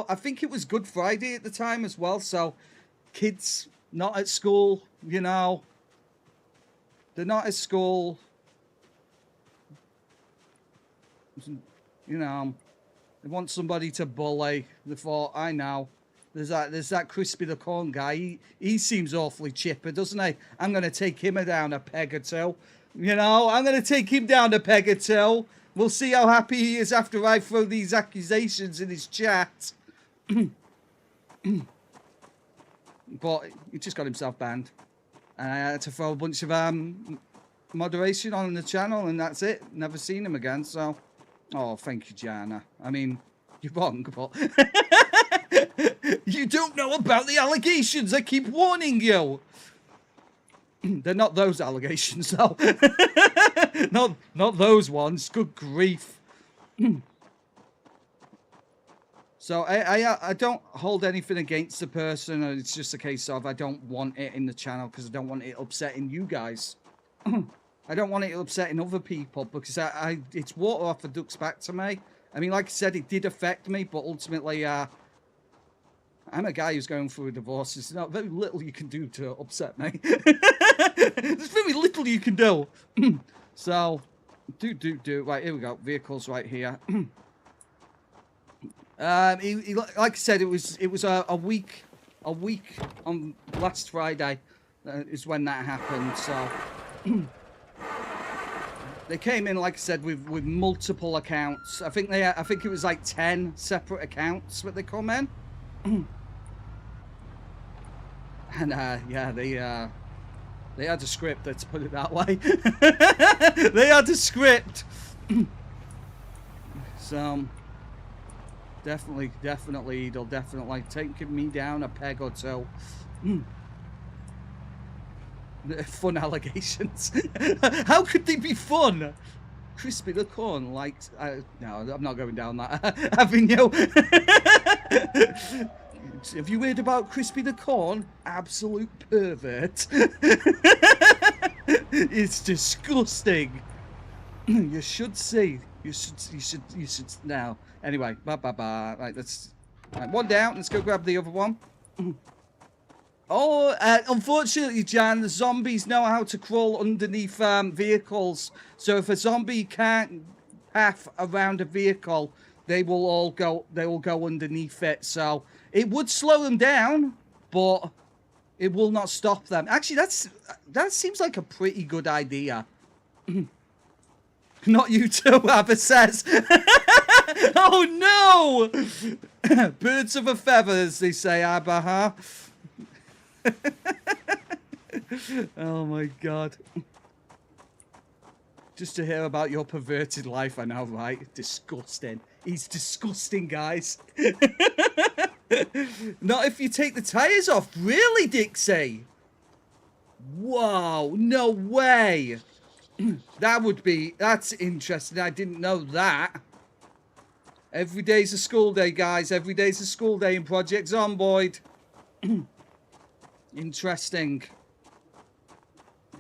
I think it was Good Friday at the time as well, so kids not at school, you know, they're not at school, you know, they want somebody to bully. They thought, I know, there's that Crispy the Corn guy, he seems awfully chipper, doesn't he? I'm going to take him down a peg or two, you know, I'm going to take him down a peg or two. We'll see how happy he is after I throw these accusations in his chat. But he just got himself banned. And I had to throw a bunch of moderation on the channel, and that's it. Never seen him again, so... Oh, thank you, Jana. I mean, you're wrong, but... You don't know about the allegations! I keep warning you! They're not those allegations, though. Not those ones. Good grief. So I don't hold anything against the person. It's just a case of I don't want it in the channel because I don't want it upsetting you guys. I don't want it upsetting other people because it's water off a duck's back to me. I mean, like I said, it did affect me, but ultimately, I'm a guy who's going through a divorce. There's not very little you can do to upset me. There's very little you can do. So, do. Right, here we go. Vehicles right here. Like I said, it was a week on last Friday is when that happened. So they came in, like I said, with multiple accounts. I think it was like 10 separate accounts that they come in. And yeah, they had a script. Let's put it that way. They had a script. So. Definitely, Edel, definitely taking me down a peg or two. Fun allegations. How could they be fun? Crispy the Corn likes... no, I'm not going down that avenue. Have you heard about Crispy the Corn? Absolute pervert. It's disgusting. You should see You should now. Anyway, bye. Right, let's. Right, one down. Let's go grab the other one. Oh, unfortunately, Jan, the zombies know how to crawl underneath vehicles. So if a zombie can't path around a vehicle, they will all go. They will go underneath it. So it would slow them down, but it will not stop them. Actually, that seems like a pretty good idea. Not you too, Abba says. Oh no! Birds of a feather, as they say, Abba, huh? Oh my god. Just to hear about your perverted life, I know, right? Disgusting. He's disgusting, guys. Not if you take the tires off. Really, Dixie? Whoa, no way. That's interesting. I didn't know that. Every day's a school day, guys. Every day's a school day in Project Zomboid. Interesting.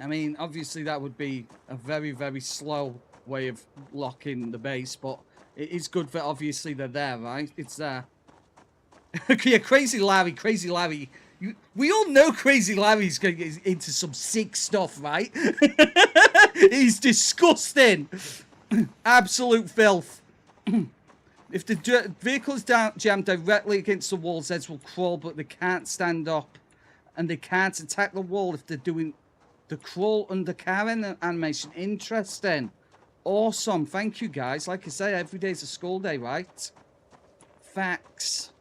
I mean, obviously that would be a very, very slow way of locking the base, but it is good that obviously they're there, right? It's there. Yeah, Crazy Larry. We all know Crazy Larry's going to get into some sick stuff, right? He's disgusting. Absolute filth. If the vehicle is jammed directly against the wall's edge, will crawl, but they can't stand up. And they can't attack the wall if they're doing the crawl under Karen animation. Interesting. Awesome. Thank you, guys. Like I say, every day's a school day, right? Facts.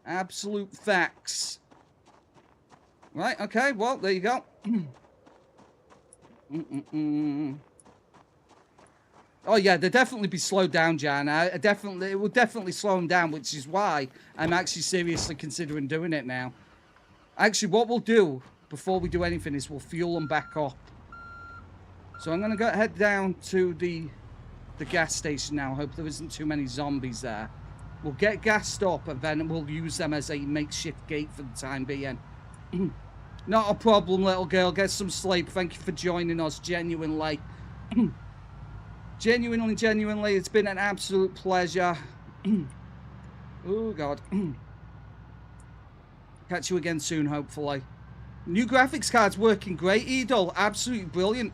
Absolute facts. Right, okay. Well, there you go. Oh yeah, they'll definitely be slowed down, Jan. It will definitely slow them down, which is why I'm actually seriously considering doing it now. Actually, what we'll do before we do anything is we'll fuel them back up. So I'm going to head down to the gas station now. Hope there isn't too many zombies there. We'll get gassed up and then we'll use them as a makeshift gate for the time being. Not a problem, little girl. Get some sleep. Thank you for joining us, genuinely. Genuinely, it's been an absolute pleasure. Oh, God. Catch you again soon, hopefully. New graphics card's working great, Edel. Absolutely brilliant.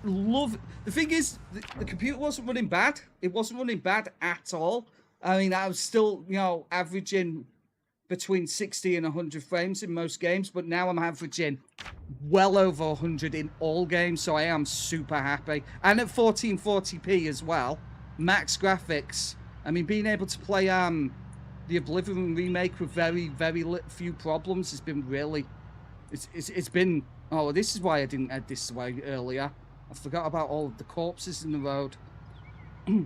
Love... The thing is, the computer wasn't running bad. It wasn't running bad at all. I mean, I was still, you know, averaging between 60 and 100 frames in most games, but now I'm averaging well over 100 in all games, so I am super happy. And at 1440p as well. Max graphics. I mean, being able to play the Oblivion remake with very few problems has been really... It's been... Oh, this is why I didn't add this away earlier. I forgot about all of the corpses in the road.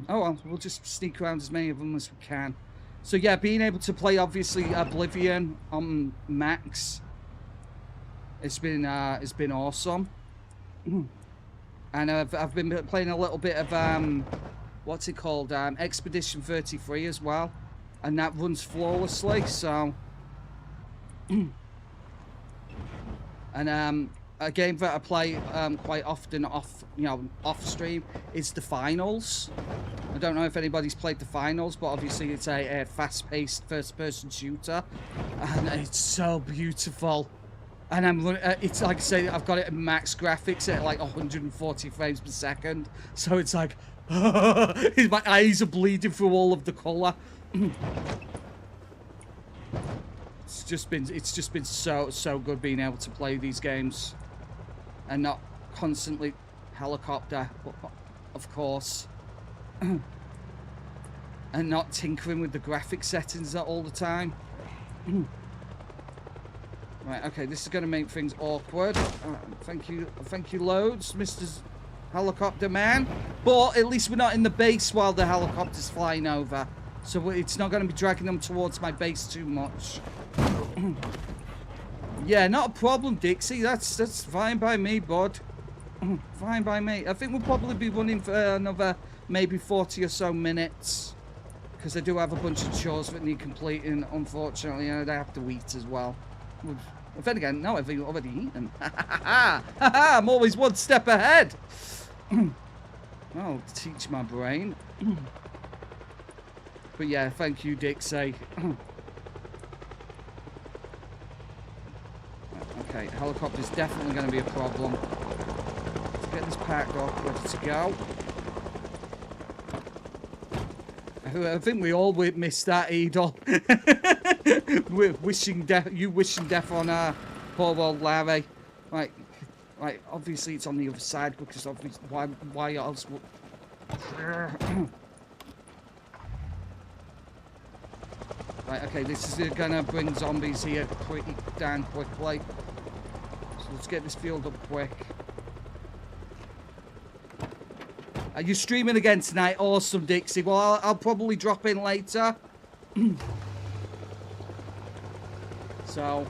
Oh well, we'll just sneak around as many of them as we can. So yeah, being able to play obviously Oblivion on max, it's been awesome. And I've been playing a little bit of what's it called, Expedition 33 as well, and that runs flawlessly. So and a game that I play quite often off stream is the Finals. I don't know if anybody's played the Finals, but obviously it's a fast-paced first-person shooter, and it's so beautiful. And it's like I say, I've got it at max graphics at like 140 frames per second, so it's like my eyes are bleeding through all of the color. It's just been so good being able to play these games. And not constantly helicopter, of course. And not tinkering with the graphic settings all the time. Right, okay, this is going to make things awkward. Thank you loads, Mr. Helicopter Man. But at least we're not in the base while the helicopter's flying over. So it's not going to be dragging them towards my base too much. Yeah, not a problem, Dixie. That's fine by me, bud. Fine by me. I think we'll probably be running for another maybe 40 or so minutes. Because I do have a bunch of chores that need completing, unfortunately, and I have to eat as well. But then again, no, I've already eaten. I'm always one step ahead. I'll teach my brain. But yeah, thank you, Dixie. Okay, helicopter's definitely going to be a problem. Let's get this packed up, ready to go. I think we all missed that, Edel. We're wishing death on poor old Larry. Like, obviously it's on the other side because obviously why else would... Right, okay, this is gonna bring zombies here pretty damn quickly. So let's get this filled up quick. Are you streaming again tonight? Awesome, Dixie. Well, I'll probably drop in later. So,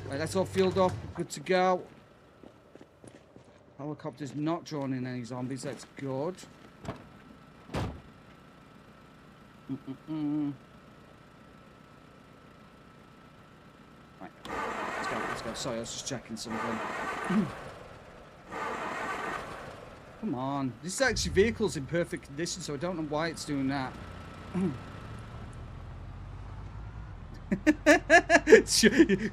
right, that's all filled up. Good to go. Helicopter's not drawing in any zombies. That's good. Right, let's go. Sorry, I was just checking something. Come on. This actually vehicle's in perfect condition, so I don't know why it's doing that.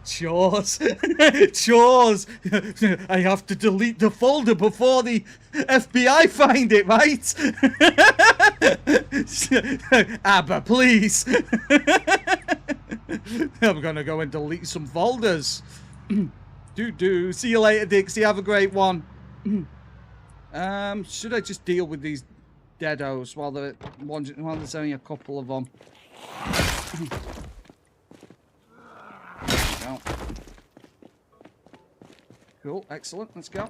Chores. Chores. I have to delete the folder before the FBI find it, right? Abba, please. I'm gonna go and delete some folders. Do. See you later, Dixie. Have a great one. Should I just deal with these deados while there's only a couple of them? Go. Cool, excellent. Let's go.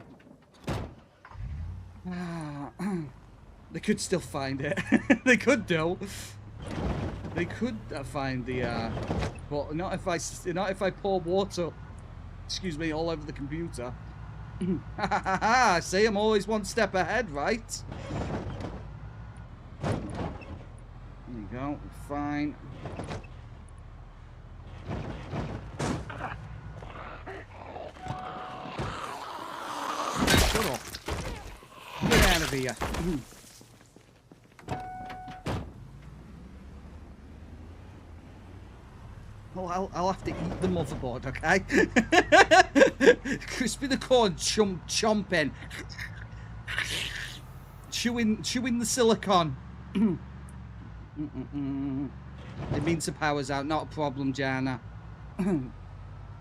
They could still find it. They could do. They could find the. But not if I pour water. Excuse me, all over the computer. See, I'm always one step ahead, right? There you go. Fine. Shut up. Get out of here. I'll have to eat the motherboard, okay? Crispy the corn, chomping. Chewing the silicon. It means the power's out, not a problem, Jana.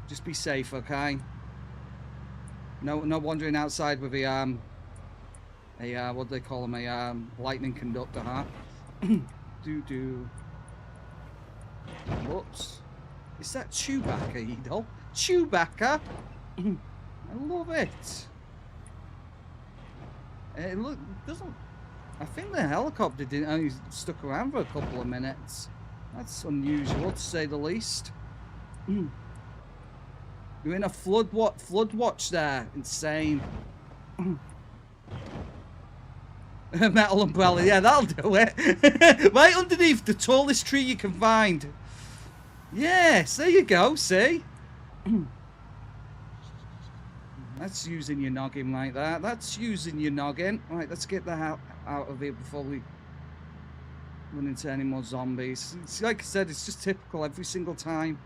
Just be safe, okay? No wandering outside with a what do they call them? A lightning conductor, huh? Do. Whoops. Is that Chewbacca, Edel? Chewbacca? I love it. It doesn't... I think the helicopter didn't only stuck around for a couple of minutes. That's unusual, to say the least. You're in a flood watch there. Insane. Metal umbrella. Yeah, that'll do it. Right underneath the tallest tree you can find. Yes, there you go, see? That's using your noggin like that. That's using your noggin. Right, let's get the hell out of here before we run into any more zombies. It's like I said, it's just typical. Every single time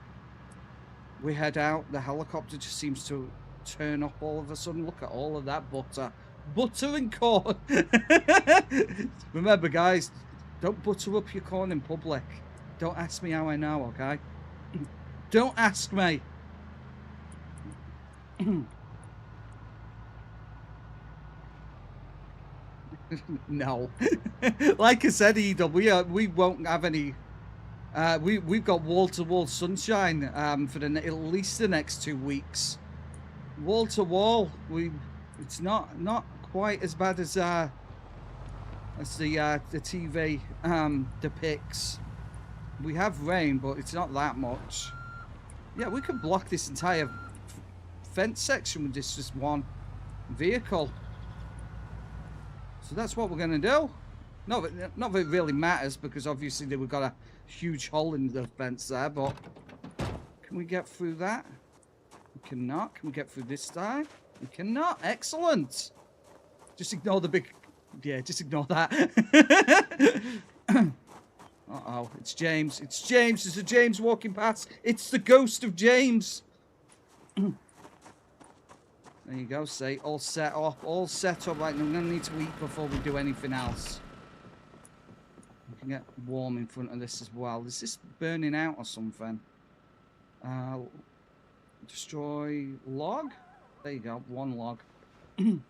we head out, the helicopter just seems to turn up all of a sudden. Look at all of that butter. Butter and corn. Remember, guys, don't butter up your corn in public. Don't ask me how I know, okay? Don't ask me. No. Like I said, Edel, we won't have any. We've got wall-to-wall sunshine for at least the next 2 weeks. Wall-to-wall. It's not quite as bad as the TV depicts. We have rain, but it's not that much. Yeah, we could block this entire fence section with just one vehicle. So that's what we're going to do. Not that it really matters, because obviously we've got a huge hole in the fence there, but can we get through that? We cannot. Can we get through this side? We cannot. Excellent. Just ignore the big... Yeah, just ignore that. Uh-oh, it's James. It's James. There's a James walking past. It's the ghost of James. There you go, see. All set up. All set up. Right, I'm going to need to eat before we do anything else. We can get warm in front of this as well. Is this burning out or something? Destroy log? There you go, one log. You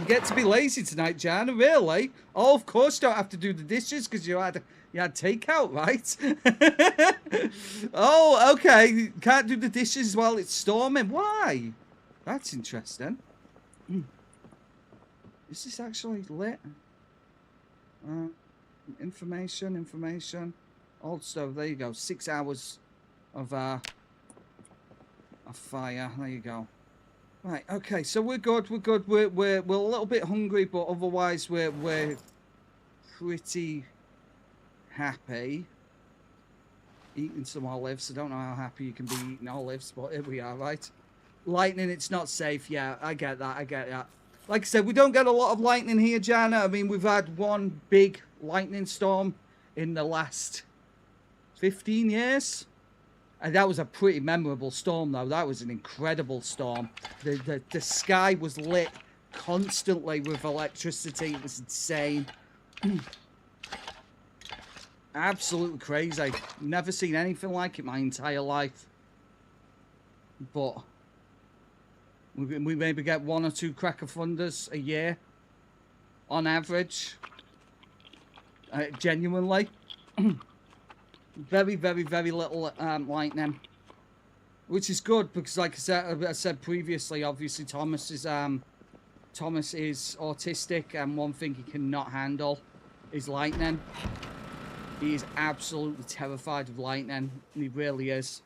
get to be lazy tonight, Jan, really? Oh, of course you don't have to do the dishes because you had takeout, right? Oh, okay. You can't do the dishes while it's storming. Why? That's interesting. Is this actually lit? Information. Old stove, there you go. 6 hours of fire. There you go. Right, okay, so we're good, we're a little bit hungry, but otherwise we're pretty happy. Eating some olives. I don't know how happy you can be eating olives, but here we are, right? Lightning, it's not safe. Yeah, I get that. Like I said, we don't get a lot of lightning here, Jana. I mean, we've had one big lightning storm in the last 15 years. And that was a pretty memorable storm, though. That was an incredible storm. The sky was lit constantly with electricity. It was insane. Absolutely crazy. Never seen anything like it my entire life. But we maybe get 1 or 2 crack of thunders a year. On average. Genuinely. Very, very, very little lightning, which is good because, like I said previously, obviously Thomas is autistic, and one thing he cannot handle is lightning. He is absolutely terrified of lightning. He really is.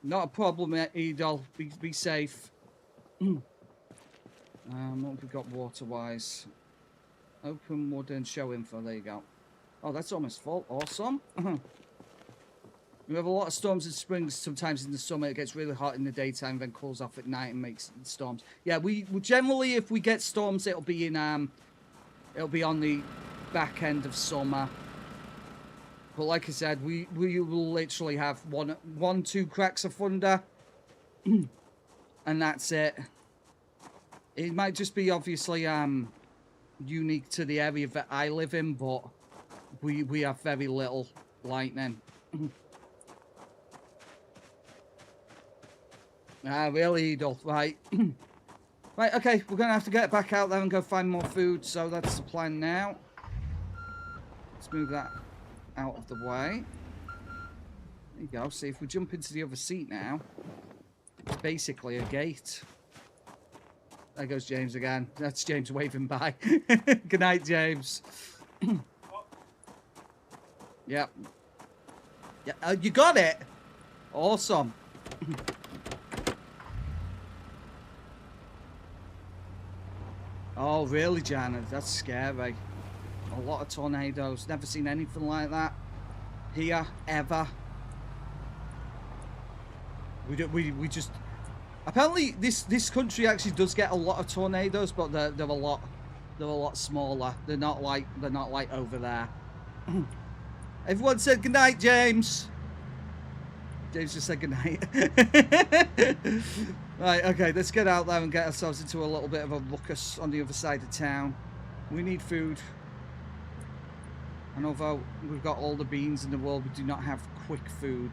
Not a problem, Edel. Be safe. What have we got water-wise? Open wood and show info. There you go. Oh, that's almost full. Awesome. We have a lot of storms in spring. Sometimes in the summer it gets really hot in the daytime, then cools off at night and makes storms. Yeah, we generally, if we get storms, it'll be on the back end of summer. But like I said, we will literally have one, 2 cracks of thunder, and that's it. It might just be obviously unique to the area that I live in, but we have very little lightning. Really, Edel. Right. Right, okay, we're going to have to get back out there and go find more food, so that's the plan now. Let's move that out of the way. There you go. See, if we jump into the other seat now, it's basically a gate. There goes James again. That's James waving by. Good night, James. Yep. Yeah, you got it. Awesome. Oh, really, Janet? That's scary. A lot of tornadoes. Never seen anything like that here ever. We just. Apparently, this country actually does get a lot of tornadoes, but they're a lot smaller. They're not like over there. Everyone said goodnight, James. James just said goodnight. Right, okay, let's get out there and get ourselves into a little bit of a ruckus on the other side of town. We need food. And although we've got all the beans in the world, we do not have quick food.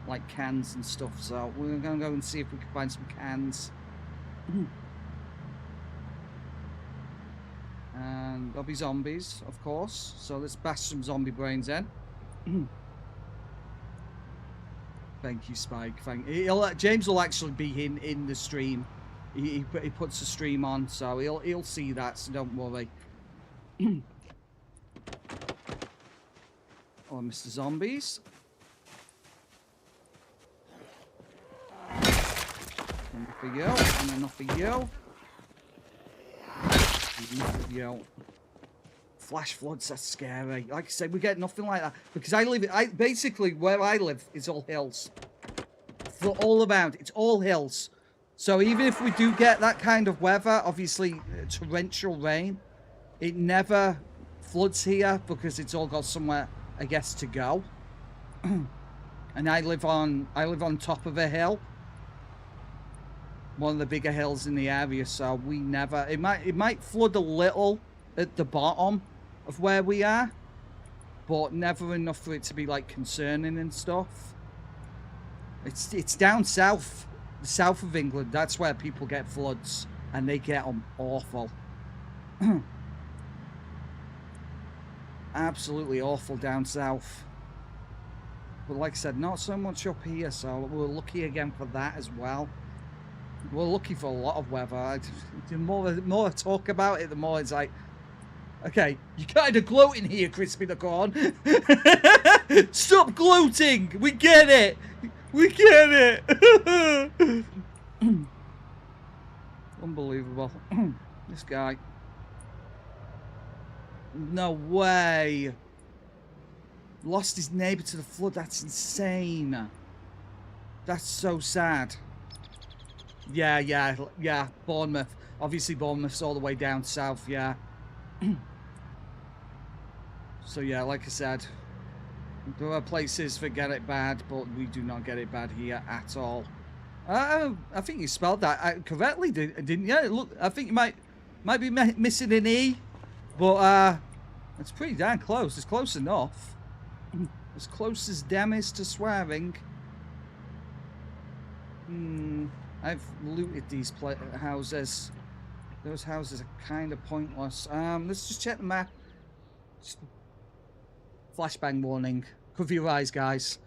Like cans and stuff, so we're going to go and see if we can find some cans. And there'll be zombies, of course, so let's bash some zombie brains in. Thank you, Spike. James will actually be in the stream. He puts the stream on, so he'll see that, so don't worry. Oh, Mr. Zombies. Enough for you, and enough for you. Enough for you. Flash floods, that's scary. Like I said, we get nothing like that because basically where I live is all hills. all around. It's all hills. So even if we do get that kind of weather, obviously torrential rain, it never floods here because it's all got somewhere, I guess, to go. And I live on top of a hill, one of the bigger hills in the area. So we never. It might flood a little at the bottom of where we are, but never enough for it to be like concerning and stuff. It's down south. The south of England, that's where people get floods, and they get them awful. Absolutely awful down south. But like I said, not so much up here, so we're lucky again for that as well. We're lucky for a lot of weather. The more I talk about it, the more it's like, okay, you're kind of gloating here, Crispy the Corn. Stop gloating! We get it! We get it! Unbelievable. This guy. No way. Lost his neighbour to the flood. That's insane. That's so sad. Yeah. Bournemouth. Obviously, Bournemouth's all the way down south, yeah. So, yeah, like I said, there are places that get it bad, but we do not get it bad here at all. I think you spelled that correctly, didn't you? Look, I think you might be missing an E, but it's pretty damn close. It's close enough. As close as damn is to swearing. I've looted these houses. Those houses are kind of pointless. Let's just check the map. Just flashbang warning. Cover your eyes, guys.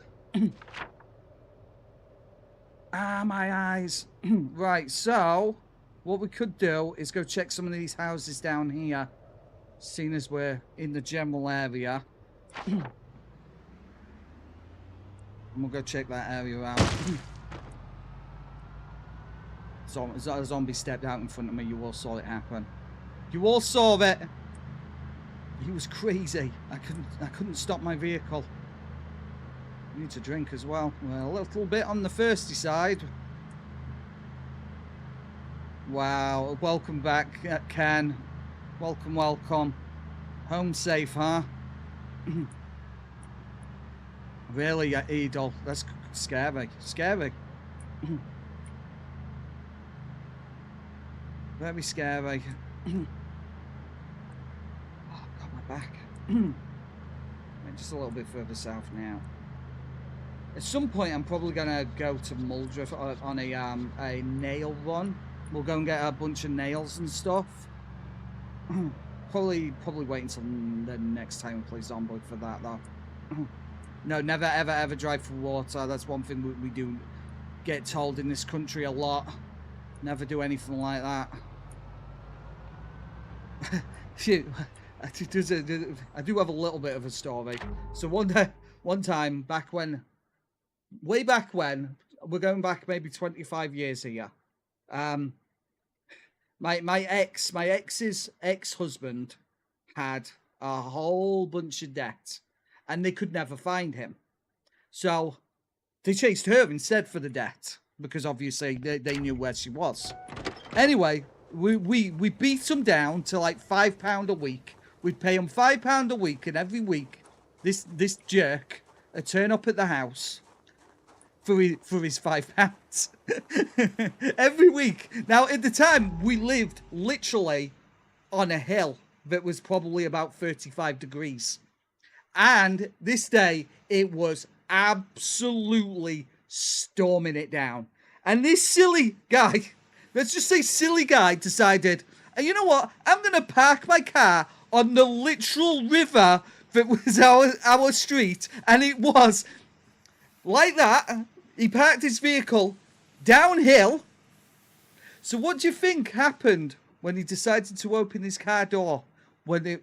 My eyes. Right, so what we could do is go check some of these houses down here, seeing as we're in the general area. And we'll go check that area out. A zombie stepped out in front of me. You all saw it happen. You all saw it. He was crazy. I couldn't stop my vehicle. I need to drink as well. Well, a little bit on the thirsty side. Wow. Welcome back, Ken. Welcome. Home safe, huh? Really, Edel? That's scary. Scary. Very scary. Oh, God, my back. Just a little bit further south now. At some point, I'm probably gonna go to Muldriff on a nail run. We'll go and get a bunch of nails and stuff. Probably wait until the next time we play Zomboid for that, though. No, never, ever drive for water. That's one thing we do get told in this country a lot. Never do anything like that. Shit, I do have a little bit of a story. So one time, way back when, we're going back maybe 25 years here. My ex's ex-husband had a whole bunch of debt, and they could never find him. So they chased her instead for the debt, because obviously they knew where she was. Anyway, we beat him down to like £5 a week. We'd pay him £5 a week, and every week this jerk would turn up at the house for his £5 every week. Now, at the time, we lived literally on a hill that was probably about 35 degrees. And this day, it was absolutely storming it down. And this silly guy, let's just say silly guy, decided, and you know what? I'm going to park my car on the literal river that was our street. And it was like that. He parked his vehicle downhill. So what do you think happened when he decided to open his car door when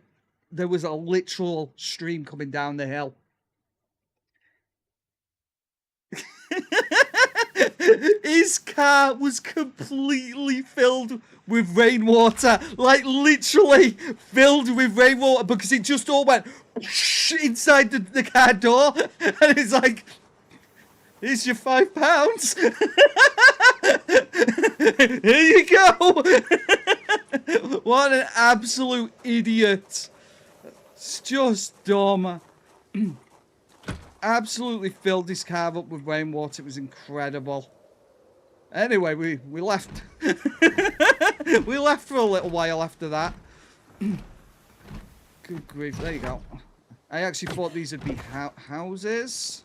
there was a literal stream coming down the hill? His car was completely filled with rainwater, like literally filled with rainwater, because it just all went inside the car door. And it's like, Here's your £5. Here you go. What an absolute idiot. It's just dumb. Absolutely filled this car up with rainwater. It was incredible. Anyway, we left. We left for a little while after that. Good grief. There you go. I actually thought these would be houses.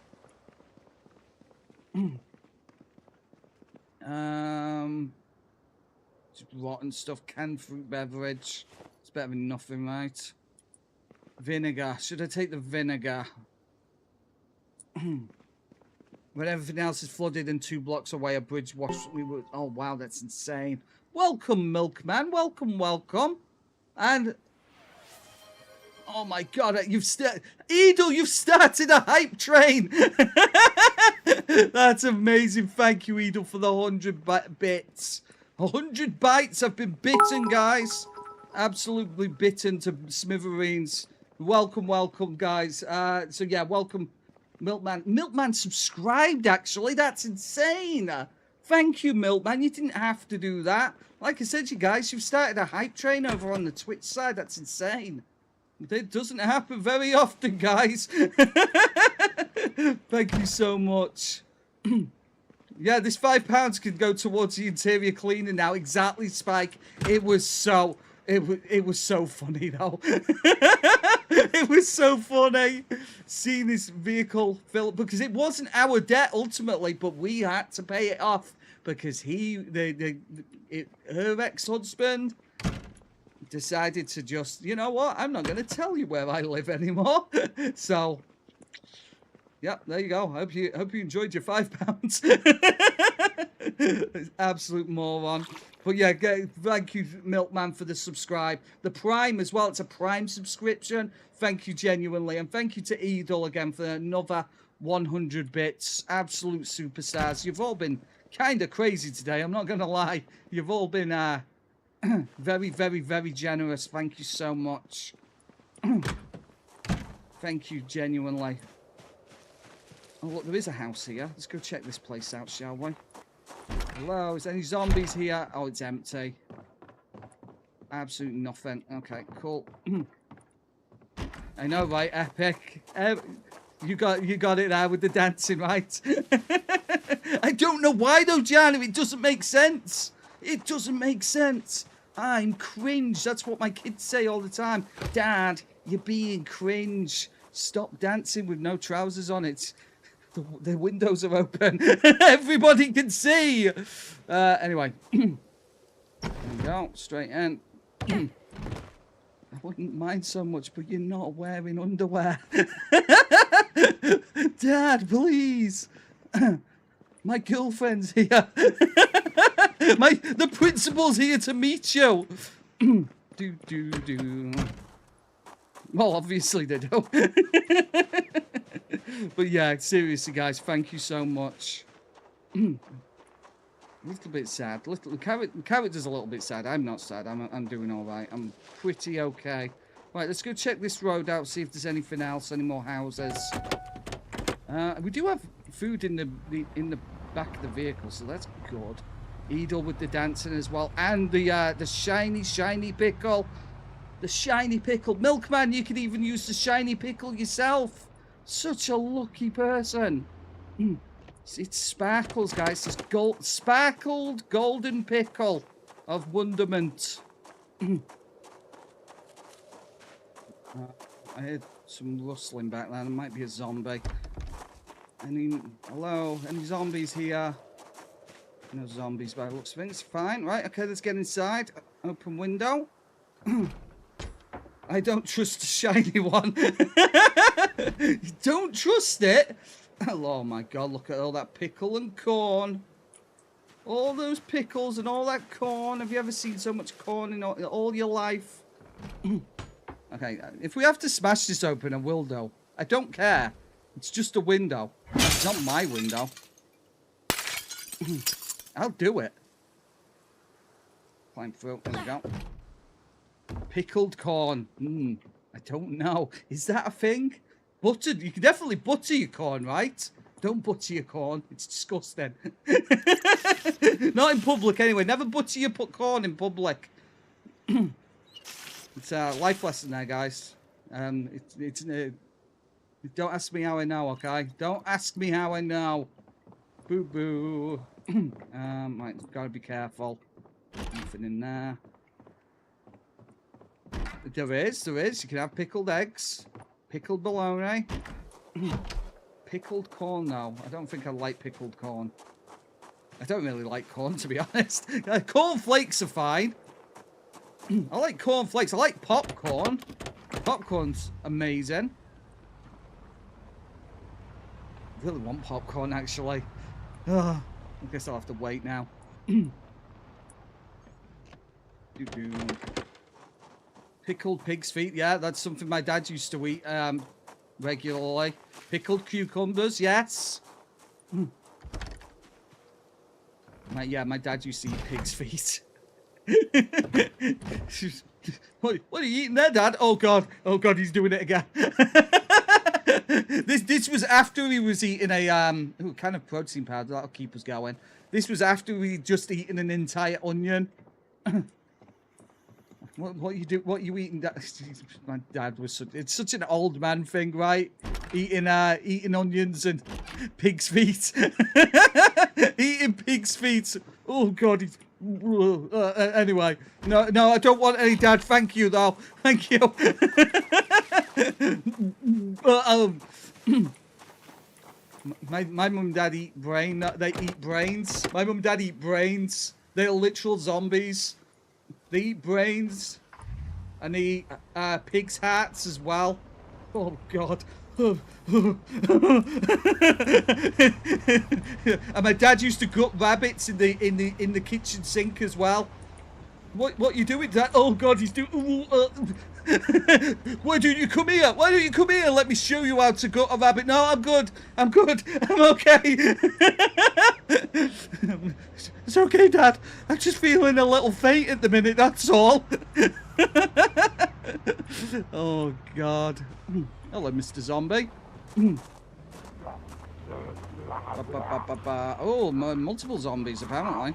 Just rotten stuff. Canned fruit beverage. It's better than nothing, right? Vinegar. Should I take the vinegar? When everything else is flooded and 2 blocks away, a bridge washed. We would. Oh wow, that's insane. Welcome, Milkman. Welcome, welcome. And oh my God, Edel, you've started a hype train. That's amazing. Thank you, Edel, for the 100 bits. 100 bytes. I've been bitten, guys. Absolutely bitten to smithereens. Welcome, welcome, guys. So yeah, welcome, Milkman. Milkman subscribed, actually. That's insane. Thank you, Milkman. You didn't have to do that. Like I said, you guys, you've started a hype train over on the Twitch side. That's insane. It doesn't happen very often, guys. Thank you so much. Yeah, this £5 could go towards the interior cleaning now. Exactly, Spike. It was so funny, though. It was so funny seeing this vehicle fill, because it wasn't our debt ultimately, but we had to pay it off because her ex-husband decided to just, you know what? I'm not going to tell you where I live anymore. So, yep, there you go. Hope you enjoyed your £5. Absolute moron. But yeah, thank you, Milkman, for the subscribe. The Prime as well. It's a Prime subscription. Thank you genuinely. And thank you to Edel again for another 100 bits. Absolute superstars. You've all been kind of crazy today. I'm not going to lie. You've all been very, very, very generous. Thank you so much. Thank you genuinely. Oh, look, there is a house here. Let's go check this place out, shall we? Hello, is there any zombies here? Oh, it's empty. Absolutely nothing. Okay, cool. I know, right? Epic. You got it there with the dancing, right? I don't know why though, Jan. It doesn't make sense. It doesn't make sense. I'm cringe. That's what my kids say all the time. Dad, you're being cringe. Stop dancing with no trousers on. It's the windows are open. Everybody can see. Anyway. There we go. Straight in. I wouldn't mind so much, but you're not wearing underwear. Dad, please. My girlfriend's here. The principal's here to meet you. Do. Well, obviously they don't. But yeah, seriously, guys, thank you so much. A little bit sad. The character's a little bit sad. I'm not sad. I'm doing all right. I'm pretty okay. Right, let's go check this road out, see if there's anything else, any more houses. We do have food in the back of the vehicle, so that's good. Edel with the dancing as well, and the shiny pickle. The shiny pickle. Milkman, you can even use the shiny pickle yourself. Such a lucky person. It sparkles, guys. It's sparkled golden pickle of wonderment. I heard some rustling back there. There might be a zombie. Hello? Any zombies here? No zombies by the looks of things. Fine. Right, okay, let's get inside. Open window. I don't trust the shiny one. You don't trust it? Oh my God, look at all that pickle and corn. All those pickles and all that corn. Have you ever seen so much corn in all your life? Okay, if we have to smash this open, I will though. I don't care. It's just a window. It's not my window. I'll do it. Climb through. There we go. Pickled corn. I don't know. Is that a thing? Buttered. You can definitely butter your corn, right? Don't butter your corn. It's disgusting. Not in public, anyway. Never butter your corn in public. It's a life lesson there, guys. Don't ask me how I know, okay? Don't ask me how I know. Boo boo. Right, gotta be careful. Nothing in there. There is. You can have pickled eggs, pickled bologna, pickled corn. No, I don't think I like pickled corn. I don't really like corn, to be honest. Corn flakes are fine. I like corn flakes. I like popcorn. Popcorn's amazing. I really want popcorn, actually. I guess I'll have to wait now. Pickled pig's feet. Yeah, that's something my dad used to eat regularly. Pickled cucumbers. Yes. My dad used to eat pig's feet. What are you eating there, Dad? Oh God, he's doing it again. This was after he was eating a kind of protein powder that'll keep us going. This was after we just eaten an entire onion. What you eating? My dad was it's such an old man thing, right? Eating onions and pig's feet. Eating pig's feet. Oh God, he's anyway. No, I don't want any, Dad. Thank you, though. Thank you. My mum and dad eat They eat brains. My mum and dad eat brains. They're literal zombies. They eat brains, and they eat pigs' hearts as well. Oh God. And my dad used to gut rabbits in the kitchen sink as well. What you doing, Dad? Oh God, he's doing. Why don't you come here? Why don't you come here? Let me show you how to gut a rabbit. No, I'm good. I'm okay. It's okay, Dad. I'm just feeling a little faint at the minute. That's all. Oh God. Hello, Mr. Zombie. Oh, multiple zombies apparently.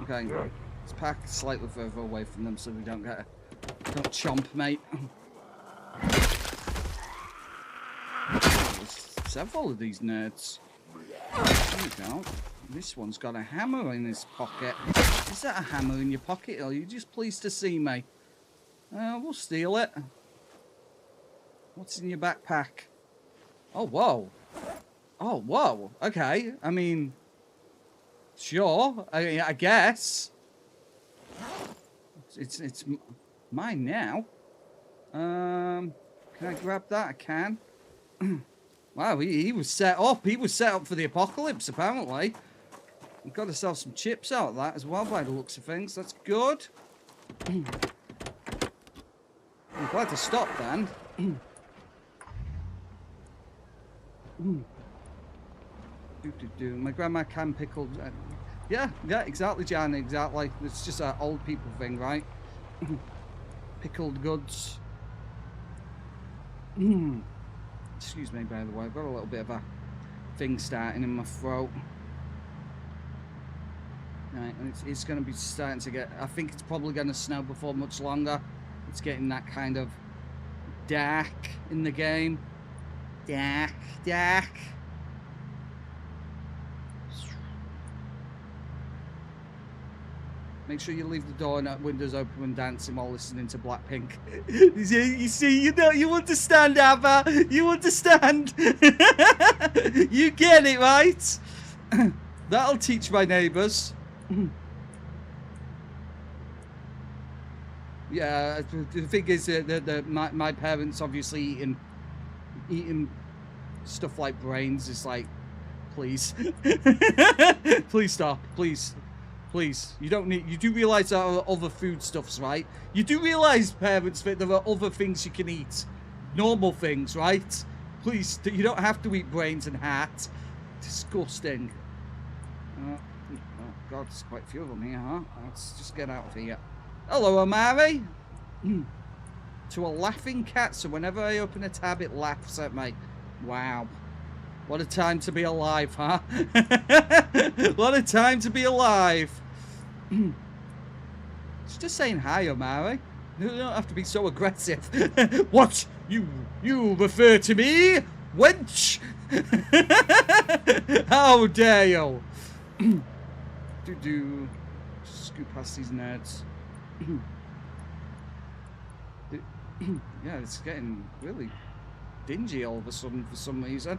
Okay, let's pack slightly further away from them so we don't don't chomp, mate. There's several of these nerds. There you go. This one's got a hammer in his pocket. Is that a hammer in your pocket, or are you just pleased to see me? We'll steal it. What's in your backpack? Oh, whoa. Oh, whoa. Okay. I mean, sure. I guess. It's mine now. Can I grab that? I can. Wow, he was set up. He was set up for the apocalypse, apparently. We've got ourselves some chips out of that as well, by the looks of things. That's good. I'm glad to stop then. My grandma can pickle. Yeah, exactly, Jan, exactly. It's just an old people thing, right? Pickled goods. Excuse me, by the way. I've got a little bit of a thing starting in my throat. Right, and it's going to be starting to get. I think it's probably going to snow before much longer. It's getting that kind of dark in the game. Dark. Make sure you leave the door and windows open when dancing while listening to Blackpink. You see, you understand, Abba. You understand. You get it, right? That'll teach my neighbours. Yeah, the thing is, my parents obviously eating stuff like brains is like, please, please stop, please. You don't need. You do realise there are other foodstuffs, right? You do realise, parents, that there are other things you can eat, normal things, right? Please, you don't have to eat brains and heart. Disgusting. Oh God, there's quite a few of them here, huh? Let's just get out of here. Hello, Amari. To a laughing cat, so whenever I open a tab, it laughs at me. Wow. What a time to be alive, huh? What a time to be alive. It's just saying hi, Omari. You don't have to be so aggressive. What? You refer to me? Wench? How dare you? Do. Scoot past these nerds. Yeah, it's getting really dingy all of a sudden for some reason.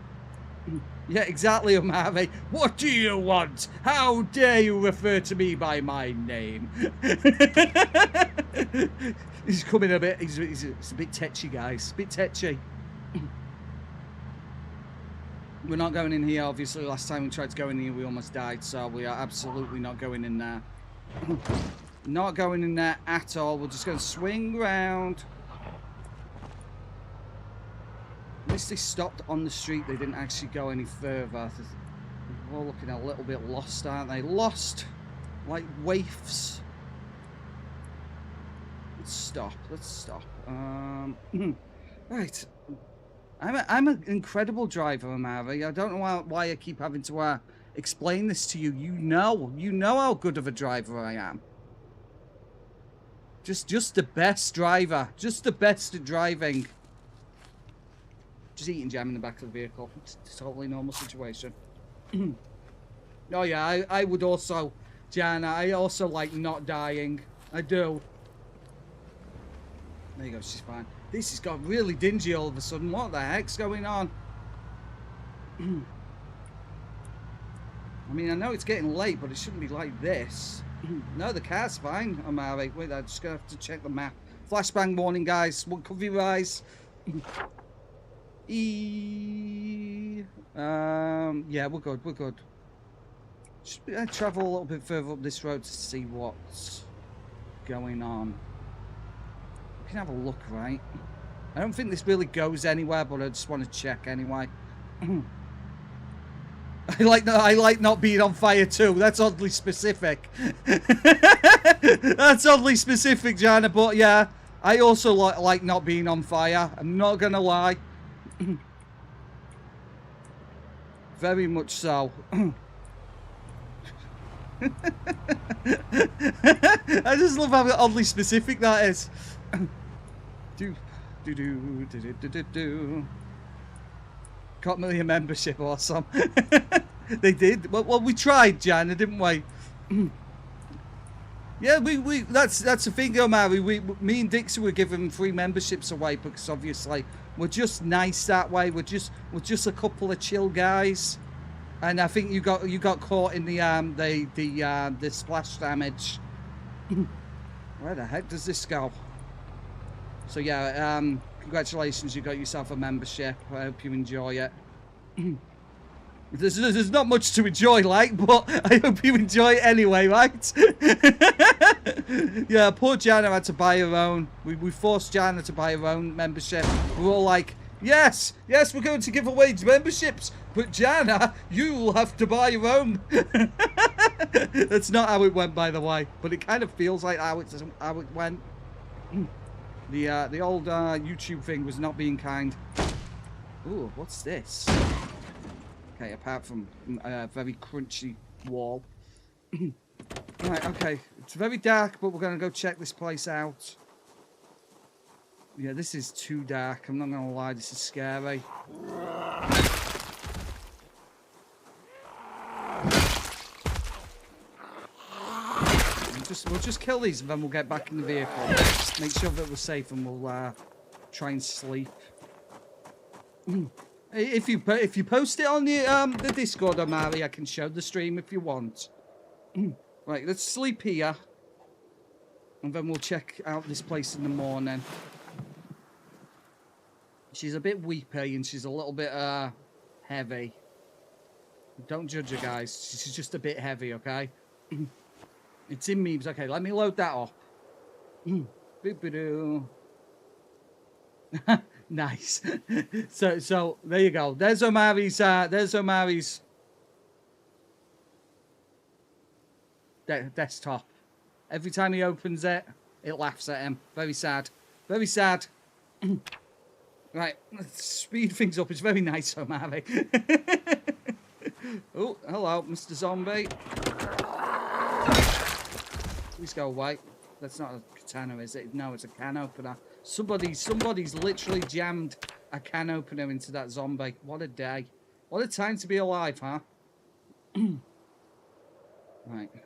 Yeah, exactly, Omari. What do you want? How dare you refer to me by my name? He's coming a bit. He's a bit tetchy, guys. A bit tetchy. We're not going in here, obviously. Last time we tried to go in here, we almost died. So we are absolutely not going in there. Not going in there at all. We're just going to swing round. At least they stopped on the street. They didn't actually go any further. They're all looking a little bit lost, aren't they? Lost like waifs. Let's stop. Let's stop. Right. I'm an incredible driver, Omari. I don't know why I keep having to explain this to you. You know how good of a driver I am. Just the best driver. Just the best at driving. Just eating jam in the back of the vehicle. It's a totally normal situation. Oh yeah, I would also, Jana, I also like not dying. I do. There you go, she's fine. This has got really dingy all of a sudden. What the heck's going on? I mean, I know it's getting late, but it shouldn't be like this. No, the car's fine, Omari. Wait, I'm just going to have to check the map. Flashbang warning, guys. Cover your eyes. Yeah, we're good. We're good. Should travel a little bit further up this road to see what's going on. We can have a look, right? I don't think this really goes anywhere, but I just want to check anyway. I like not being on fire too. That's oddly specific. That's oddly specific, Jana. But yeah, I also like not being on fire. I'm not gonna lie. Very much so. I just love how oddly specific that is. Got me a membership, awesome. They did. Well, we tried, Jana, didn't we? Yeah, that's the thing, Omari. Me and Dixie were giving free memberships away because obviously we're just nice that way. We're just a couple of chill guys. And I think you got caught in the splash damage. Where the heck does this go? So yeah, congratulations, you got yourself a membership. I hope you enjoy it. There's not much to enjoy, like, but I hope you enjoy it anyway, right? Yeah, poor Jana had to buy her own. We forced Jana to buy her own membership. We're all like, yes, we're going to give away memberships, but Jana, you'll have to buy your own. That's not how it went, by the way, but it kind of feels like how it went. The old YouTube thing was not being kind. Ooh, what's this? Okay, apart from a very crunchy wall. Right, okay. It's very dark, but we're going to go check this place out. Yeah, this is too dark. I'm not going to lie, this is scary. We'll just kill these and then we'll get back in the vehicle. Make sure that we're safe and we'll try and sleep. If you post it on the Discord, Omari, I can show the stream if you want. Right, let's sleep here. And then we'll check out this place in the morning. She's a bit weepy and she's a little bit heavy. Don't judge her, guys. She's just a bit heavy, okay? It's in memes. Okay, let me load that up. Nice. So there you go. There's Omari's desktop. Every time he opens it, it laughs at him. Very sad. Very sad. Right, let's speed things up. It's very nice, Harry. Oh, hello, Mr. Zombie. Please go away. That's not a katana, is it? No, it's a can opener. Somebody's literally jammed a can opener into that zombie. What a day. What a time to be alive, huh? Right. A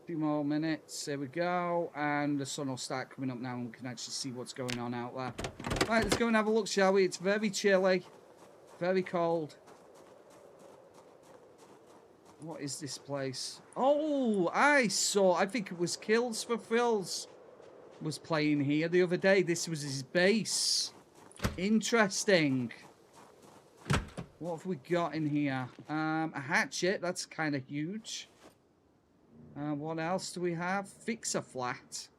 few more minutes. There we go. And the sun will start coming up now and we can actually see what's going on out there. Right, let's go and have a look, shall we? It's very chilly. Very cold. What is this place? Oh, I think it was Kills for Thrills was playing here the other day. This was his base. Interesting. What have we got in here? A hatchet. That's kind of huge. What else do we have? Fixer flat.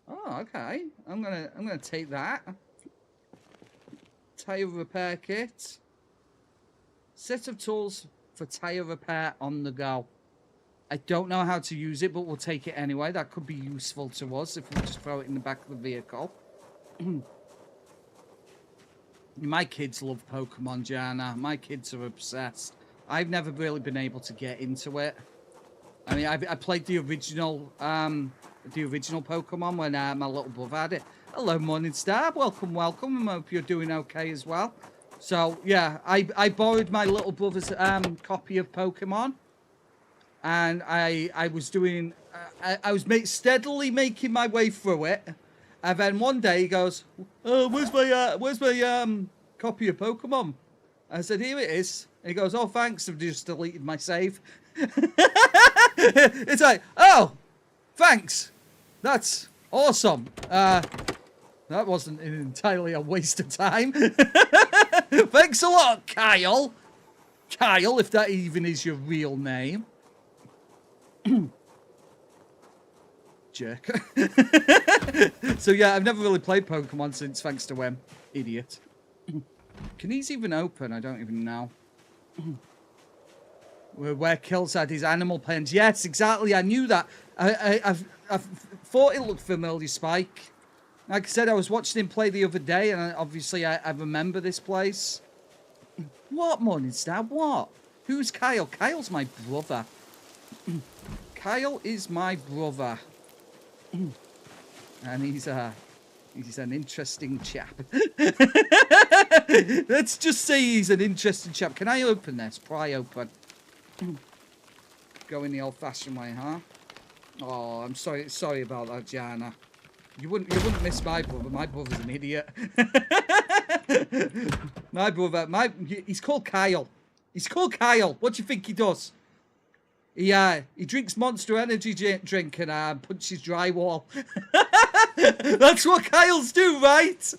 Oh, okay. I'm gonna take that. Tire repair kit. Set of tools for tire repair on the go. I don't know how to use it, but we'll take it anyway. That could be useful to us if we just throw it in the back of the vehicle. My kids love Pokemon, Jana. My kids are obsessed. I've never really been able to get into it. I mean, I played the original Pokemon when my little brother had it. Hello, Morningstar. Welcome, welcome. I hope you're doing okay as well. So, yeah, I borrowed my little brother's copy of Pokemon. And I was doing... I was steadily making my way through it. And then one day he goes, "Oh, where's my copy of Pokemon?" I said, "Here it is." And he goes, "Oh, thanks. I've just deleted my save." It's like, "Oh, thanks. That's awesome. That wasn't entirely a waste of time." Thanks a lot, Kyle. Kyle, if that even is your real name. Jerk. So yeah, I've never really played Pokemon since, thanks to him. Idiot. Can these even open? I don't even know. Where Kills had his animal pens. Yes, exactly. I knew that. I thought it looked familiar, Spike. Like I said, I was watching him play the other day, and obviously I remember this place. What, Morningstar? What? Who's Kyle? Kyle's my brother. Kyle is my brother. And he's an interesting chap. Let's just say he's an interesting chap. Can I open this? Pry open. Go in the old-fashioned way, huh? Oh, I'm sorry about that, Jana. You wouldn't miss my brother. My brother's an idiot. My brother, he's called Kyle. He's called Kyle. What do you think he does? He drinks Monster Energy drink and punches drywall. That's what Kyles do, right?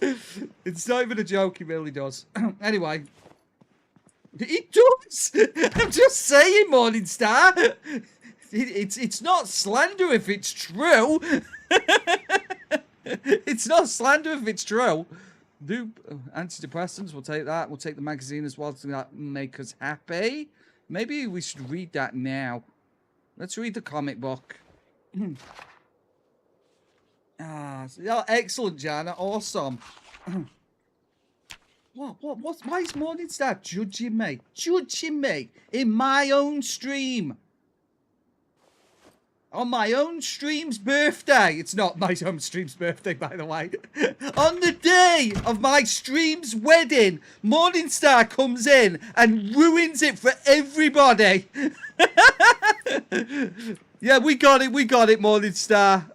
It's not even a joke. He really does. Anyway. He does. I'm just saying, Morningstar. It's not slander if it's true. It's not slander if it's true. Antidepressants, we'll take that. We'll take the magazine as well to make us happy. Maybe we should read that now. Let's read the comic book. Excellent, Jana. Awesome. What? Why is Morningstar judging me? Judging me in my own stream. On my own stream's birthday. It's not my own stream's birthday, by the way. On the day of my stream's wedding, Morningstar comes in and ruins it for everybody. Yeah, we got it, Morningstar.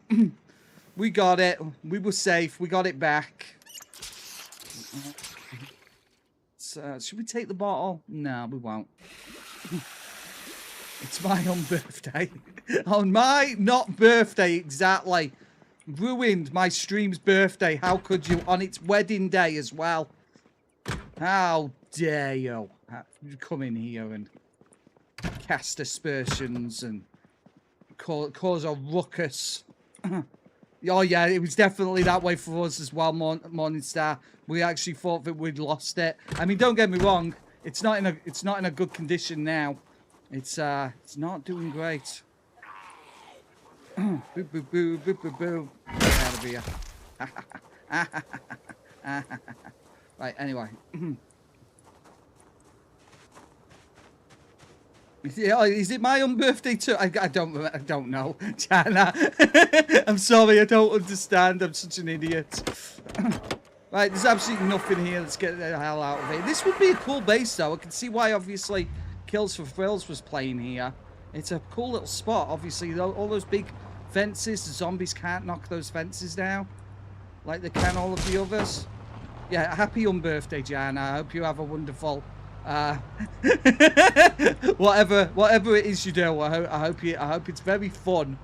We got it. We were safe. We got it back. So, should we take the bottle? No, we won't. It's my own birthday. On my not birthday, exactly. Ruined my stream's birthday. How could you? On its wedding day as well. How dare you? Come in here and cast aspersions and cause a ruckus. Oh yeah, it was definitely that way for us as well, Morningstar. We actually thought that we'd lost it. I mean, don't get me wrong. It's not in a good condition now. It's not doing great. Boo, boo, boo, boo, boo, boo. Get out of here. Right, anyway. Yeah, is it my own birthday too? I don't know. Jana. I'm sorry, I don't understand. I'm such an idiot. Right, there's absolutely nothing here. Let's get the hell out of here. This would be a cool base, though. I can see why, obviously, Kills for Thrills was playing here. It's a cool little spot, obviously. All those big fences, the zombies can't knock those fences down like they can all of the others. Yeah, happy unbirthday, Jana. I hope you have a wonderful... whatever it is you do, I hope it's very fun.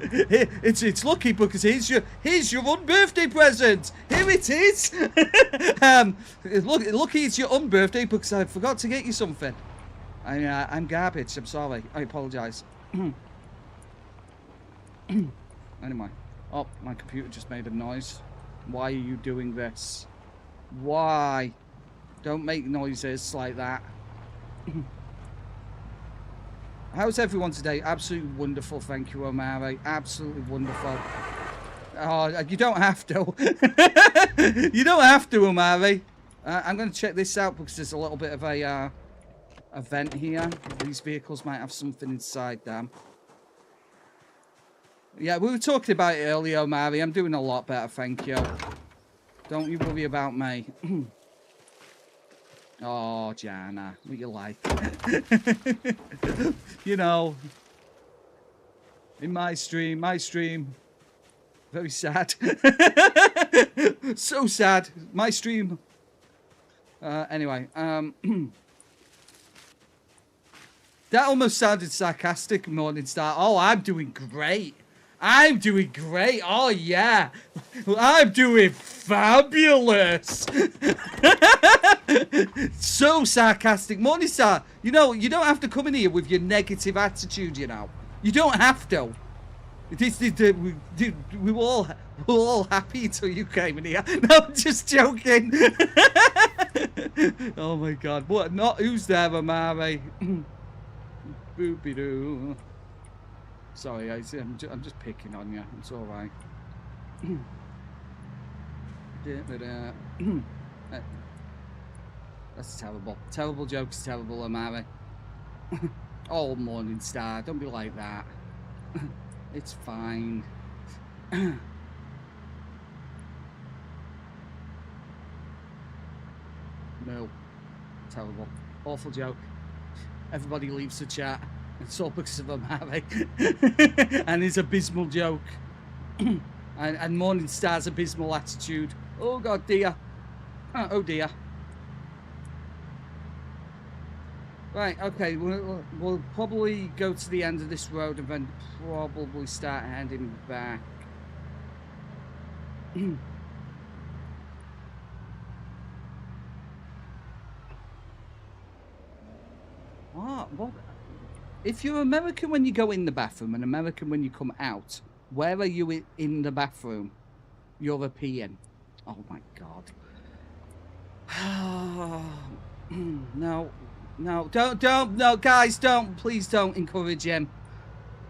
It's lucky because here's your unbirthday present. Here it is. Lucky it's your unbirthday because I forgot to get you something. I'm garbage. I'm sorry. I apologize. Anyway, oh, my computer just made a noise. Why are you doing this? Why? Don't make noises like that. How's everyone today? Absolutely wonderful, thank you, Omari. Absolutely wonderful. Oh, you don't have to. You don't have to, Omari. I'm going to check this out because there's a little bit of a vent here. These vehicles might have something inside them. Yeah, we were talking about it earlier, Omari. I'm doing a lot better, thank you. Don't you worry about me. Oh, Jana, what you like? You know, in my stream, very sad. So sad, my stream. Anyway, that almost sounded sarcastic, Morningstar. Oh, I'm doing great. I'm doing great. Oh, yeah. I'm doing fabulous. So sarcastic. Morningstar, you know, you don't have to come in here with your negative attitude, you know. You don't have to. We were all happy until you came in here. No, I'm just joking. Oh, my God. What? Not who's there, Amari? Boopy-doo. Sorry, I'm just picking on you. It's all right. That's terrible. Terrible jokes, terrible, Amari. Oh, Morningstar, don't be like that. It's fine. No. Terrible. Awful joke. Everybody leaves the chat. It's all because of Amari. And his abysmal joke. and Morningstar's abysmal attitude. Oh, God, dear. Oh, dear. Right, okay, we'll probably go to the end of this road and then probably start heading back. What? If you're American when you go in the bathroom and American when you come out, where are you in the bathroom? European. Oh my God. No, no, guys, please don't encourage him.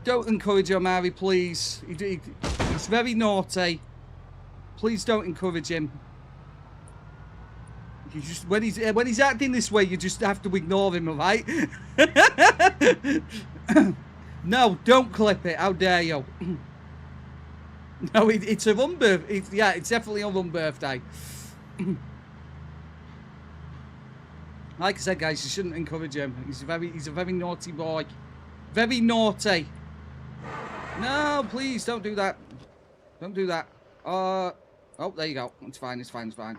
Don't encourage Omari, please. He's very naughty. Please don't encourage him. You just when he's acting this way, you just have to ignore him, alright? No, don't clip it. How dare you? No, it's a rum birthday. Yeah, it's definitely a rum birthday. Like I said, guys, you shouldn't encourage him. He's a very naughty boy. Very naughty. No, please don't do that. Don't do that. Oh, there you go. It's fine. It's fine. It's fine.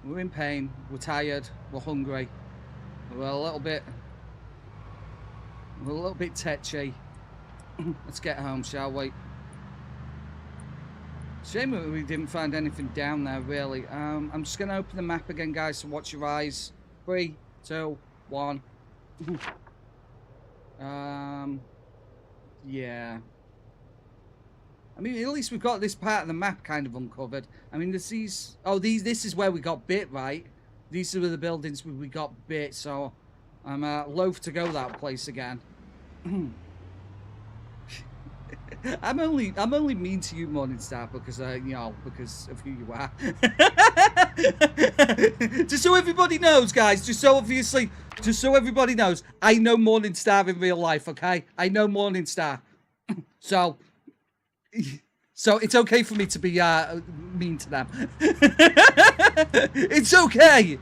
We're in pain. We're tired. We're hungry. We're a little bit tetchy. Let's get home, shall we? Shame that we didn't find anything down there, really. I'm just going to open the map again, guys, so watch your eyes. 3, 2, 1. Yeah. I mean, at least we've got this part of the map kind of uncovered. I mean, this is where we got bit, right? These are the buildings where we got bit, so I'm loath to go that place again. I'm only mean to you, Morningstar, because you know, because of who you are. Just so everybody knows, guys. Just so everybody knows, I know Morningstar in real life. Okay, I know Morningstar, so it's okay for me to be mean to them. It's okay.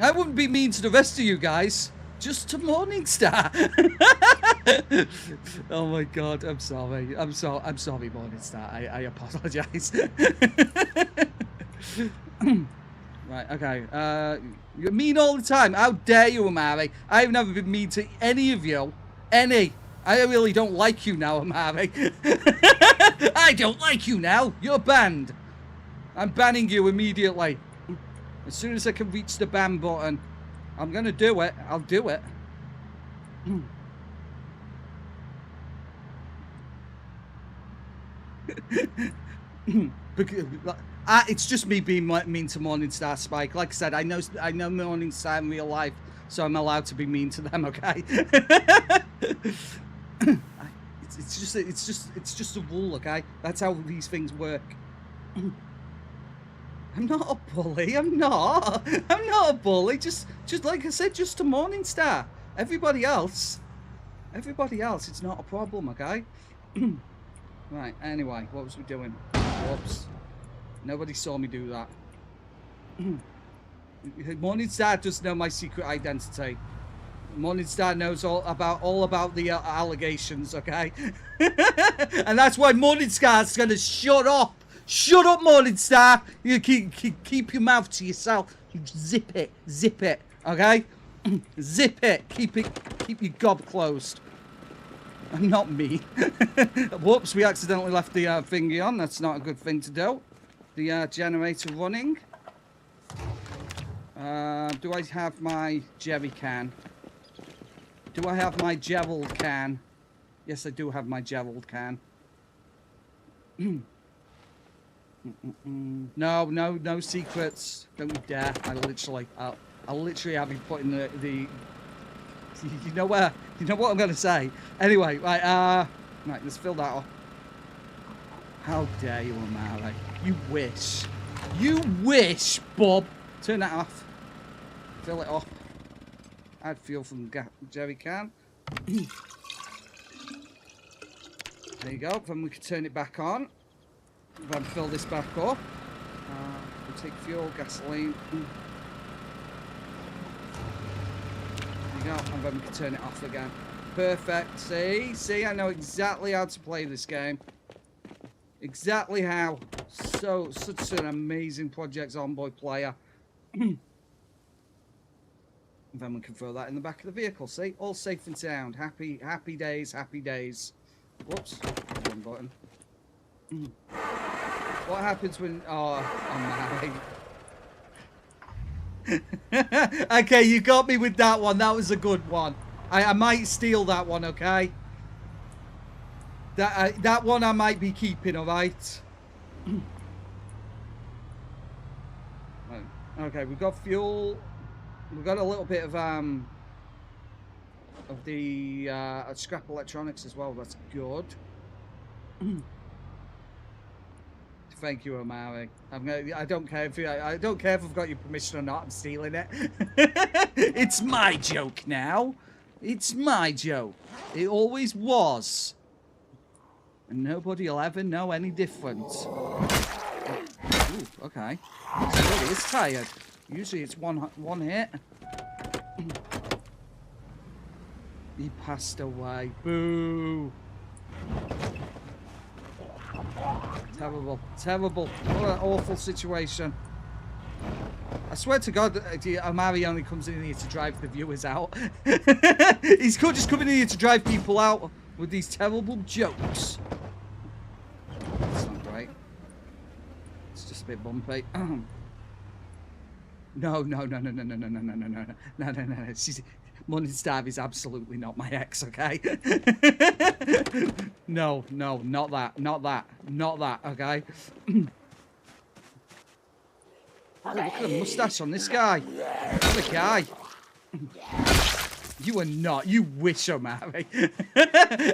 I wouldn't be mean to the rest of you guys. Just to Morningstar. Oh my god, I'm sorry. I'm sorry, Morningstar. I apologize. Right, okay. You're mean all the time. How dare you, Amari? I've never been mean to any of you. Any. I really don't like you now, Amari. I don't like you now. You're banned. I'm banning you immediately. As soon as I can reach the ban button. I'm gonna do it. I'll do it. It's just me being mean to Morningstar, Spike. Like I said, I know Morningstar in real life, so I'm allowed to be mean to them. Okay. It's just a rule. Okay. That's how these things work. I'm not a bully. I'm not a bully. Just like I said, just to Morningstar. Everybody else, it's not a problem, okay? Right. Anyway, what was we doing? Whoops. Nobody saw me do that. Morningstar does know my secret identity. Morningstar knows all about the allegations, okay? And that's why Morningstar's gonna shut up. Shut up, Morningstar! You keep your mouth to yourself. You zip it, okay? Zip it. Keep your gob closed. I'm not me. Whoops, we accidentally left the thingy on. That's not a good thing to do. The generator running. Do I have my jerry can? Do I have my Gerald can? Yes, I do have my Gerald can. No secrets. Don't you dare. I'll literally have you put in the you know what I'm gonna say. Anyway, right, let's fill that up. How dare you, Amari? You wish, Bob. Turn that off. Fill it up. Add fuel from the jerry can. There you go. Then we can turn it back on. Then fill this back up. We'll take fuel, gasoline. There you go. And then we can turn it off again. Perfect. See, I know exactly how to play this game. Exactly how. Such an amazing Project Zomboid player. And then we can throw that in the back of the vehicle. See, all safe and sound. Happy days. Whoops, wrong button. What happens when... Oh, I'm married. Okay, you got me with that one. That was a good one. I might steal that one, okay? That one I might be keeping, alright? Okay, we've got fuel. We've got a little bit of the scrap electronics as well. That's good. Thank you, Amari. I don't care if I've got your permission or not. I'm stealing it. It's my joke now. It's my joke. It always was. And nobody will ever know any different. Ooh, okay. Somebody is tired. Usually it's one hit. He passed away. Boo. Terrible. What an awful situation. I swear to God, Amari only comes in here to drive the viewers out. He's just coming in here to drive people out with these terrible jokes. That's not great. It's just a bit bumpy. No. Morningstar is absolutely not my ex, okay? No, not that, okay? Oh, look at the mustache on this guy. What a guy. You are not. You wish, Omari.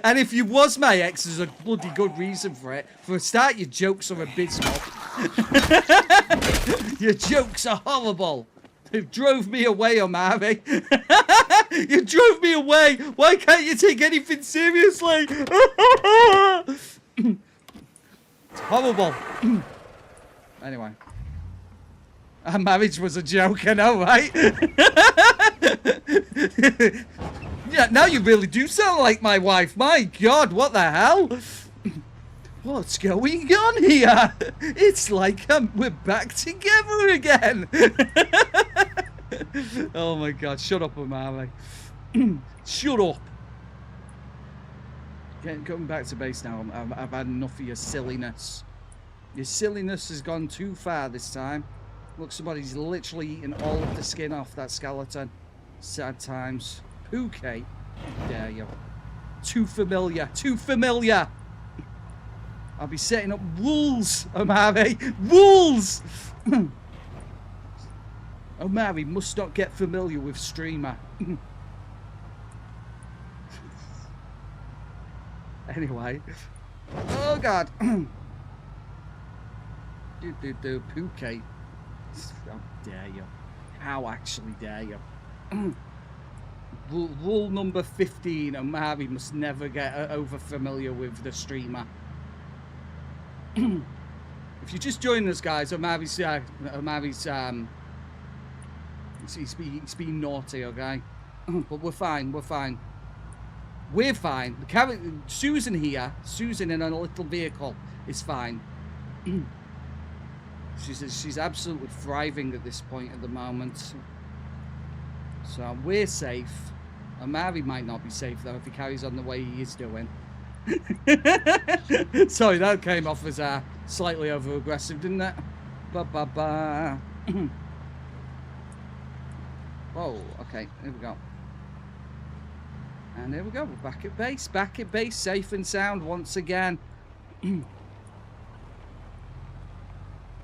And if you was my ex, there's a bloody good reason for it. For a start, your jokes are abysmal. Your jokes are horrible. You drove me away, Omari. You drove me away. Why can't you take anything seriously? It's horrible. Anyway. Our marriage was a joke, I know, right? Yeah, now you really do sound like my wife. My God, what the hell? What's going on here? It's like we're back together again. Oh my God, shut up, Omari. Shut up. Going back to base now. I've had enough of your silliness. Your silliness has gone too far this time. Look, somebody's literally eaten all of the skin off that skeleton. Sad times. Okay. How dare you. Too familiar. Too familiar. I'll be setting up rules, Omari. Rules! Omari must not get familiar with streamer. Anyway. Oh, God. Pookie. How dare you? How actually dare you? Rule number 15, Omari must never get over familiar with the streamer. If you just join us, guys, Omari's he's being naughty, okay? But we're fine, we're fine. We're fine. Susan here, Susan in a little vehicle is fine. She's absolutely thriving at this point at the moment. So we're safe. Omari might not be safe though if he carries on the way he is doing. Sorry, that came off as slightly over aggressive, didn't it? Ba. Oh, okay, here we go. And there we go, we're back at base, safe and sound once again.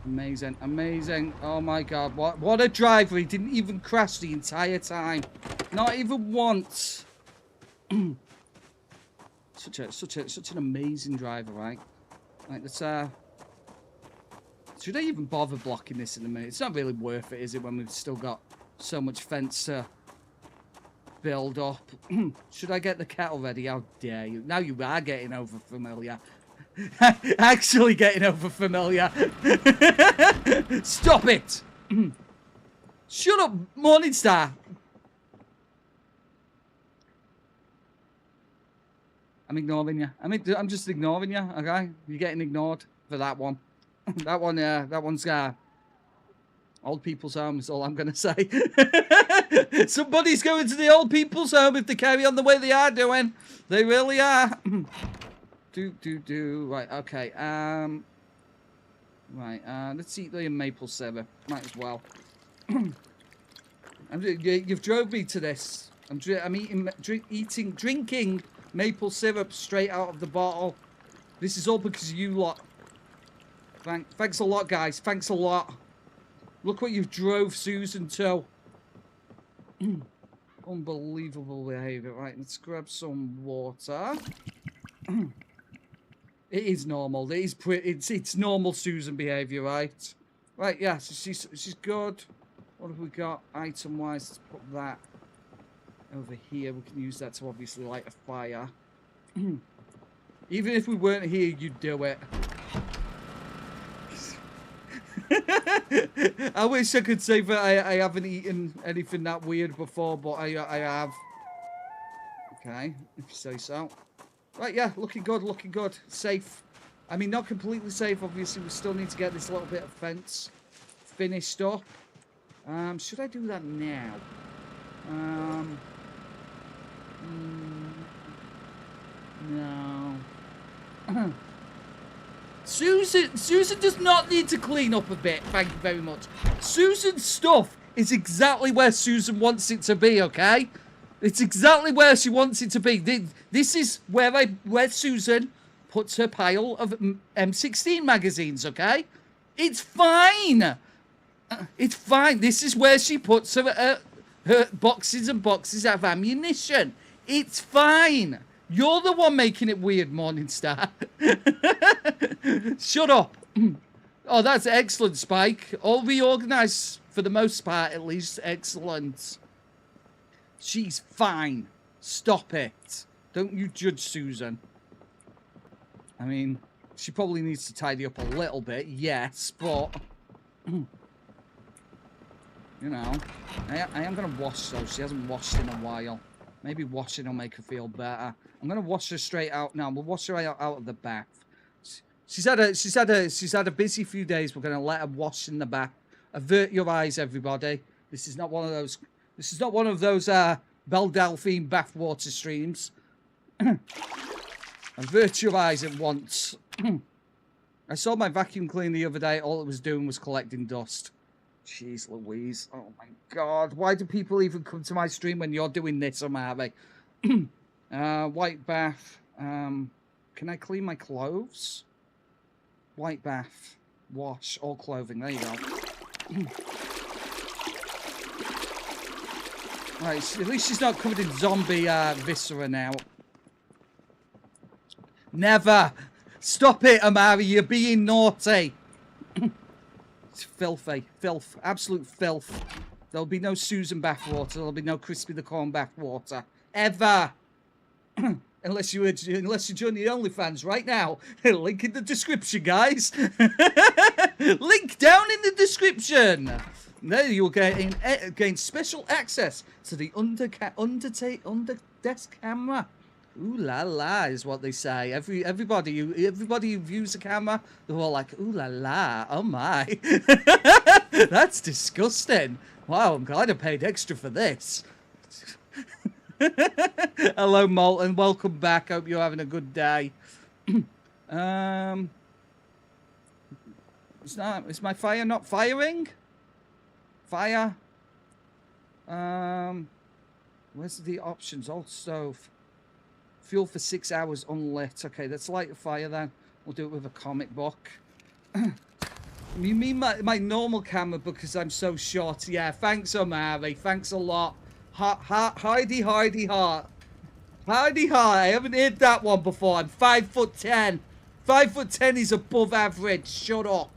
Amazing, amazing. Oh my God, what a driver. He didn't even crash the entire time. Not even once. Such an amazing driver, right? Like, let's should I even bother blocking this in a minute? It's not really worth it, is it, when we've still got so much fence to build up? Should I get the kettle ready? How dare you? Now you are getting over familiar. Actually getting over familiar. Stop it. Shut up, Morningstar. I'm ignoring you. I'm just ignoring you, okay? You're getting ignored for that one. That one's old people's home is all I'm going to say. Somebody's going to the old people's home if they carry on the way they are doing. They really are. Right, okay. Right, let's eat the maple syrup. Might as well. You've drove me to this. I'm drinking maple syrup straight out of the bottle. This is all because of you lot. Thanks a lot, guys. Thanks a lot. Look what you've drove Susan to. Unbelievable behavior. Right, let's grab some water. It is normal. It is it's normal Susan behavior, right? Right, yeah, so she's good. What have we got item-wise? Let's put that over here. We can use that to obviously light a fire. Even if we weren't here, you'd do it. I wish I could say that I haven't eaten anything that weird before, but I have. Okay, if you say so. Right, yeah, looking good, looking good. Safe. I mean, not completely safe, obviously. We still need to get this little bit of fence finished up. Should I do that now? No. Susan does not need to clean up a bit, thank you very much. Susan's stuff is exactly where Susan wants it to be, okay? It's exactly where she wants it to be. This is where Susan puts her pile of M16 magazines, okay? It's fine. It's fine. This is where she puts her boxes and boxes of ammunition. It's fine. You're the one making it weird, Morningstar. Shut up. Oh, that's excellent, Spike. All reorganized for the most part, at least. Excellent. She's fine. Stop it. Don't you judge Susan. I mean, she probably needs to tidy up a little bit, yes, but... you know, I am going to wash, though. She hasn't washed in a while. Maybe washing will make her feel better. I'm going to wash her straight out now. We'll wash her out of the bath. She's had a busy few days. We're going to let her wash in the bath. Avert your eyes, everybody. This is not one of those... This is not one of those, Belle Delphine bathwater streams. Avert your eyes at once. I saw my vacuum cleaner the other day. All it was doing was collecting dust. Jeez Louise. Oh my god. Why do people even come to my stream when you're doing this, Amari? White bath. Can I clean my clothes? White bath. Wash all clothing. There you go. Right, at least she's not covered in zombie viscera now. Never! Stop it, Amari, you're being naughty! It's filthy. Filth. Absolute filth. There'll be no Susan bathwater, there'll be no Crispy the Corn bathwater. Ever! Unless you join the OnlyFans right now. Link in the description, guys. Link down in the description. There you'll gain special access to the under desk camera. Ooh la la is what they say. Everybody who views the camera, they're all like, ooh la la, oh my. That's disgusting. Wow, I'm glad I paid extra for this. Hello, Molten. Welcome back. Hope you're having a good day. Is my fire not firing? Fire. Where's the options? Old stove. Fuel for 6 hours unlit. Okay, let's light a fire then. We'll do it with a comic book. You mean my normal camera because I'm so short? Yeah, thanks, Omari. Thanks a lot. Heidi heart. Heidi heart. I haven't heard that one before. I'm 5'10". 5'10" is above average. Shut up.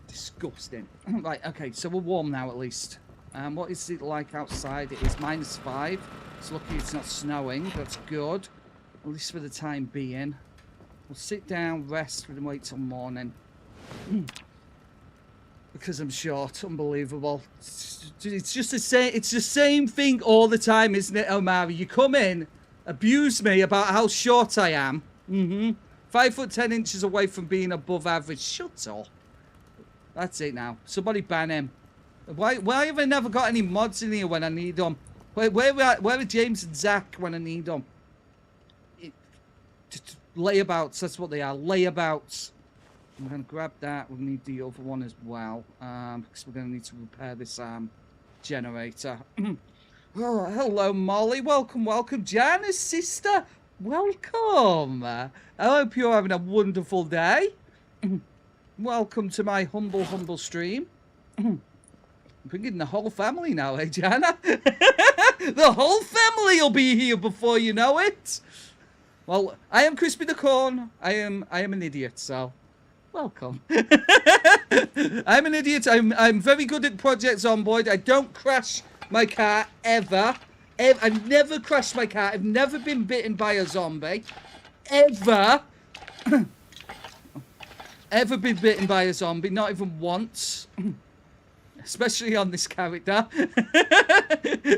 Disgusting. Right, okay, so we're warm now at least. What is it like outside? It is -5. It's lucky it's not snowing. That's good. At least for the time being. We'll sit down, rest, and wait till morning. Because I'm short. Unbelievable. It's just the same. It's the same thing all the time, isn't it, Omari? You come in, abuse me about how short I am. 5'10" away from being above average. Shut up. That's it now. Somebody ban him. Why have I never got any mods in here when I need them? Where are James and Zach when I need them? Layabouts, that's what they are. Layabouts. I'm going to grab that. We need the other one as well. Because we're going to need to repair this generator. Oh, hello, Molly. Welcome, welcome. Jana's sister. Welcome. I hope you're having a wonderful day. Welcome to my humble stream. I'm bringing the whole family now, eh, Jana? The whole family will be here before you know it. Well, I am Crispy the Corn. I am an idiot, so welcome. I'm an idiot. I'm very good at Project Zomboid. I don't crash my car ever. I've never crashed my car. I've never been bitten by a zombie. Ever. Ever been bitten by a zombie. Not even once. Especially on this character.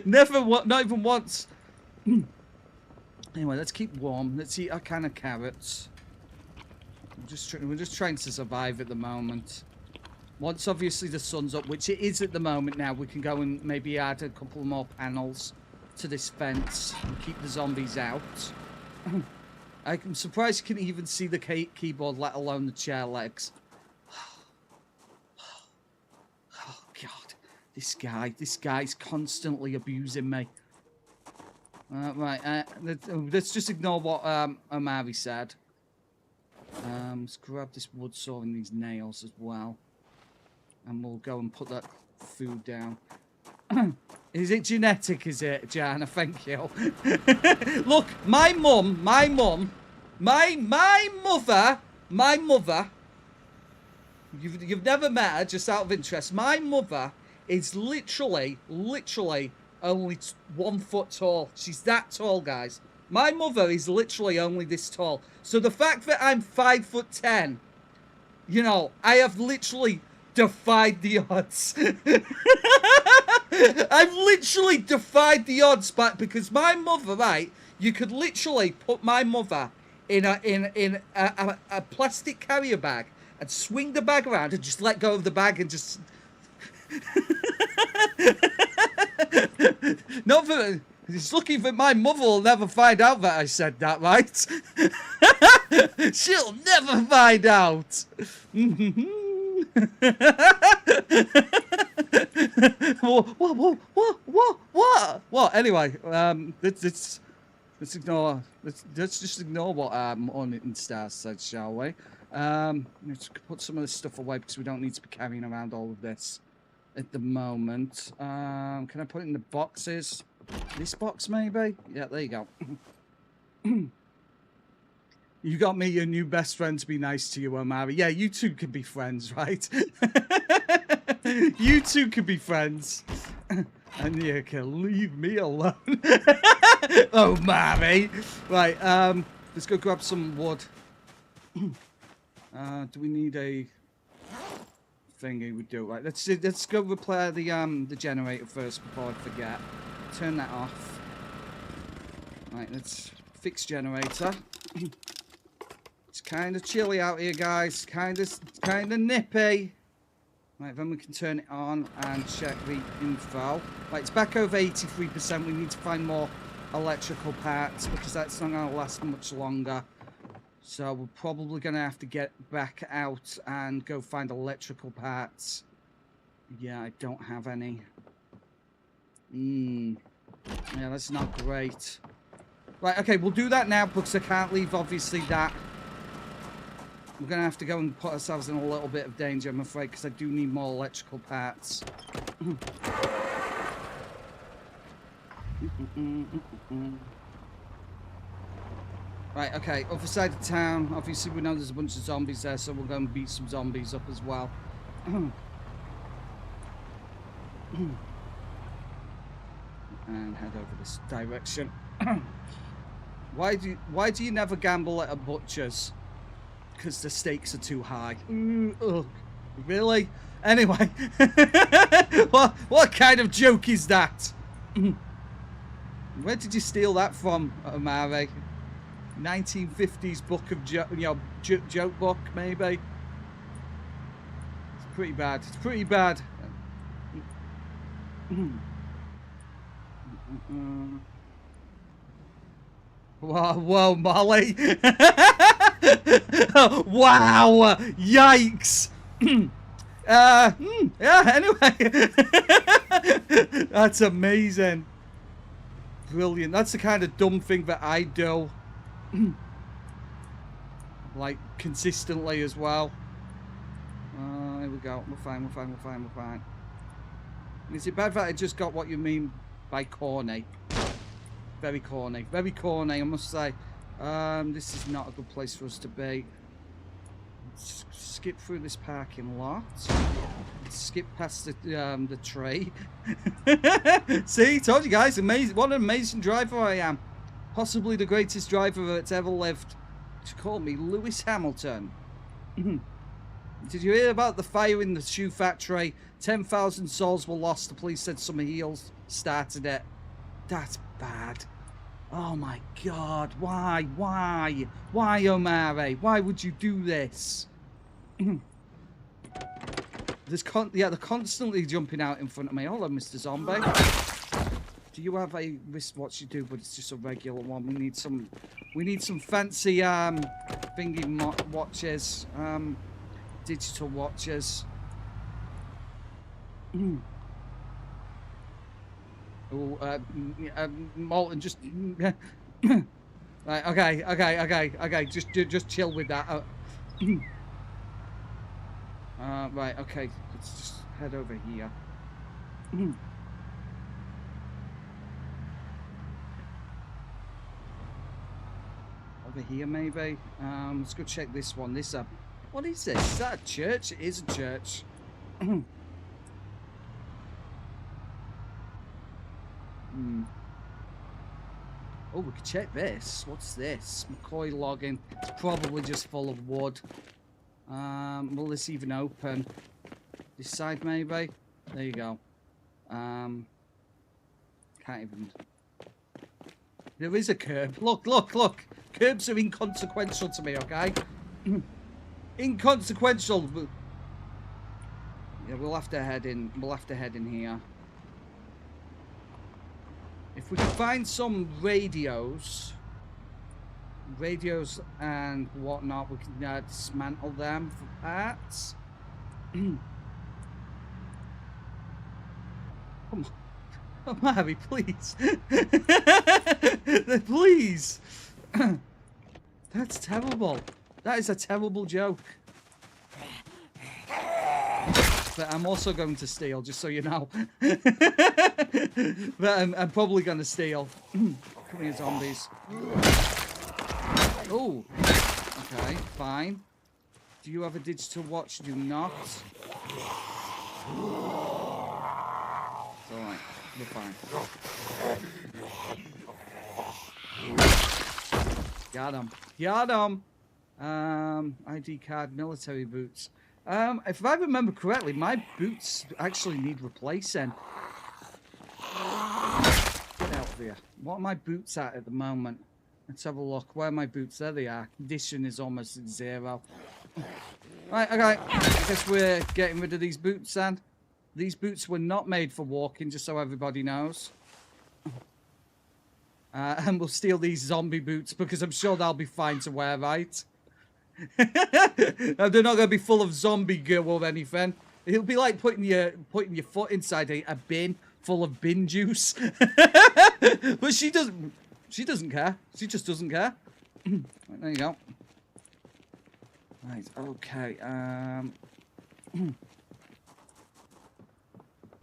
Not even once. Anyway, let's keep warm. Let's eat our can of carrots. We're just trying to survive at the moment. Once obviously the sun's up, which it is at the moment now, we can go and maybe add a couple more panels to this fence and keep the zombies out. I'm surprised you can even see the keyboard, let alone the chair legs. Oh god, this guy's constantly abusing me. Right, let's just ignore what Omari said. Let's grab this wood saw and these nails as well. And we'll go and put that food down. Is it genetic, is it, Jana? Thank you. Look, my mother, you've never met her, just out of interest. My mother is literally only 1 foot tall. She's that tall, guys. My mother is literally only this tall. So the fact that I'm 5'10", you know, I have literally defied the odds. I've literally defied the odds, but because my mother, right, you could literally put my mother in a plastic carrier bag and swing the bag around and just let go of the bag and just not for it's lucky that my mother will never find out that I said that, right? She'll never find out. What? Anyway, let's just ignore what on Star said, shall we? Let's put some of this stuff away because we don't need to be carrying around all of this at the moment. Can I put it in the boxes? This box, maybe? Yeah, there you go. You got me your new best friend to be nice to you, Omari. Yeah, you two can be friends, right? You two can be friends. And you can leave me alone. Omari. Right, let's go grab some wood. Do we need a thingy? We do. Right, let's go repair the generator first before I forget. Turn that off. Right, let's fix generator. It's kind of chilly out here, guys. Kind of nippy. Right, then we can turn it on and check the info. Right, it's back over 83%. We need to find more electrical parts because that's not going to last much longer. So we're probably going to have to get back out and go find electrical parts. Yeah, I don't have any. Yeah, that's not great. Right, okay, we'll do that now because I can't leave, obviously, that. We're going to have to go and put ourselves in a little bit of danger, I'm afraid, because I do need more electrical parts. Right, okay, other side of town. Obviously, we know there's a bunch of zombies there, so we'll go and beat some zombies up as well. And head over this direction. Why do you never gamble at a butcher's? Because the stakes are too high. Ugh. Really? Anyway, what kind of joke is that? Where did you steal that from, Omari? 1950s book of joke book, maybe. It's pretty bad. It's pretty bad. Whoa, Molly. Wow. Yikes. Yeah, anyway. That's amazing. Brilliant. That's the kind of dumb thing that I do. Like, consistently as well. Here we go. We're fine. Is it bad that I just got what you mean by corny? Very corny, I must say. This is not a good place for us to be. Let's skip through this parking lot. Let's skip past the tree. See, told you guys, amazing. What an amazing driver I am. Possibly the greatest driver that's ever lived. To call me Lewis Hamilton. Did you hear about the fire in the shoe factory? 10,000 souls were lost. The police said some heels started it. That's bad. Oh my God. Why, Omari? Why would you do this? They're constantly jumping out in front of me. Hello, Mr. Zombie. Do you have a wristwatch? You do, but it's just a regular one. We need some fancy thingy watches, digital watches. Oh, Molten, just right. Okay. Just chill with that. Right. Okay. Let's just head over here. Over here, maybe. Let's go check this one. What is this? Is that a church? It is a church. Oh, we could check this. What's this? McCoy login. It's probably just full of wood. Will this even open? This side, maybe? There you go. Can't even... There is a curb. Look, look, look. Curbs are inconsequential to me, okay? Inconsequential. Yeah, we'll have to head in. We'll have to head in here. If we can find some radios and whatnot, we can dismantle them for parts. Come on. Oh, Mary, please. Please. That's terrible. That is a terrible joke. But I'm also going to steal, just so you know. But I'm probably going to steal. Come here, zombies. Oh. Okay, fine. Do you have a digital watch? Do not. It's alright. We're fine. Got him. Got him. ID card, military boots. If I remember correctly, my boots actually need replacing. Get out of here. What are my boots at the moment? Let's have a look. Where are my boots? There they are. Condition is almost at 0. Right, okay. I guess we're getting rid of these boots then. These boots were not made for walking, just so everybody knows. And we'll steal these zombie boots because I'm sure they'll be fine to wear, right? They're not going to be full of zombie goo or anything. It'll be like putting your foot inside a bin full of bin juice. But she doesn't care. She just doesn't care. Right, there you go. Right, okay.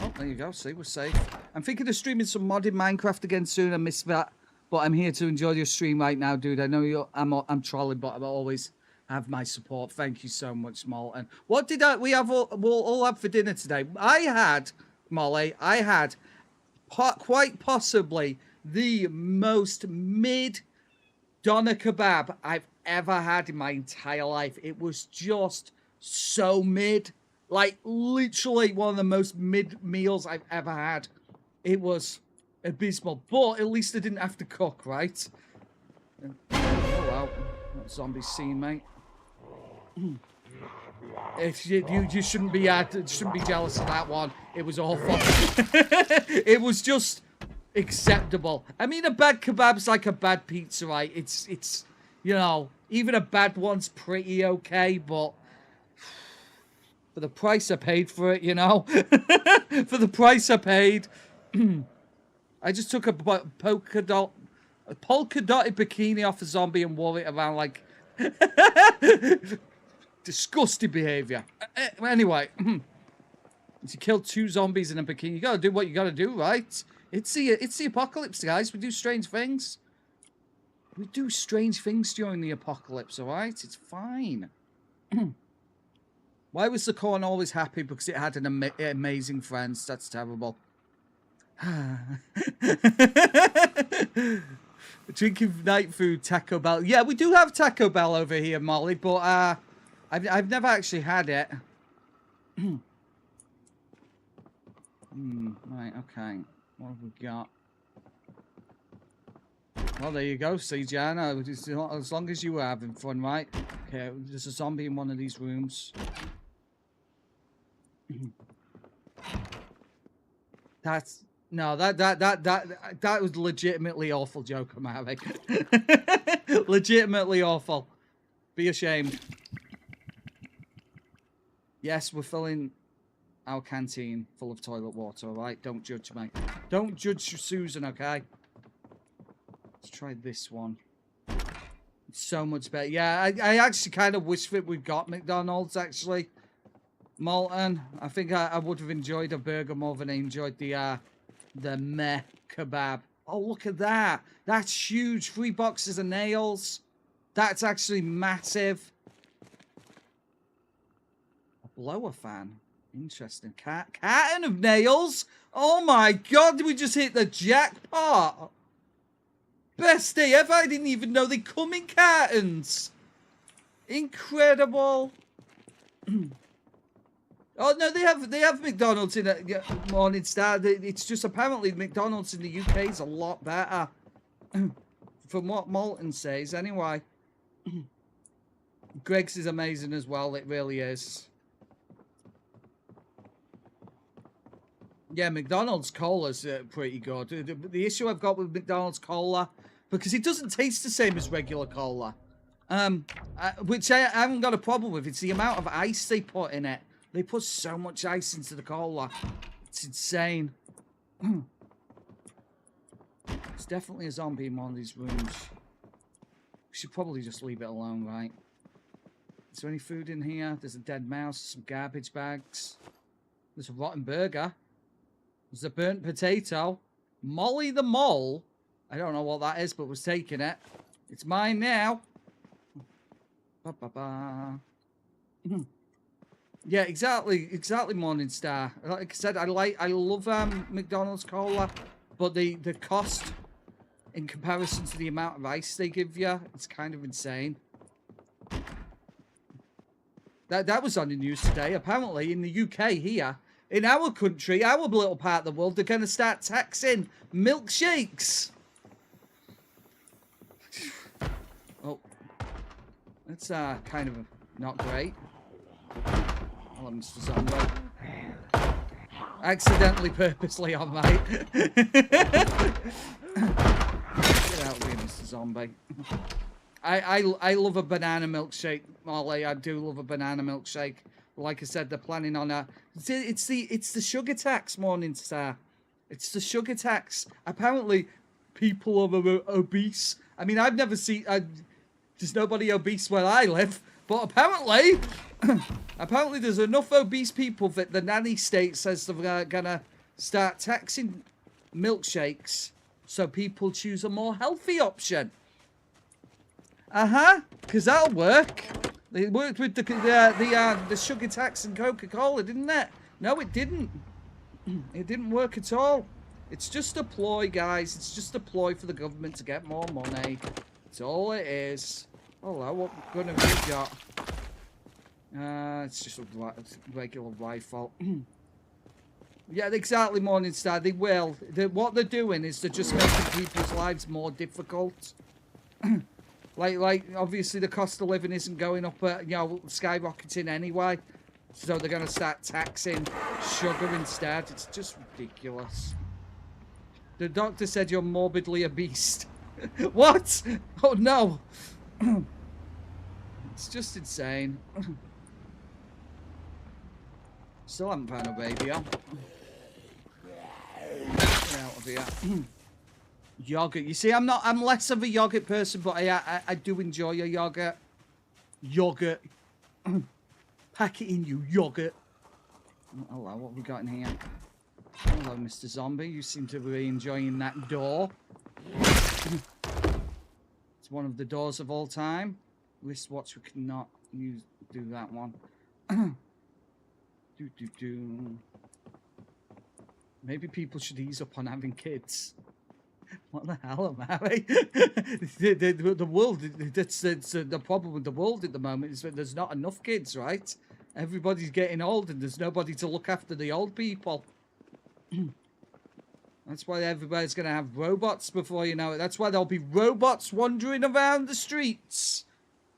Oh, there you go. See, we're safe. I'm thinking of streaming some modded Minecraft again soon. I missed that, but I'm here to enjoy your stream right now, dude. I know I'm trolling, but I always have my support. Thank you so much, Small. And what did we'll all have for dinner today? I had, Molly, quite possibly the most mid doner kebab I've ever had in my entire life. It was just so mid. Like, literally one of the most mid meals I've ever had. It was abysmal. But at least I didn't have to cook, right? Oh, wow. That zombie's seen, mate. If you shouldn't be jealous of that one. It was awful. It was just acceptable. I mean, a bad kebab's like a bad pizza, right? It's you know, even a bad one's pretty okay, but for the price I paid for it, you know? For the price I paid. I just took a polka dotted bikini off a zombie and wore it around like... Disgusting behaviour. Anyway. To kill 2 zombies in a bikini, you gotta do what you gotta do, right? It's the apocalypse, guys. We do strange things. We do strange things during the apocalypse, alright? It's fine. Why was the corn always happy? Because it had an amazing friends. That's terrible. Drinking night food, Taco Bell. Yeah, we do have Taco Bell over here, Molly, but I've never actually had it. Right, okay. What have we got? Well, there you go, CJ. As long as you were having fun, right? Okay, there's a zombie in one of these rooms. That was legitimately awful joke, Amari. Legitimately awful. Be ashamed. Yes, we're filling our canteen full of toilet water, alright? Don't judge me. Don't judge Susan, okay? Let's try this one. It's so much better. Yeah, I actually kind of wish that we've got McDonald's, actually. Molten. I think I would have enjoyed a burger more than I enjoyed the meh kebab. Oh, look at that. That's huge. 3 boxes of nails. That's actually massive. A blower fan. Interesting. Carton of nails. Oh my god, did we just hit the jackpot? Best day ever. I didn't even know they come in cartons. Incredible. Oh no, they have McDonald's in Morningstar. It's just apparently McDonald's in the UK is a lot better. From what Molten says, anyway. Greg's is amazing as well, it really is. Yeah, McDonald's cola's pretty good. The issue I've got with McDonald's cola, because it doesn't taste the same as regular cola. Which I haven't got a problem with. It's the amount of ice they put in it. They put so much ice into the cola. It's insane. There's definitely a zombie in one of these rooms. We should probably just leave it alone, right? Is there any food in here? There's a dead mouse, some garbage bags. There's a rotten burger. There's a burnt potato. Molly the Mole. I don't know what that is, but was taking it. It's mine now. Ba-ba-ba. Yeah, exactly, Morningstar. Like I said, I love McDonald's cola, but the cost in comparison to the amount of ice they give you, it's kind of insane. That was on the news today. Apparently, in the UK here, in our country, our little part of the world, they're going to start taxing milkshakes. Oh, that's kind of not great. Hello, Mr. Zombie. Accidentally, purposely on mate. Get out of here, Mr. Zombie. I love a banana milkshake, Molly. I do love a banana milkshake. Like I said, they're planning on a. It's the sugar tax, Morningstar. It's the sugar tax. Apparently, people are obese. I mean, I've never seen. There's nobody obese where I live, but apparently. Apparently there's enough obese people that the nanny state says they're gonna start taxing milkshakes so people choose a more healthy option. Because that'll work. They worked with the sugar tax and Coca-Cola, didn't it? No, it didn't. It didn't work at all. It's just a ploy, guys. It's just a ploy for the government to get more money. That's all it is. Hello, what gun have you got? It's just a regular rifle. Yeah, exactly, Morningstar. They will. What they're doing is they're just making people's lives more difficult. like obviously the cost of living isn't going up, skyrocketing anyway. So they're going to start taxing sugar instead. It's just ridiculous. The doctor said you're morbidly obese. What? Oh no. It's just insane. Still haven't found a radio. Get out of here. Yogurt. You see, I'm less of a yogurt person, but I do enjoy a yogurt. Yogurt. Pack it in, you yogurt. Hello, what have we got in here? Hello, Mr. Zombie. You seem to be enjoying that door. It's one of the doors of all time. Wristwatch, we cannot do that one. Maybe people should ease up on having kids. What the hell am I? The world, that's the problem with the world at the moment is that there's not enough kids, right? Everybody's getting old and there's nobody to look after the old people. That's why everybody's going to have robots before you know it. That's why there'll be robots wandering around the streets.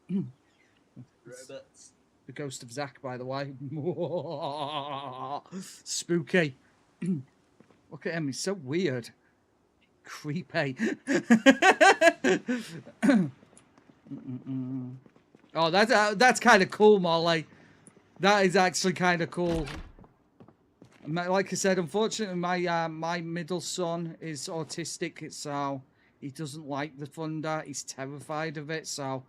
Robots. The ghost of Zach, by the way. Spooky. Look at him, he's so weird. Creepy. Oh, that's kind of cool, Molly. That is actually kind of cool. Like I said, unfortunately, my middle son is autistic, so he doesn't like the thunder. He's terrified of it, so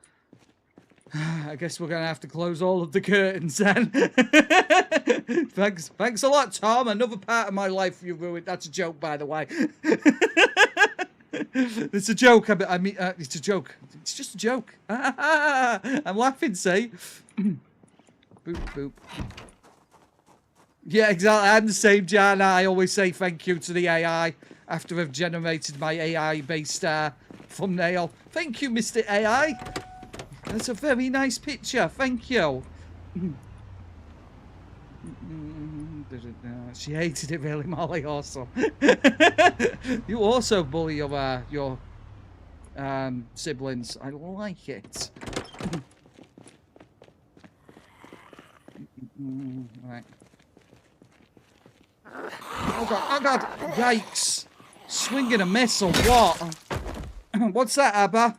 I guess we're gonna have to close all of the curtains then. Thanks a lot, Tom. Another part of my life you ruined. That's a joke, by the way. It's a joke. I mean, it's a joke. It's just a joke. I'm laughing, see? Boop, boop. Yeah, exactly. I'm the same, Jan. I always say thank you to the AI after I've generated my AI-based thumbnail. Thank you, Mr. AI. That's a very nice picture. Thank you. She hated it really, Molly. Awesome. You also bully your siblings. I like it. Right. Oh god! Oh god! Yikes! Swinging a missile. What? What's that, Abba?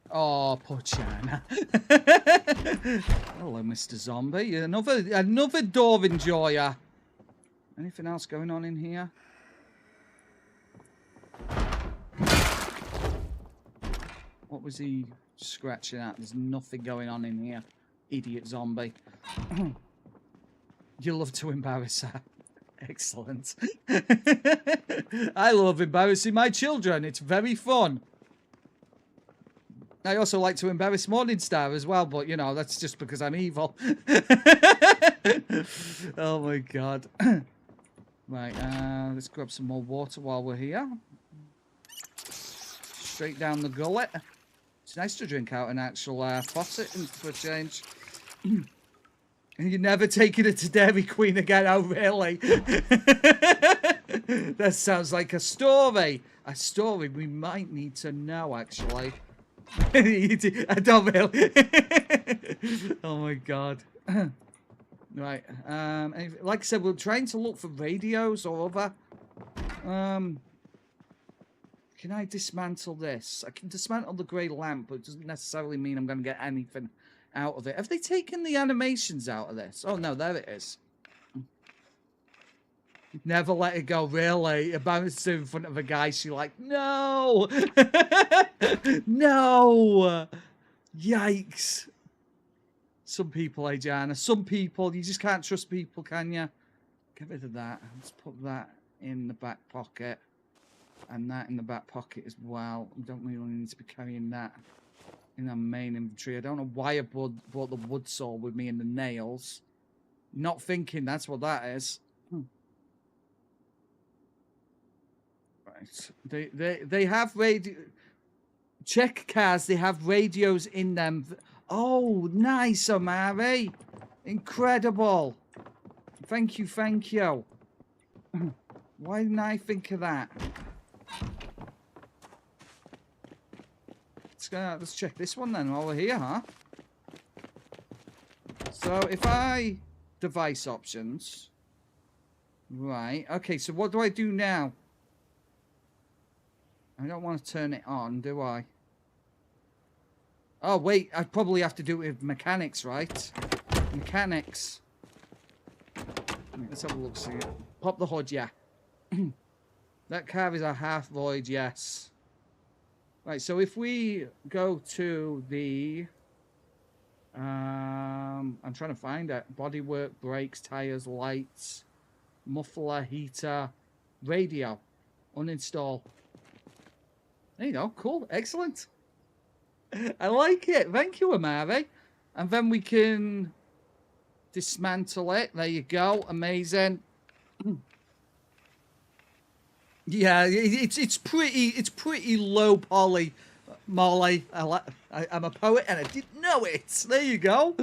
Oh, poor China. Hello, Mr. Zombie. Another door enjoyer. Anything else going on in here? What was he scratching at? There's nothing going on in here. Idiot zombie. You love to embarrass her. Excellent. I love embarrassing my children. It's very fun. I also like to embarrass Morningstar as well, but, you know, that's just because I'm evil. Oh, my God. Right, let's grab some more water while we're here. Straight down the gullet. It's nice to drink out an actual faucet for a change. And you're never taking it to Dairy Queen again, oh, really? That sounds like a story. A story we might need to know, actually. I don't really. Oh my god. Right. Like I said, we're trying to look for radios or other. Can I dismantle this? I can dismantle the grey lamp, but it doesn't necessarily mean I'm going to get anything out of it. Have they taken the animations out of this? Oh no, there it is. Never let it go, really. Embarrassed in front of a guy, she like, no! No! Yikes. Some people, Jana. Some people, you just can't trust people, can you? Get rid of that. Let's put that in the back pocket. And that in the back pocket as well. I don't really need to be carrying that in our main inventory. I don't know why I brought the wood saw with me and the nails. Not thinking that's what that is. They have radio. Check cars. They have radios in them. Oh, nice, Amari. Incredible. Thank you, thank you. Why didn't I think of that? Let's check this one then while we're here, huh? So if I device options, right? Okay, so what do I do now? I don't want to turn it on, do I? Oh, wait. I probably have to do it with mechanics, right? Mechanics. Let's have a look, see it. Pop the hood, yeah. That car is a half void, yes. Right, so if we go to the... I'm trying to find it. Bodywork, brakes, tires, lights, muffler, heater, radio. Uninstall. There you go. Cool. Excellent. I like it. Thank you, Amari. And then we can dismantle it. There you go. Amazing. Yeah, it's pretty low poly, Molly. I'm a poet and I didn't know it. There you go.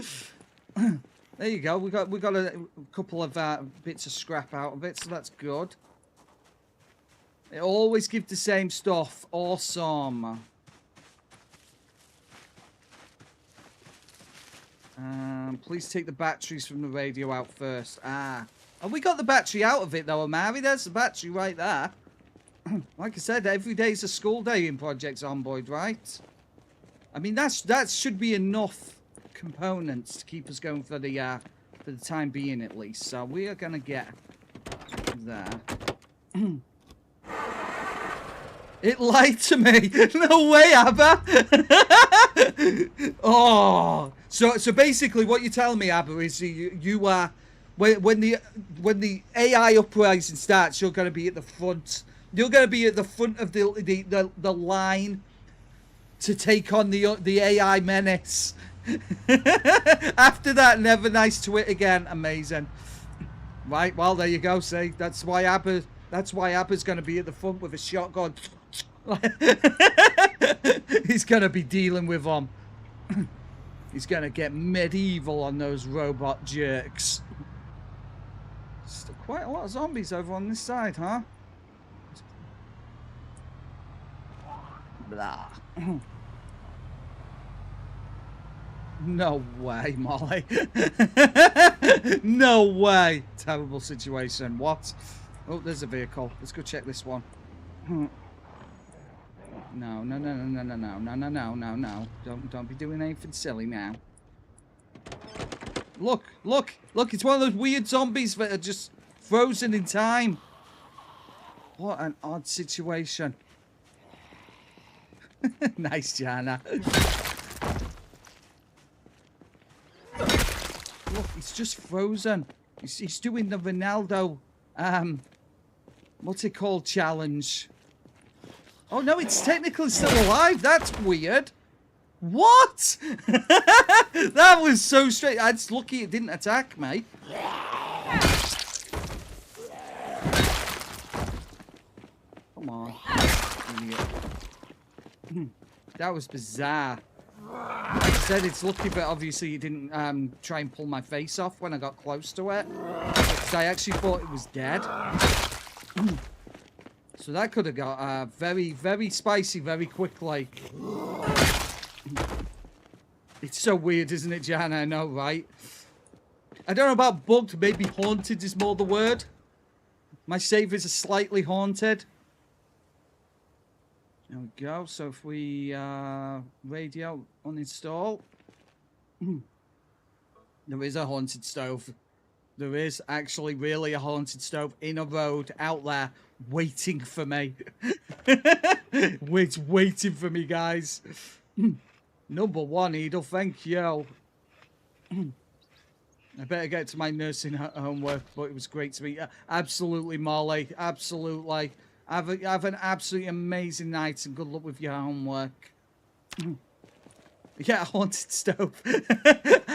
There you go. We got a couple of bits of scrap out of it, so that's good. It always gives the same stuff. Awesome. Please take the batteries from the radio out first. Ah. And we got the battery out of it, though, Amari. There's the battery right there. Like I said, every day's a school day in Project Zomboid, right? I mean, that should be enough components to keep us going for the time being, at least. So we are going to get there. It lied to me. No way, Abba. Oh, so basically, what you're telling me, Abba, is you are when the AI uprising starts, you're going to be at the front. You're going to be at the front of the line to take on the AI menace. After that, never nice to it again. Amazing. Right. Well, there you go. See, that's why Abba's going to be at the front with a shotgun. He's gonna be dealing with them. He's gonna get medieval on those robot jerks. Still quite a lot of zombies over on this side, huh? Blah. No way, Molly. No way. Terrible situation. What? Oh, there's a vehicle. Let's go check this one. No. Don't be doing anything silly now. Look. It's one of those weird zombies that are just frozen in time. What an odd situation. Nice, Jana. Look, he's just frozen. He's doing the Ronaldo, what's it called, challenge. Oh, no, it's technically still alive. That's weird. What? That was so strange. It's lucky it didn't attack me. Come on. Idiot. That was bizarre. Like I said, it's lucky, but obviously it didn't try and pull my face off when I got close to it. Because I actually thought it was dead. So that could have got very, very spicy very quickly. It's so weird, isn't it, Jana? I know, right? I don't know about bugged. Maybe haunted is more the word. My savers are slightly haunted. There we go. So if we radio uninstall. There is a haunted stove. There is actually really a haunted stove in a road out there waiting for me. It's waiting for me, guys. Number one, Edel, thank you. I better get to my nursing homework, but it was great to meet you. Absolutely, Molly. Absolutely. Have an absolutely amazing night and good luck with your homework. Yeah, haunted stove.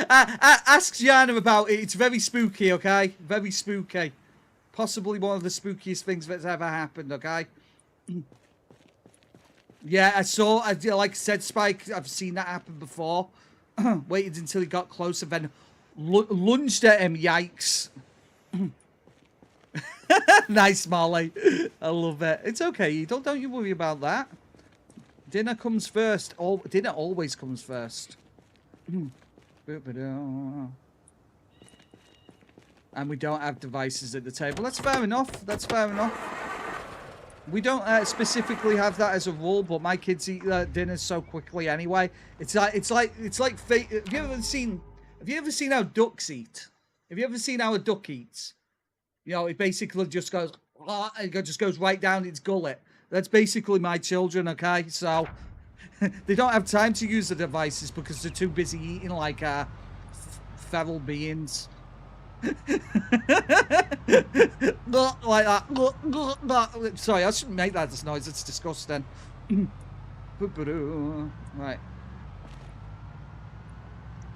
Ask Jana about it. It's very spooky, okay? Very spooky. Possibly one of the spookiest things that's ever happened, okay? Yeah, like I said, Spike, I've seen that happen before. Waited until he got close and then lunged at him, yikes. Nice, Molly. I love it. It's okay, don't you worry about that. Dinner comes first. Dinner always comes first. And we don't have devices at the table. That's fair enough. That's fair enough. We don't specifically have that as a rule, but my kids eat dinner so quickly anyway. It's like have you ever seen how ducks eat? Have you ever seen how a duck eats? You know, it basically just goes, it just goes right down its gullet. That's basically my children, okay? So they don't have time to use the devices because they're too busy eating like feral beings. Like that. Sorry, I shouldn't make that noise. It's disgusting. Right.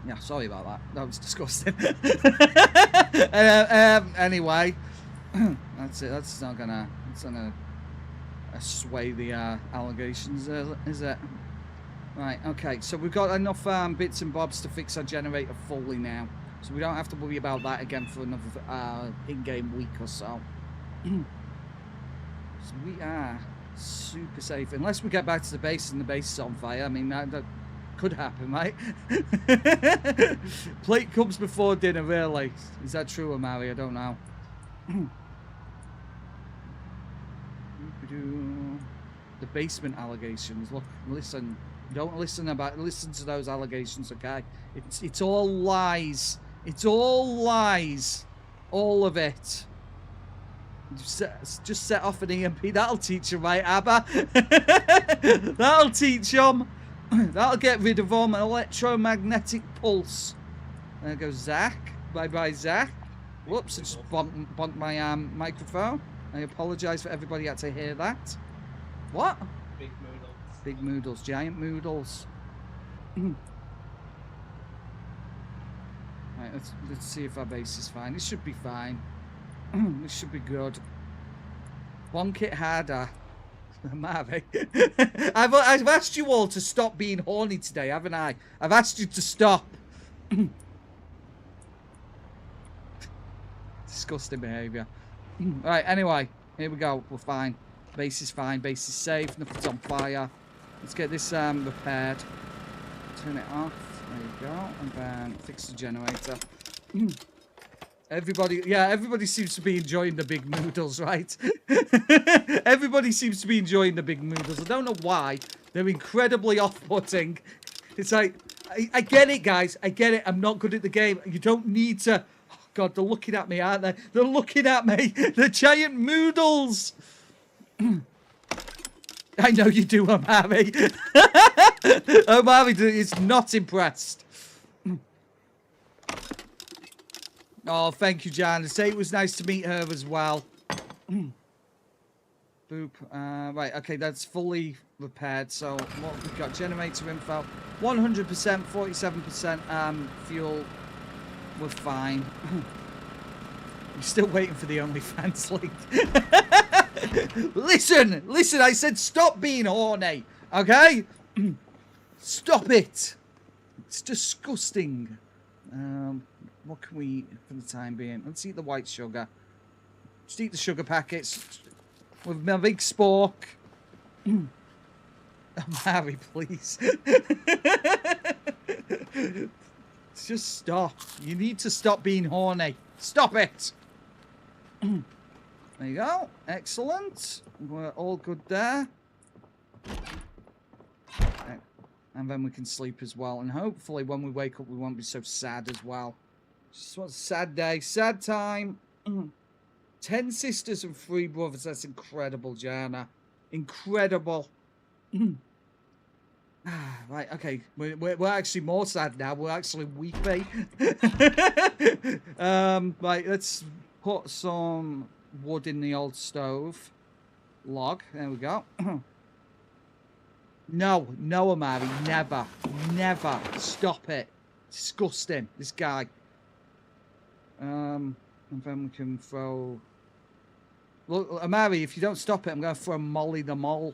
Yeah, sorry about that. That was disgusting. Anyway, that's it. That's not gonna sway the allegations, is it? Right. Okay. So we've got enough bits and bobs to fix our generator fully now. So we don't have to worry about that again for another in-game week or so. So we are super safe. Unless we get back to the base and the base is on fire. I mean, that could happen, right? Plate comes before dinner, really. Is that true, Amari? I don't know. The basement allegations. Look, listen. Don't listen to those allegations, okay? It's all lies. It's all lies. All of it. Just set off an EMP. That'll teach him, right, Abba? That'll teach him. That'll get rid of him. An electromagnetic pulse. There goes Zach. Bye-bye, Zach. Whoops, I just bumped my microphone. I apologise for everybody had to hear that. What? Big moodles. Big moodles. Giant moodles. Right, let's see if our base is fine. It should be fine. It should be good. Bonk it harder. Marvin. I've asked you all to stop being horny today, haven't I? I've asked you to stop. Disgusting behaviour. Right, anyway. Here we go. We're fine. Base is fine. Base is safe. Nothing's on fire. Let's get this repaired. Turn it off. There you go. And then fix the generator. Everybody seems to be enjoying the big noodles, right? Everybody seems to be enjoying the big noodles. I don't know why. They're incredibly off-putting. It's like, I get it, guys. I get it. I'm not good at the game. You don't need to... Oh, God, they're looking at me, aren't they? They're looking at me. The giant noodles. I know you do, Omari. Omari is not impressed. Oh, thank you, Jan. Say it was nice to meet her as well. Boop. Right, okay, that's fully repaired. So what we've got, generator info, 100%, 47% fuel. We're fine. You're still waiting for the OnlyFans link. Listen, I said stop being horny, okay? Stop it. It's disgusting. What can we eat for the time being? Let's eat the white sugar. Just eat the sugar packets with my big spork. Harry, please. Just stop. You need to stop being horny. Stop it. There you go. Excellent. We're all good there. And then we can sleep as well. And hopefully when we wake up, we won't be so sad as well. Just what a sad day. Sad time. 10 sisters and 3 brothers. That's incredible, Jana. Incredible. Right, okay. We're actually more sad now. We're actually weepy. Right, let's put some wood in the old stove. Log. There we go. No, Amari. Never. Never. Stop it. Disgusting. This guy. And then we can throw... Look, Amari, if you don't stop it, I'm going to throw Molly the Mole.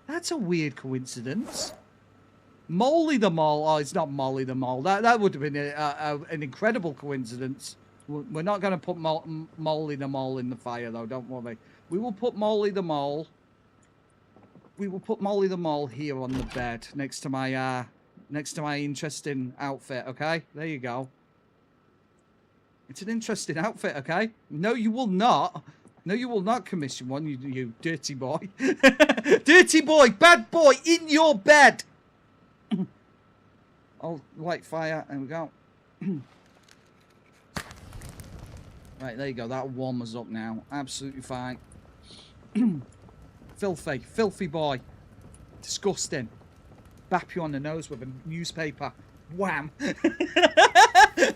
That's a weird coincidence. Molly the Mole. Oh, it's not Molly the Mole. That would have been an incredible coincidence. We're not going to put Molly the Mole in the fire, though. Don't worry. We will put Molly the Mole... We will put Molly the Mole here on the bed next to my interesting outfit, okay? There you go. It's an interesting outfit, okay? No, you will not. No, you will not commission one, you dirty boy. Dirty boy, bad boy, in your bed. I'll light fire. There we go. Right, there you go. That'll warm us up now. Absolutely fine. Filthy boy. Disgusting. Bap you on the nose with a newspaper. Wham.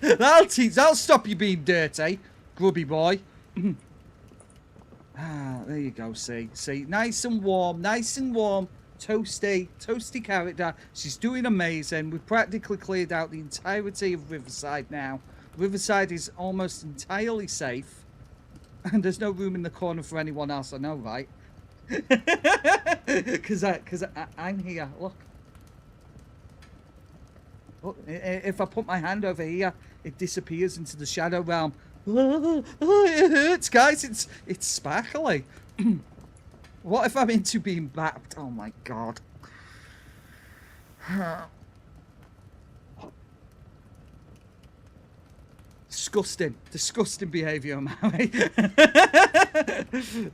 That'll stop you being dirty, grubby boy. There you go, see, nice and warm, toasty character. She's doing amazing. We've practically cleared out the entirety of Riverside now. Riverside is almost entirely safe, and there's no room in the corner for anyone else. I know, right? Because I'm here. Look, if I put my hand over here, it disappears into the shadow realm. It hurts, guys. It's sparkly. What if I'm into being bapped? Oh my god. Disgusting behaviour, Mary.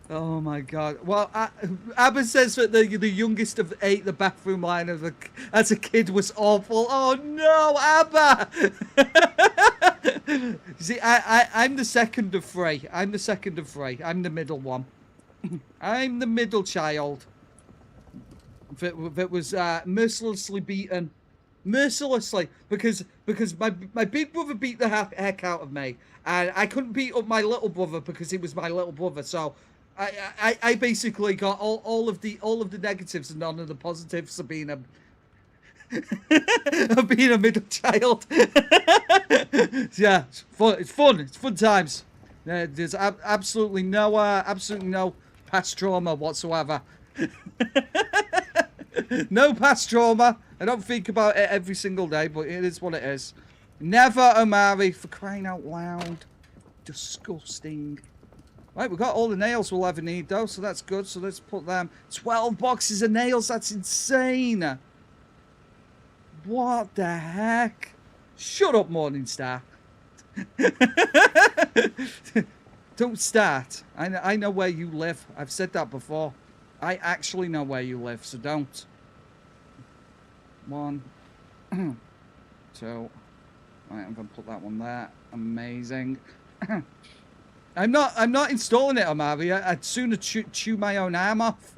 Oh my god. Well, Abba says that the youngest of 8, the bathroom line as a kid was awful. Oh no, Abba. See, I'm the second of three. I'm the second of three. I'm the middle one. I'm the middle child that was mercilessly beaten. Mercilessly, because my big brother beat the heck out of me, and I couldn't beat up my little brother because he was my little brother. So I basically got all of the negatives and none of the positives of being a of being a middle child. Yeah, it's fun. It's fun. It's fun times. There's absolutely no past trauma whatsoever. No past trauma. I don't think about it every single day, but it is what it is. Never, Omari, for crying out loud. Disgusting. Right, we've got all the nails we'll ever need, though, so that's good. So let's put them. 12 boxes of nails. That's insane. What the heck? Shut up, Morningstar. Don't start. I know where you live. I've said that before. I actually know where you live, so don't. 1, 2. Right, I'm gonna put that one there. Amazing. I'm not installing it, Omari. I'd sooner chew my own arm off.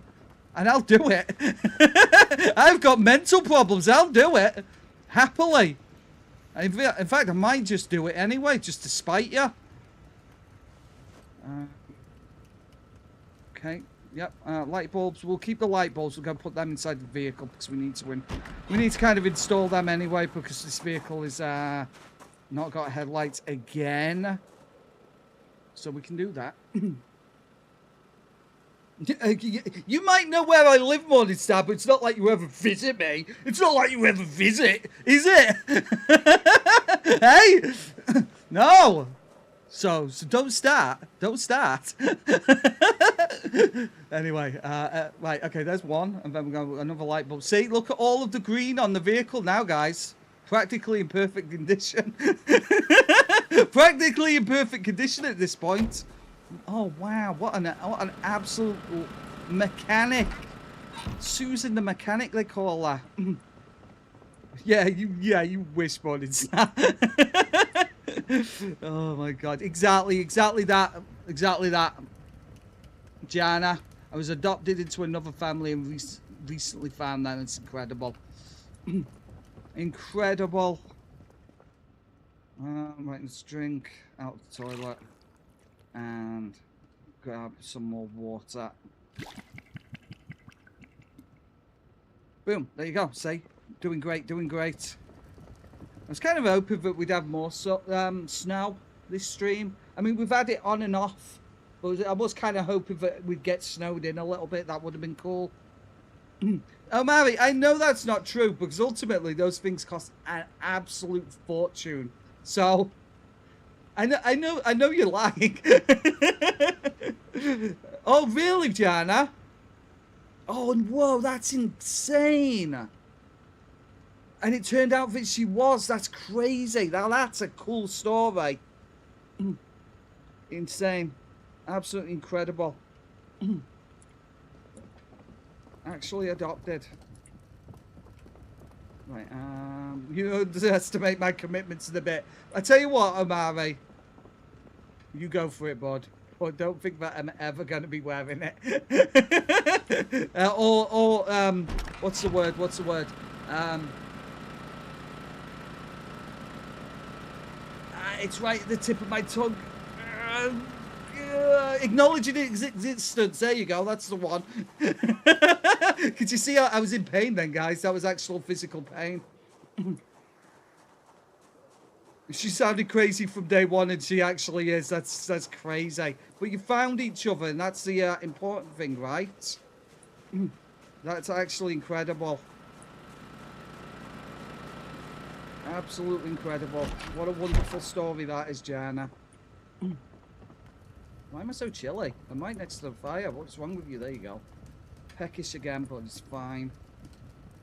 And I'll do it. I've got mental problems. I'll do it. Happily. In fact, I might just do it anyway, just to spite you. Okay. Yep. Light bulbs. We'll keep the light bulbs. We're going to put them inside the vehicle because we need to we need to kind of install them anyway because this vehicle is not got headlights again. So we can do that. You might know where I live, Morningstar, but it's not like you ever visit me. It's not like you ever visit, is it? Hey? No. So don't start. Don't start. Anyway, right, okay, there's one. And then we're going to another light bulb. See, look at all of the green on the vehicle now, guys. Practically in perfect condition. Practically in perfect condition at this point. Oh wow, what an absolute mechanic. Susan the mechanic, they call her. Yeah, you wish, Morningstar. Oh my god, exactly that. Jana, I was adopted into another family and recently found that. It's incredible. Incredible. Right, let's drink out the toilet and grab some more water. Boom, there you go. See, doing great, doing great. I was kind of hoping that we'd have more snow this stream. I mean, we've had it on and off, but I was kind of hoping that we'd get snowed in a little bit. That would have been cool. Oh, Mary, I know that's not true because ultimately those things cost an absolute fortune. So, I know you're lying. Oh, really, Jana? Oh, whoa, that's insane. And it turned out that she was. That's crazy. Now, that's a cool story. Insane. Absolutely incredible. Actually adopted. Right, you underestimate my commitment to the bit. I tell you what, Omari. You go for it, bud. But don't think that I'm ever going to be wearing it. What's the word? What's the word? It's right at the tip of my tongue. Acknowledging its existence. There you go. That's the one. Could you see I was in pain then, guys? That was actual physical pain. She sounded crazy from day one, and she actually is. That's crazy. But you found each other, and that's the important thing, right? That's actually incredible. Absolutely incredible. What a wonderful story that is, Jana. Why am I so chilly? I'm right next to the fire. What's wrong with you? There you go. Peckish again, but it's fine.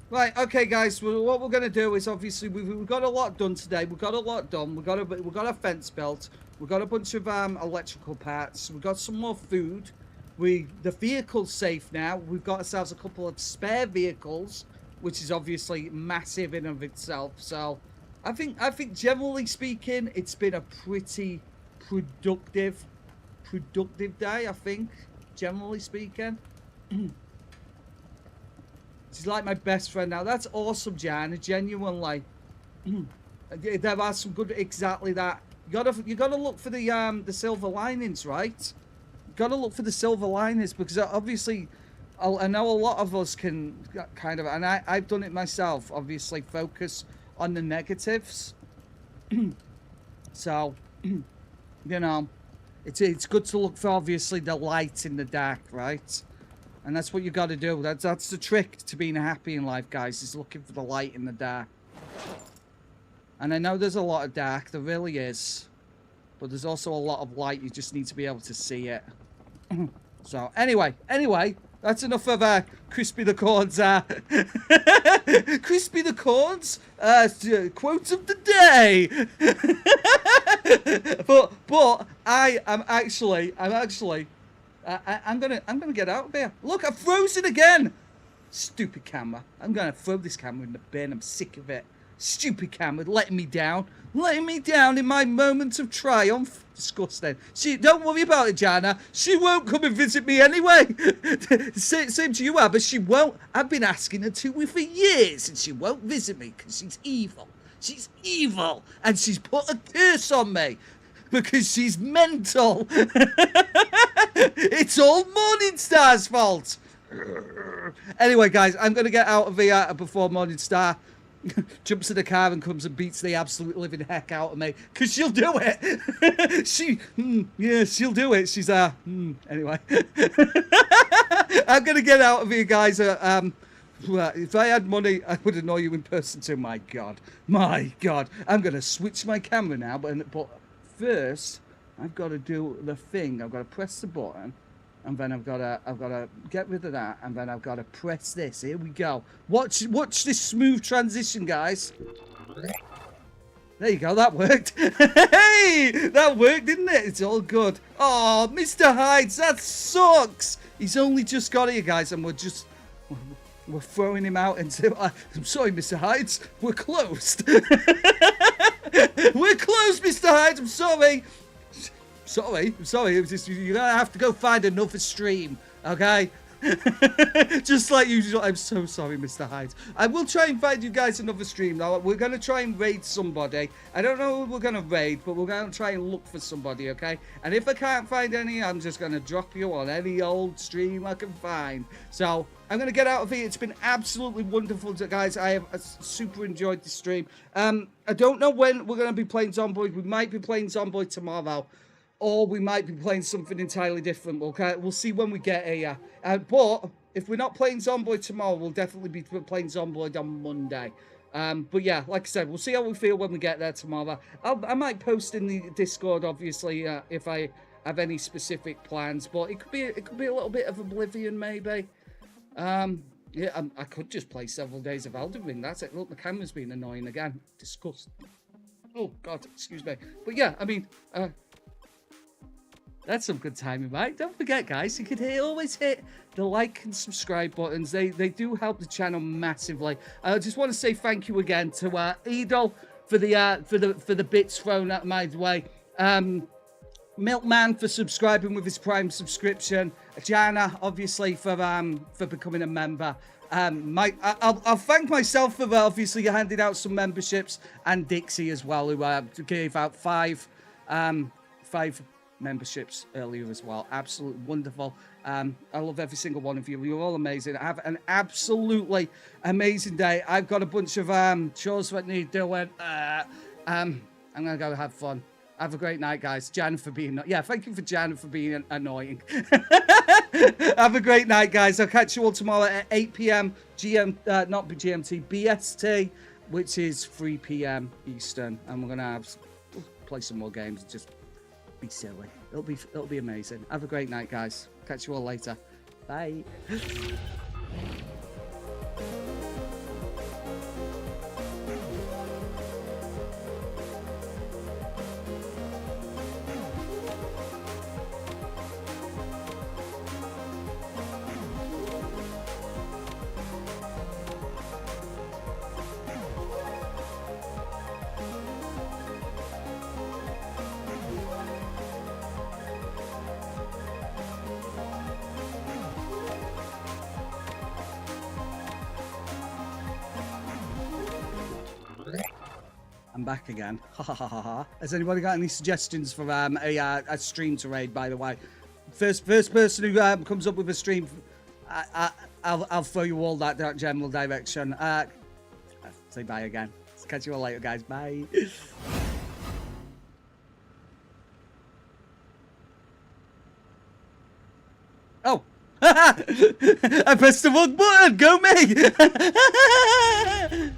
Right, okay, guys. Well, what we're going to do is, obviously, we've got a lot done today. We've got a lot done. We've got a fence built. We've got a bunch of electrical parts. We've got some more food. The vehicle's safe now. We've got ourselves a couple of spare vehicles, which is obviously massive in of itself. So, I think generally speaking, it's been a pretty productive day. I think, generally speaking. She's like my best friend now. That's awesome, Jan. Genuinely. There are some good, exactly that. You gotta look for the silver linings, right? You gotta look for the silver linings, because obviously, I know a lot of us can kind of, and I've done it myself. Obviously, focus on the negatives. So, you know, it's good to look for obviously the light in the dark, right? And that's what you got to do. That's the trick to being happy in life, guys, is looking for the light in the dark. And I know there's a lot of dark, there really is. But there's also a lot of light, you just need to be able to see it. So, anyway, that's enough of Crispy the Corns. Crispy the Corns, quote of the day. but I'm gonna get out of here. Look, I've frozen again. Stupid camera. I'm gonna throw this camera in the bin. I'm sick of it. Stupid camera, letting me down in my moments of triumph. Disgusting. Don't worry about it, Jana. She won't come and visit me anyway. Same to you, Abba. She won't. I've been asking her to for years, and she won't visit me because she's evil. She's evil, and she's put a curse on me because she's mental. It's all Morningstar's fault. Anyway, guys, I'm gonna get out of here before Morningstar jumps in the car and comes and beats the absolute living heck out of me, because she'll do it. She'll do it. She's anyway. I'm gonna get out of here, guys. If I had money, I would annoy you in person too. My God, I'm gonna switch my camera now, but first I've got to do the thing. I've got to press the button. And then I've got to get rid of that, and then I've got to press this. Here we go. Watch this smooth transition, guys. There you go. That worked. Hey, that worked, didn't it? It's all good. Oh, Mr. Hides, that sucks. He's only just got here, guys, and we're throwing him out into. I'm sorry, Mr. Hides. We're closed. We're closed, Mr. Hides. I'm sorry. I'm sorry. It was just, you're gonna have to go find another stream, okay? Just like usual. I'm so sorry, Mr. Hyde. I will try and find you guys another stream now. We're gonna try and raid somebody. I don't know who we're gonna raid, but we're gonna try and look for somebody, okay? And if I can't find any, I'm just gonna drop you on any old stream I can find. So I'm gonna get out of here. It's been absolutely wonderful, guys. I have super enjoyed the stream. I don't know when we're gonna be playing Zomboid. We might be playing Zomboid tomorrow. Or we might be playing something entirely different, okay? We'll see when we get here. But if we're not playing Zomboid tomorrow, we'll definitely be playing Zomboid on Monday. But yeah, like I said, we'll see how we feel when we get there tomorrow. I might post in the Discord, obviously, if I have any specific plans. But it could be a little bit of Oblivion, maybe. Yeah, I could just play several days of Elden Ring. That's it. Look, the camera's been annoying again. Disgusting. Oh God, excuse me. But yeah, I mean. That's some good timing, right? Don't forget, guys, you can always hit the like and subscribe buttons. They do help the channel massively. I just want to say thank you again to Edel for the bits thrown at my way. Milkman for subscribing with his Prime subscription. Jana, obviously, for becoming a member. I'll thank myself for obviously handing out some memberships, and Dixie as well, who gave out five memberships earlier as well. Absolutely wonderful. I love every single one of you. You're all amazing. Have an absolutely amazing day. I've got a bunch of chores that need doing. I'm gonna go have fun. Have a great night, guys. Jan for being thank you for Jan for being annoying. Have a great night, guys. I'll catch you all tomorrow at 8 p.m. not GMT, BST, which is 3 p.m. Eastern, and we're gonna play some more games. Just be silly. It'll be amazing. Have a great night, guys. Catch you all later. Bye. I'm back again. Ha ha ha ha ha. Has anybody got any suggestions for a stream to raid? By the way, first person who comes up with a stream, I'll throw you all that general direction. Say bye again. Catch you all later, guys. Bye. Oh. I pressed the wrong button. Go me.